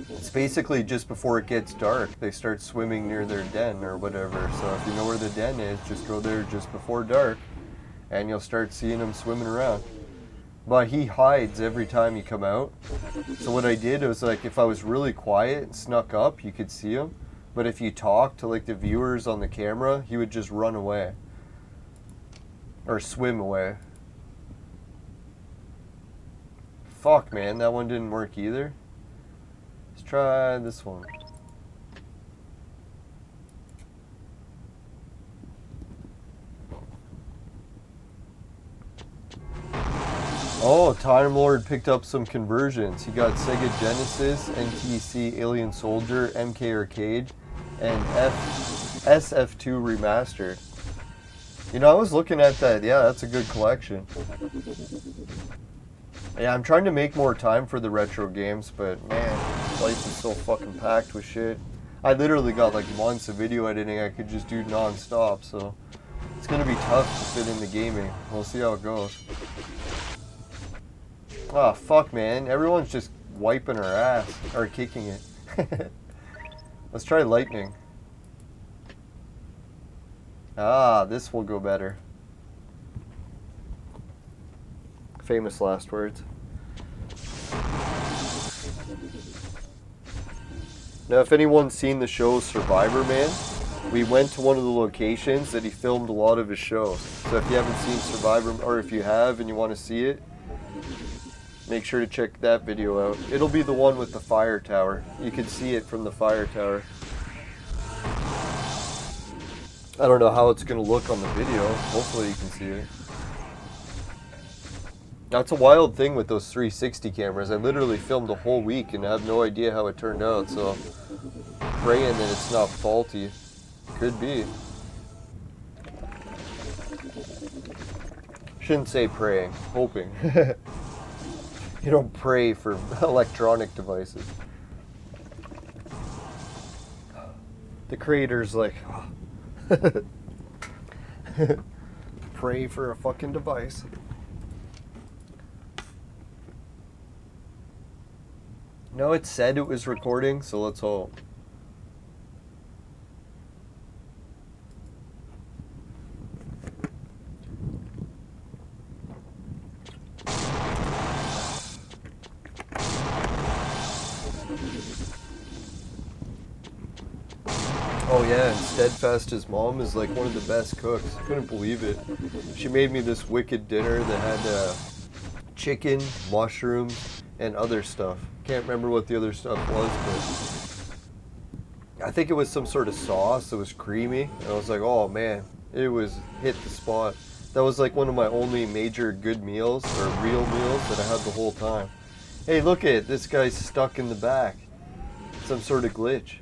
It's basically just before it gets dark, they start swimming near their den or whatever. So if you know where the den is, just go there just before dark, and you'll start seeing them swimming around. But he hides every time you come out. So what I did was, like, if I was really quiet and snuck up, you could see him. But if you talk to like the viewers on the camera, he would just run away. Or swim away. Fuck, man, that one didn't work either. Let's try this one. Oh, Time Lord picked up some conversions. He got Sega Genesis, NTC, Alien Soldier, MK Arcade, and SF2 Remastered. You know, I was looking at that. Yeah, that's a good collection. Yeah, I'm trying to make more time for the retro games, but man, life is so fucking packed with shit. I literally got like months of video editing I could just do non-stop, so it's gonna be tough to fit in the gaming. We'll see how it goes. Oh, fuck, man. Everyone's just wiping our ass. Or kicking it. Let's try lightning. Ah, this will go better. Famous last words. Now, if anyone's seen the show Survivor Man, we went to one of the locations that he filmed a lot of his shows. So if you haven't seen Survivor, or if you have and you want to see it, make sure to check that video out. It'll be the one with the fire tower. You can see it from the fire tower. I don't know how it's going to look on the video. Hopefully you can see it. That's a wild thing with those 360 cameras. I literally filmed a whole week and I have no idea how it turned out, so praying that it's not faulty. Could be. Shouldn't say praying, hoping. You don't pray for electronic devices. The creator's like, pray for a fucking device. No, it said it was recording, so let's hope. Oh yeah, and Steadfast, his mom, is like one of the best cooks. I couldn't believe it. She made me this wicked dinner that had chicken, mushrooms, and other stuff. Can't remember what the other stuff was, but I think it was some sort of sauce that was creamy. And I was like, oh man, it was hit the spot. That was like one of my only major good meals, or real meals, that I had the whole time. Hey, look at it. This guy's stuck in the back. Some sort of glitch.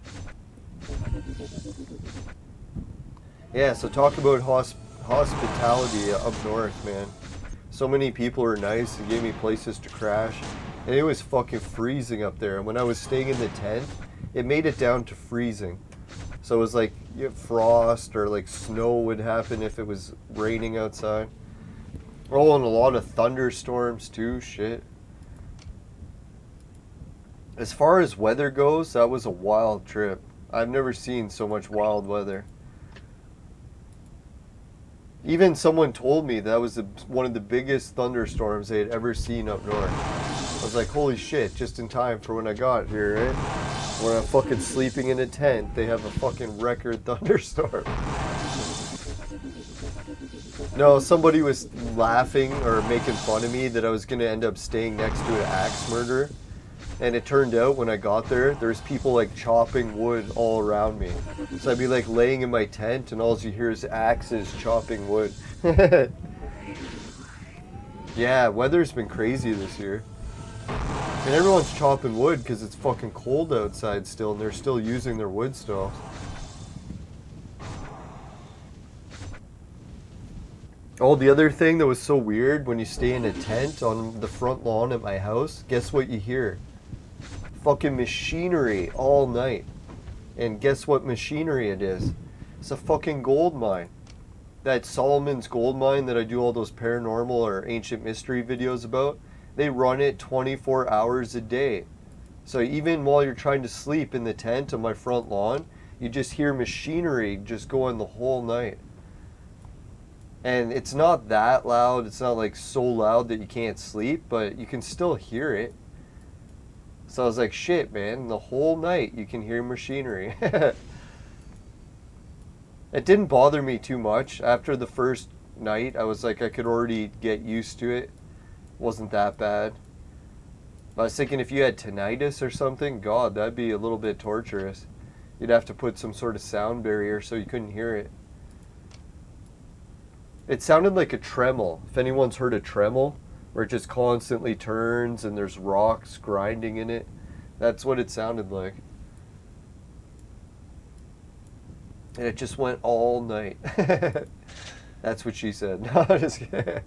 Yeah, so talk about hospitality up north, man. So many people are nice and gave me places to crash. And it was fucking freezing up there. And when I was staying in the tent, it made it down to freezing. So it was like frost or like snow would happen if it was raining outside. Oh, and a lot of thunderstorms too, shit. As far as weather goes, that was a wild trip. I've never seen so much wild weather. Even someone told me that was one of the biggest thunderstorms they had ever seen up north. I was like, holy shit, just in time for when I got here, right? When I'm fucking sleeping in a tent, they have a fucking record thunderstorm. No, somebody was laughing or making fun of me that I was going to end up staying next to an axe murderer. And it turned out when I got there, there's people like chopping wood all around me. So I'd be like laying in my tent and all you hear is axes chopping wood. Yeah, weather's been crazy this year. And everyone's chopping wood because it's fucking cold outside still and they're still using their wood stoves. Oh, the other thing that was so weird, when you stay in a tent on the front lawn at my house, guess what you hear? Fucking machinery all night. And guess what machinery it is? It's a fucking gold mine. That Solomon's gold mine that I do all those paranormal or ancient mystery videos about, they run it 24 hours a day. So even while you're trying to sleep in the tent on my front lawn, you just hear machinery just going the whole night. And it's not that loud, it's not like so loud that you can't sleep, but you can still hear it. So I was like, shit, man, the whole night you can hear machinery. It didn't bother me too much. After the first night, I was like, I could already get used to it. It wasn't that bad. But I was thinking if you had tinnitus or something, God, that'd be a little bit torturous. You'd have to put some sort of sound barrier so you couldn't hear it. It sounded like a tremel. If anyone's heard a tremel, where it just constantly turns and there's rocks grinding in it. That's what it sounded like. And it just went all night. That's what she said. No, I'm just kidding.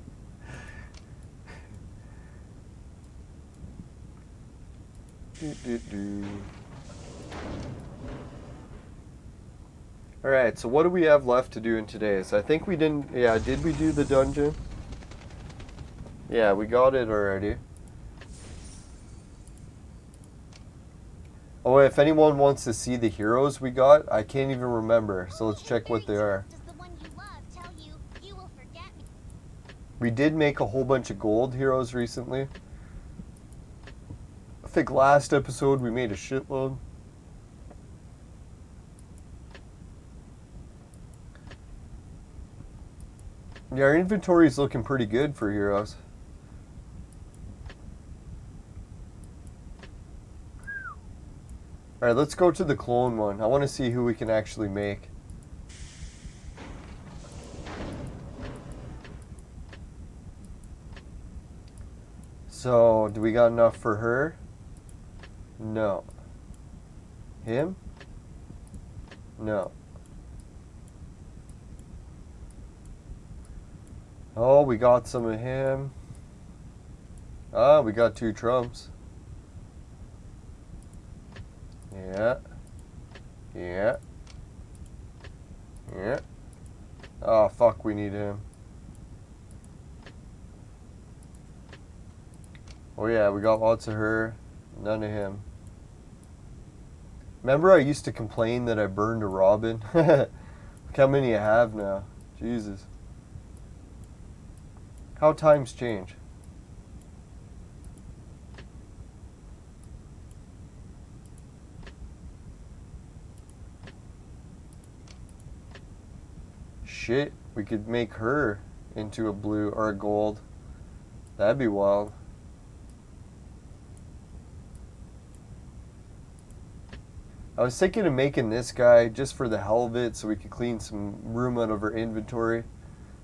Alright, so what do we have left to do in today's? I think we didn't... Yeah, did we do the dungeon? Yeah, we got it already. Oh, if anyone wants to see the heroes we got, I can't even remember. So let's check what they are. We did make a whole bunch of gold heroes recently. I think last episode we made a shitload. Yeah, our inventory is looking pretty good for heroes. Alright, let's go to the clone one. I want to see who we can actually make. So, do we got enough for her? No. Him? No. Oh, we got some of him. Ah, we got 2 Trumps. Yeah. Yeah. Yeah. Oh, fuck, we need him. Oh yeah, we got lots of her. None of him. Remember I used to complain that I burned a Robin? Look how many I have now. Jesus. How times change. Shit, we could make her into a blue or a gold. That'd be wild. I was thinking of making this guy just for the hell of it so we could clean some room out of our inventory.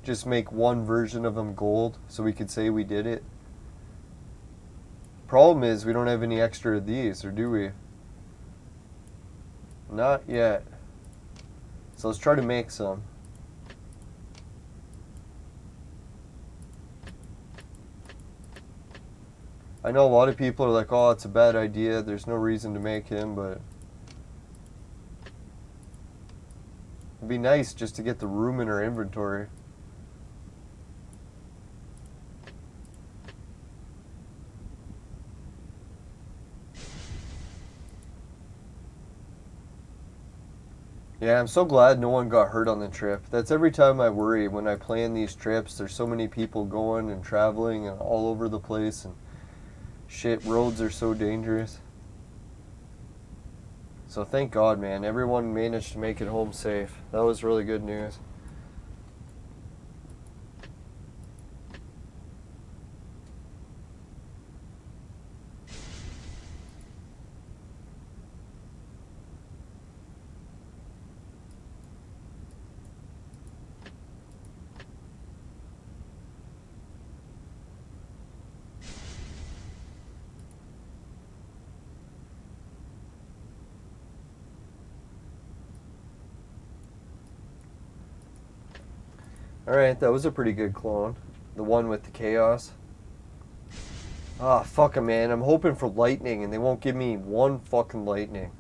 Just make one version of them gold so we could say we did it. Problem is we don't have any extra of these, or do we? Not yet. So let's try to make some. I know a lot of people are like, oh, it's a bad idea, there's no reason to make him, but it'd be nice just to get the room in our inventory. Yeah, I'm so glad no one got hurt on the trip. That's every time I worry when I plan these trips. There's so many people going and traveling and all over the place, and shit, roads are so dangerous. So thank God, man, everyone managed to make it home safe. That was really good news. Alright, that was a pretty good clone. The one with the chaos. Ah, fuck 'em, man. I'm hoping for lightning and they won't give me one fucking lightning.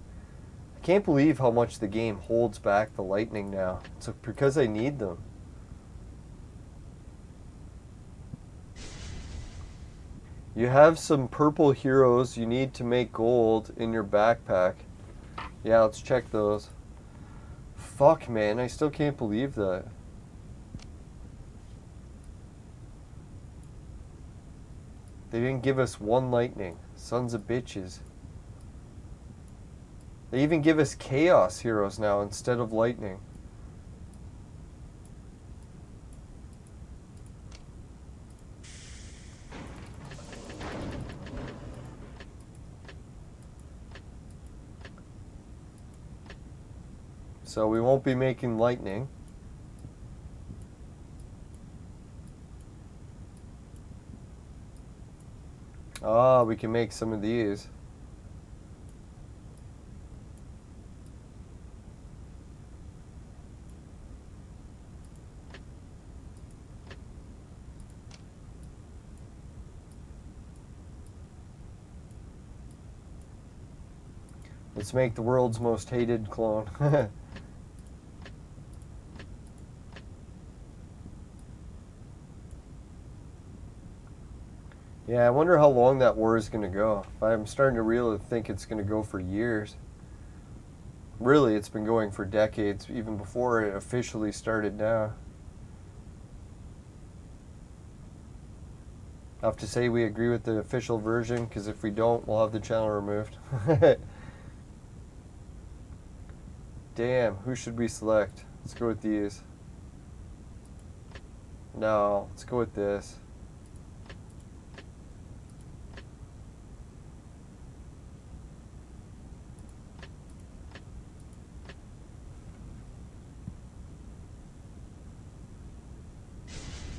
I can't believe how much the game holds back the lightning now. It's because I need them. You have some purple heroes you need to make gold in your backpack. Yeah, let's check those. Fuck, man. I still can't believe that. They didn't give us one lightning. Sons of bitches. They even give us chaos heroes now instead of lightning. So we won't be making lightning. Ah, we can make some of these. Let's make the world's most hated clone. Yeah, I wonder how long that war is going to go. I'm starting to really think it's going to go for years. Really, it's been going for decades, even before it officially started now. I have to say we agree with the official version, because if we don't, we'll have the channel removed. Damn, who should we select? Let's go with these. No, let's go with this.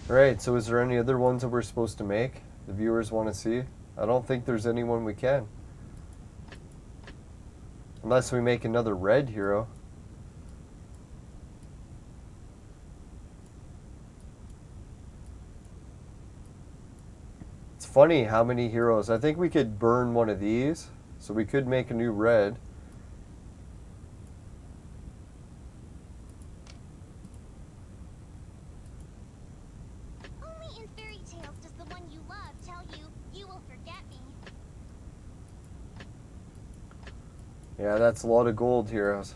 Right, so is there any other ones that we're supposed to make? The viewers want to see? I don't think there's anyone we can. Unless we make another red hero. It's funny how many heroes. I think we could burn one of these, so we could make a new red. Yeah, that's a lot of gold heroes.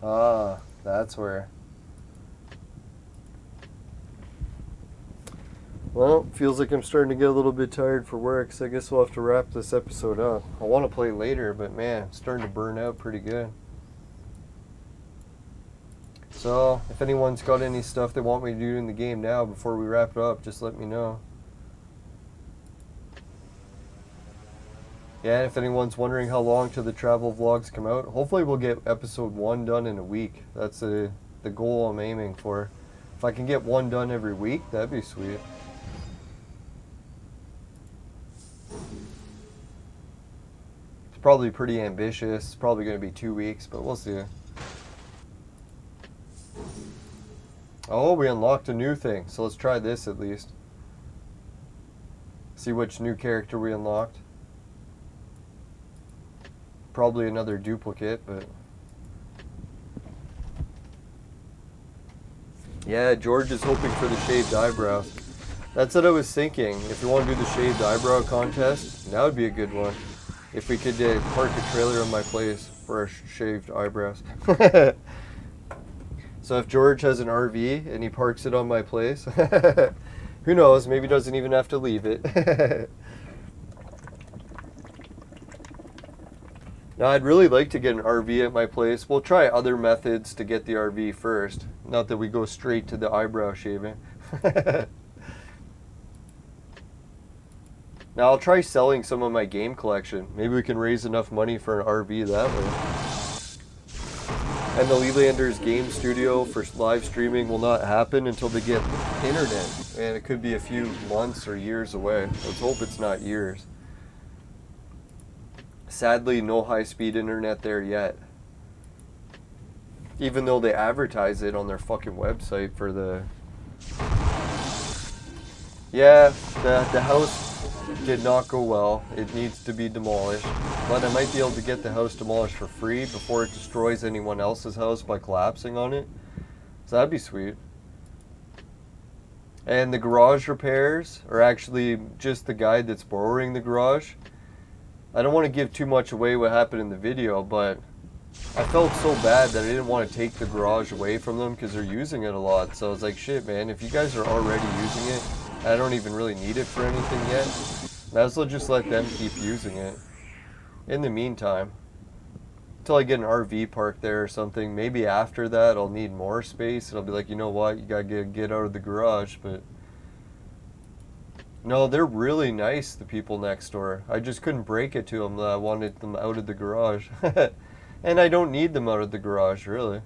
Ah, that's where. Well, feels like I'm starting to get a little bit tired for work, so I guess we'll have to wrap this episode up. I want to play later, but man, it's starting to burn out pretty good. So, if anyone's got any stuff they want me to do in the game now before we wrap it up, just let me know. Yeah, and if anyone's wondering how long till the travel vlogs come out, hopefully we'll get episode 1 done in a week. That's the goal I'm aiming for. If I can get 1 done every week, that'd be sweet. It's probably pretty ambitious. It's probably going to be 2 weeks, but we'll see. Oh, we unlocked a new thing, so let's try this at least. See which new character we unlocked. Probably another duplicate, but... Yeah, George is hoping for the shaved eyebrows. That's what I was thinking. If you want to do the shaved eyebrow contest, that would be a good one. If we could park a trailer in my place for our shaved eyebrows. So if George has an RV and he parks it on my place, who knows, maybe he doesn't even have to leave it. Now, I'd really like to get an RV at my place. We'll try other methods to get the RV first. Not that we go straight to the eyebrow shaving. Now, I'll try selling some of my game collection. Maybe we can raise enough money for an RV that way. And the Lelanders game studio for live streaming will not happen until they get internet. And it could be a few months or years away. Let's hope it's not years. Sadly, no high-speed internet there yet. Even though they advertise it on their fucking website for the... Yeah, the house did not go well. It needs to be demolished. But I might be able to get the house demolished for free before it destroys anyone else's house by collapsing on it. So that'd be sweet. And the garage repairs are actually just the guy that's borrowing the garage. I don't want to give too much away what happened in the video, but I felt so bad that I didn't want to take the garage away from them because they're using it a lot. So I was like, shit, man, if you guys are already using it, I don't even really need it for anything yet. Might as well just let them keep using it. In the meantime, until I get an RV park there or something, maybe after that I'll need more space and I'll be like, you know what, you gotta get out of the garage, but... No, they're really nice, the people next door. I just couldn't break it to them that I wanted them out of the garage. And I don't need them out of the garage, really.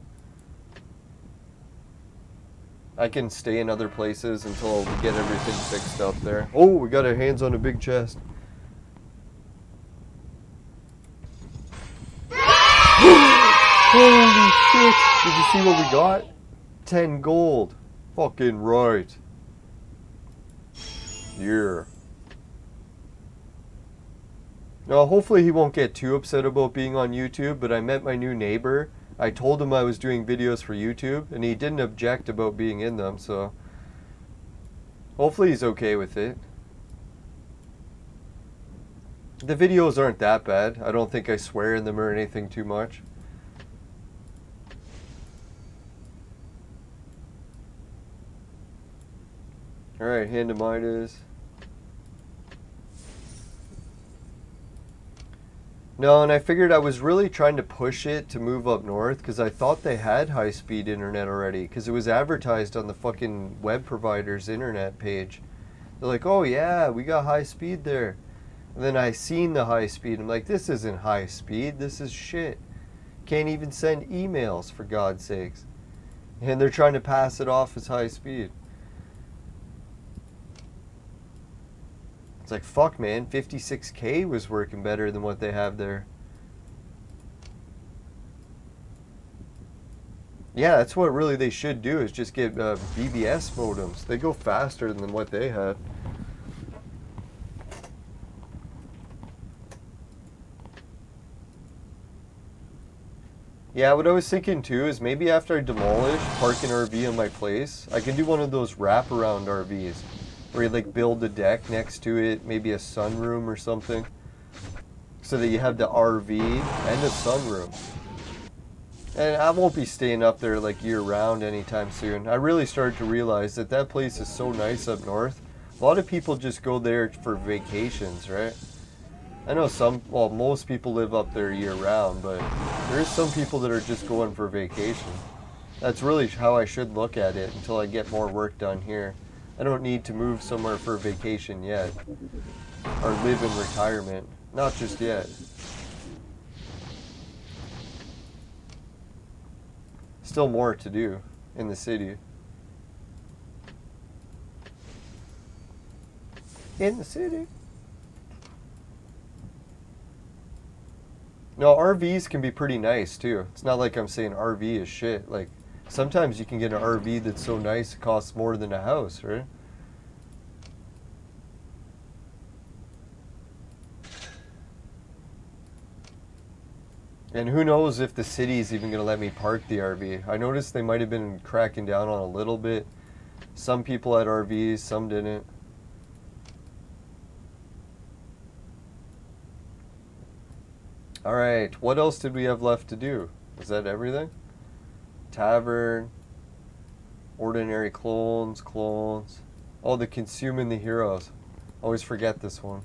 I can stay in other places until we get everything fixed up there. Oh, we got our hands on a big chest. Holy shit! Did you see what we got? 10 gold. Fucking right. Yeah. Now, hopefully he won't get too upset about being on YouTube, but I met my new neighbor. I told him I was doing videos for YouTube, and he didn't object about being in them, so... Hopefully he's okay with it. The videos aren't that bad. I don't think I swear in them or anything too much. Alright, hand to Midas. No, and I figured I was really trying to push it to move up north because I thought they had high-speed internet already because it was advertised on the fucking web provider's internet page. They're like, oh yeah, we got high speed there. And then I seen the high speed. I'm like, this isn't high speed, this is shit. Can't even send emails, for God's sakes. And they're trying to pass it off as high speed. It's like, fuck, man, 56K was working better than what they have there. Yeah, that's what really they should do, is just get BBS modems. They go faster than what they had. Yeah, what I was thinking too is maybe after I demolish, park an RV in my place, I can do one of those wraparound RVs. Where you like build a deck next to it, maybe a sunroom or something. So that you have the RV and a sunroom. And I won't be staying up there like year round anytime soon. I really started to realize that that place is so nice up north. A lot of people just go there for vacations, right? I know most people live up there year round, but there's some people that are just going for vacation. That's really how I should look at it until I get more work done here. I don't need to move somewhere for vacation yet, or live in retirement. Not just yet. Still more to do in the city. In the city. No, RVs can be pretty nice too. It's not like I'm saying RV is shit. Like, sometimes you can get an RV that's so nice it costs more than a house, right? And who knows if the city's even going to let me park the RV. I noticed they might have been cracking down on a little bit. Some people had RVs, some didn't. Alright, what else did we have left to do? Is that everything? Tavern, ordinary clones. Oh, the consuming the heroes. Always forget this one.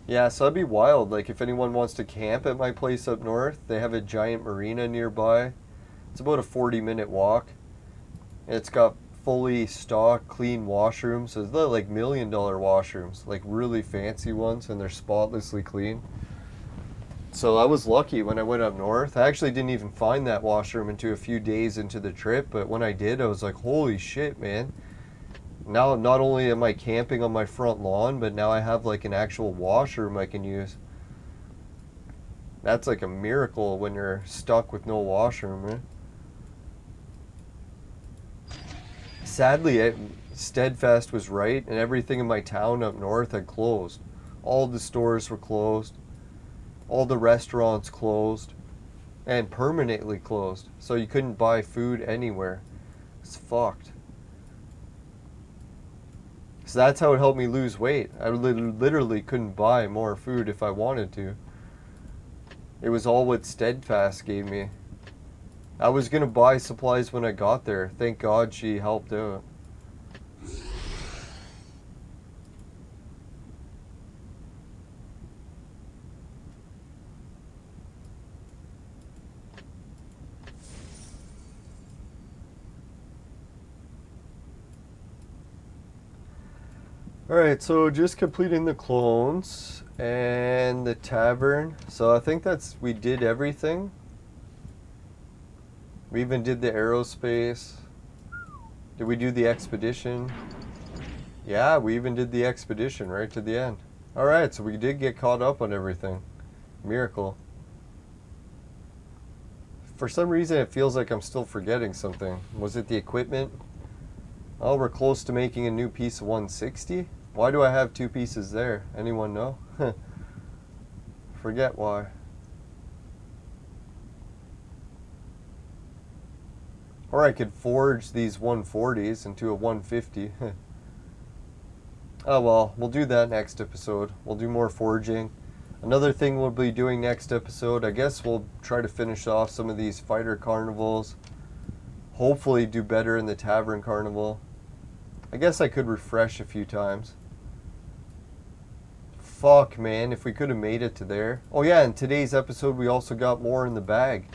Yeah, so that'd be wild. Like, if anyone wants to camp at my place up north, they have a giant marina nearby. It's about a 40-minute walk. And it's got fully stocked, clean washrooms. So they're like $1 million washrooms, like really fancy ones, and they're spotlessly clean. So I was lucky when I went up north. I actually didn't even find that washroom until a few days into the trip, but when I did, I was like, holy shit, man. Now, not only am I camping on my front lawn, but now I have like an actual washroom I can use. That's like a miracle when you're stuck with no washroom, right? Sadly, Steadfast was right, and everything in my town up north had closed. All the stores were closed. All the restaurants closed. And permanently closed. So you couldn't buy food anywhere. It's fucked. So that's how it helped me lose weight. I literally couldn't buy more food if I wanted to. It was all what Steadfast gave me. I was going to buy supplies when I got there. Thank God she helped out. Alright, so just completing the clones and the tavern. So I think we did everything. We even did the aerospace. Did we do the expedition? Yeah, we even did the expedition right to the end. Alright, so we did get caught up on everything. Miracle. For some reason it feels like I'm still forgetting something. Was it the equipment? Oh, we're close to making a new piece of 160? Why do I have two pieces there? Anyone know? Forget why. Or I could forge these 140s into a 150. Oh well, we'll do that next episode. We'll do more forging. Another thing we'll be doing next episode, I guess we'll try to finish off some of these fighter carnivals. Hopefully do better in the tavern carnival. I guess I could refresh a few times. Fuck, man, if we could have made it to there. Oh yeah, in today's episode we also got more in the bag.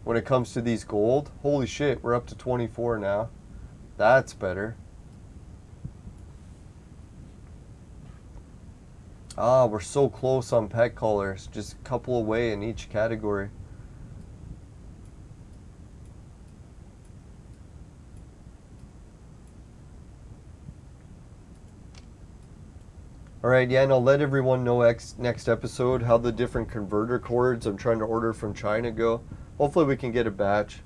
When it comes to these gold, holy shit, we're up to 24 now. That's better. Ah, we're so close on pet collars, just a couple away in each category. Alright, yeah, and I'll let everyone know next episode how the different converter cords I'm trying to order from China go. Hopefully we can get a batch.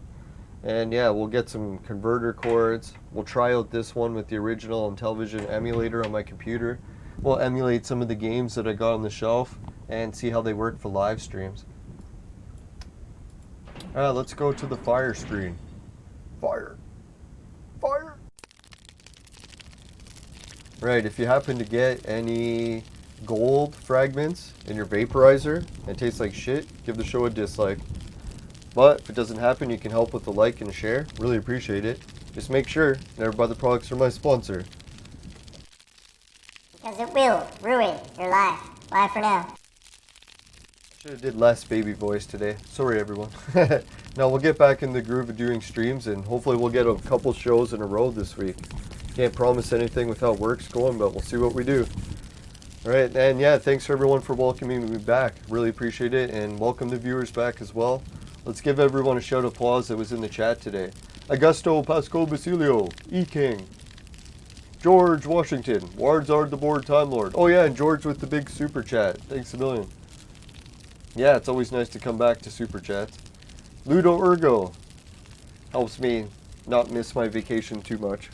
And yeah, we'll get some converter cords. We'll try out this one with the original Intellivision emulator on my computer. We'll emulate some of the games that I got on the shelf and see how they work for live streams. Alright, let's go to the fire screen. Fire. Fire. Right, if you happen to get any gold fragments in your vaporizer and it tastes like shit, give the show a dislike. But if it doesn't happen, you can help with a like and a share. Really appreciate it. Just make sure never buy the products from my sponsor. Because it will ruin your life. Bye for now. Should have did less baby voice today. Sorry everyone. Now we'll get back in the groove of doing streams and hopefully we'll get a couple shows in a row this week. Can't promise anything with how work's going, but we'll see what we do. Alright, and yeah, thanks for everyone for welcoming me back. Really appreciate it, and welcome the viewers back as well. Let's give everyone a shout of applause that was in the chat today. Augusto Pasco Basilio, E-King, George Washington, Warzard the Board Time Lord. Oh yeah, and George with the big super chat. Thanks a million. Yeah, it's always nice to come back to super chats. Ludo Ergo helps me not miss my vacation too much.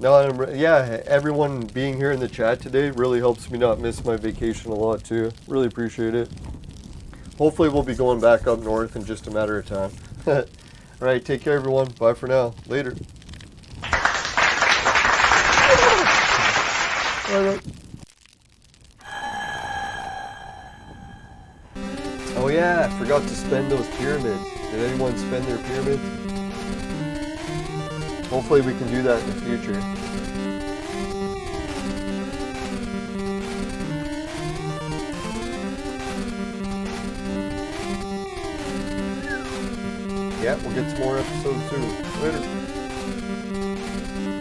No, yeah, everyone being here in the chat today really helps me not miss my vacation a lot too. Really appreciate it. Hopefully we'll be going back up north in just a matter of time. Alright, take care everyone. Bye for now. Later. Oh yeah, I forgot to spend those pyramids. Did anyone spend their pyramids? Hopefully we can do that in the future. Yeah, we'll get some more episodes soon. Later.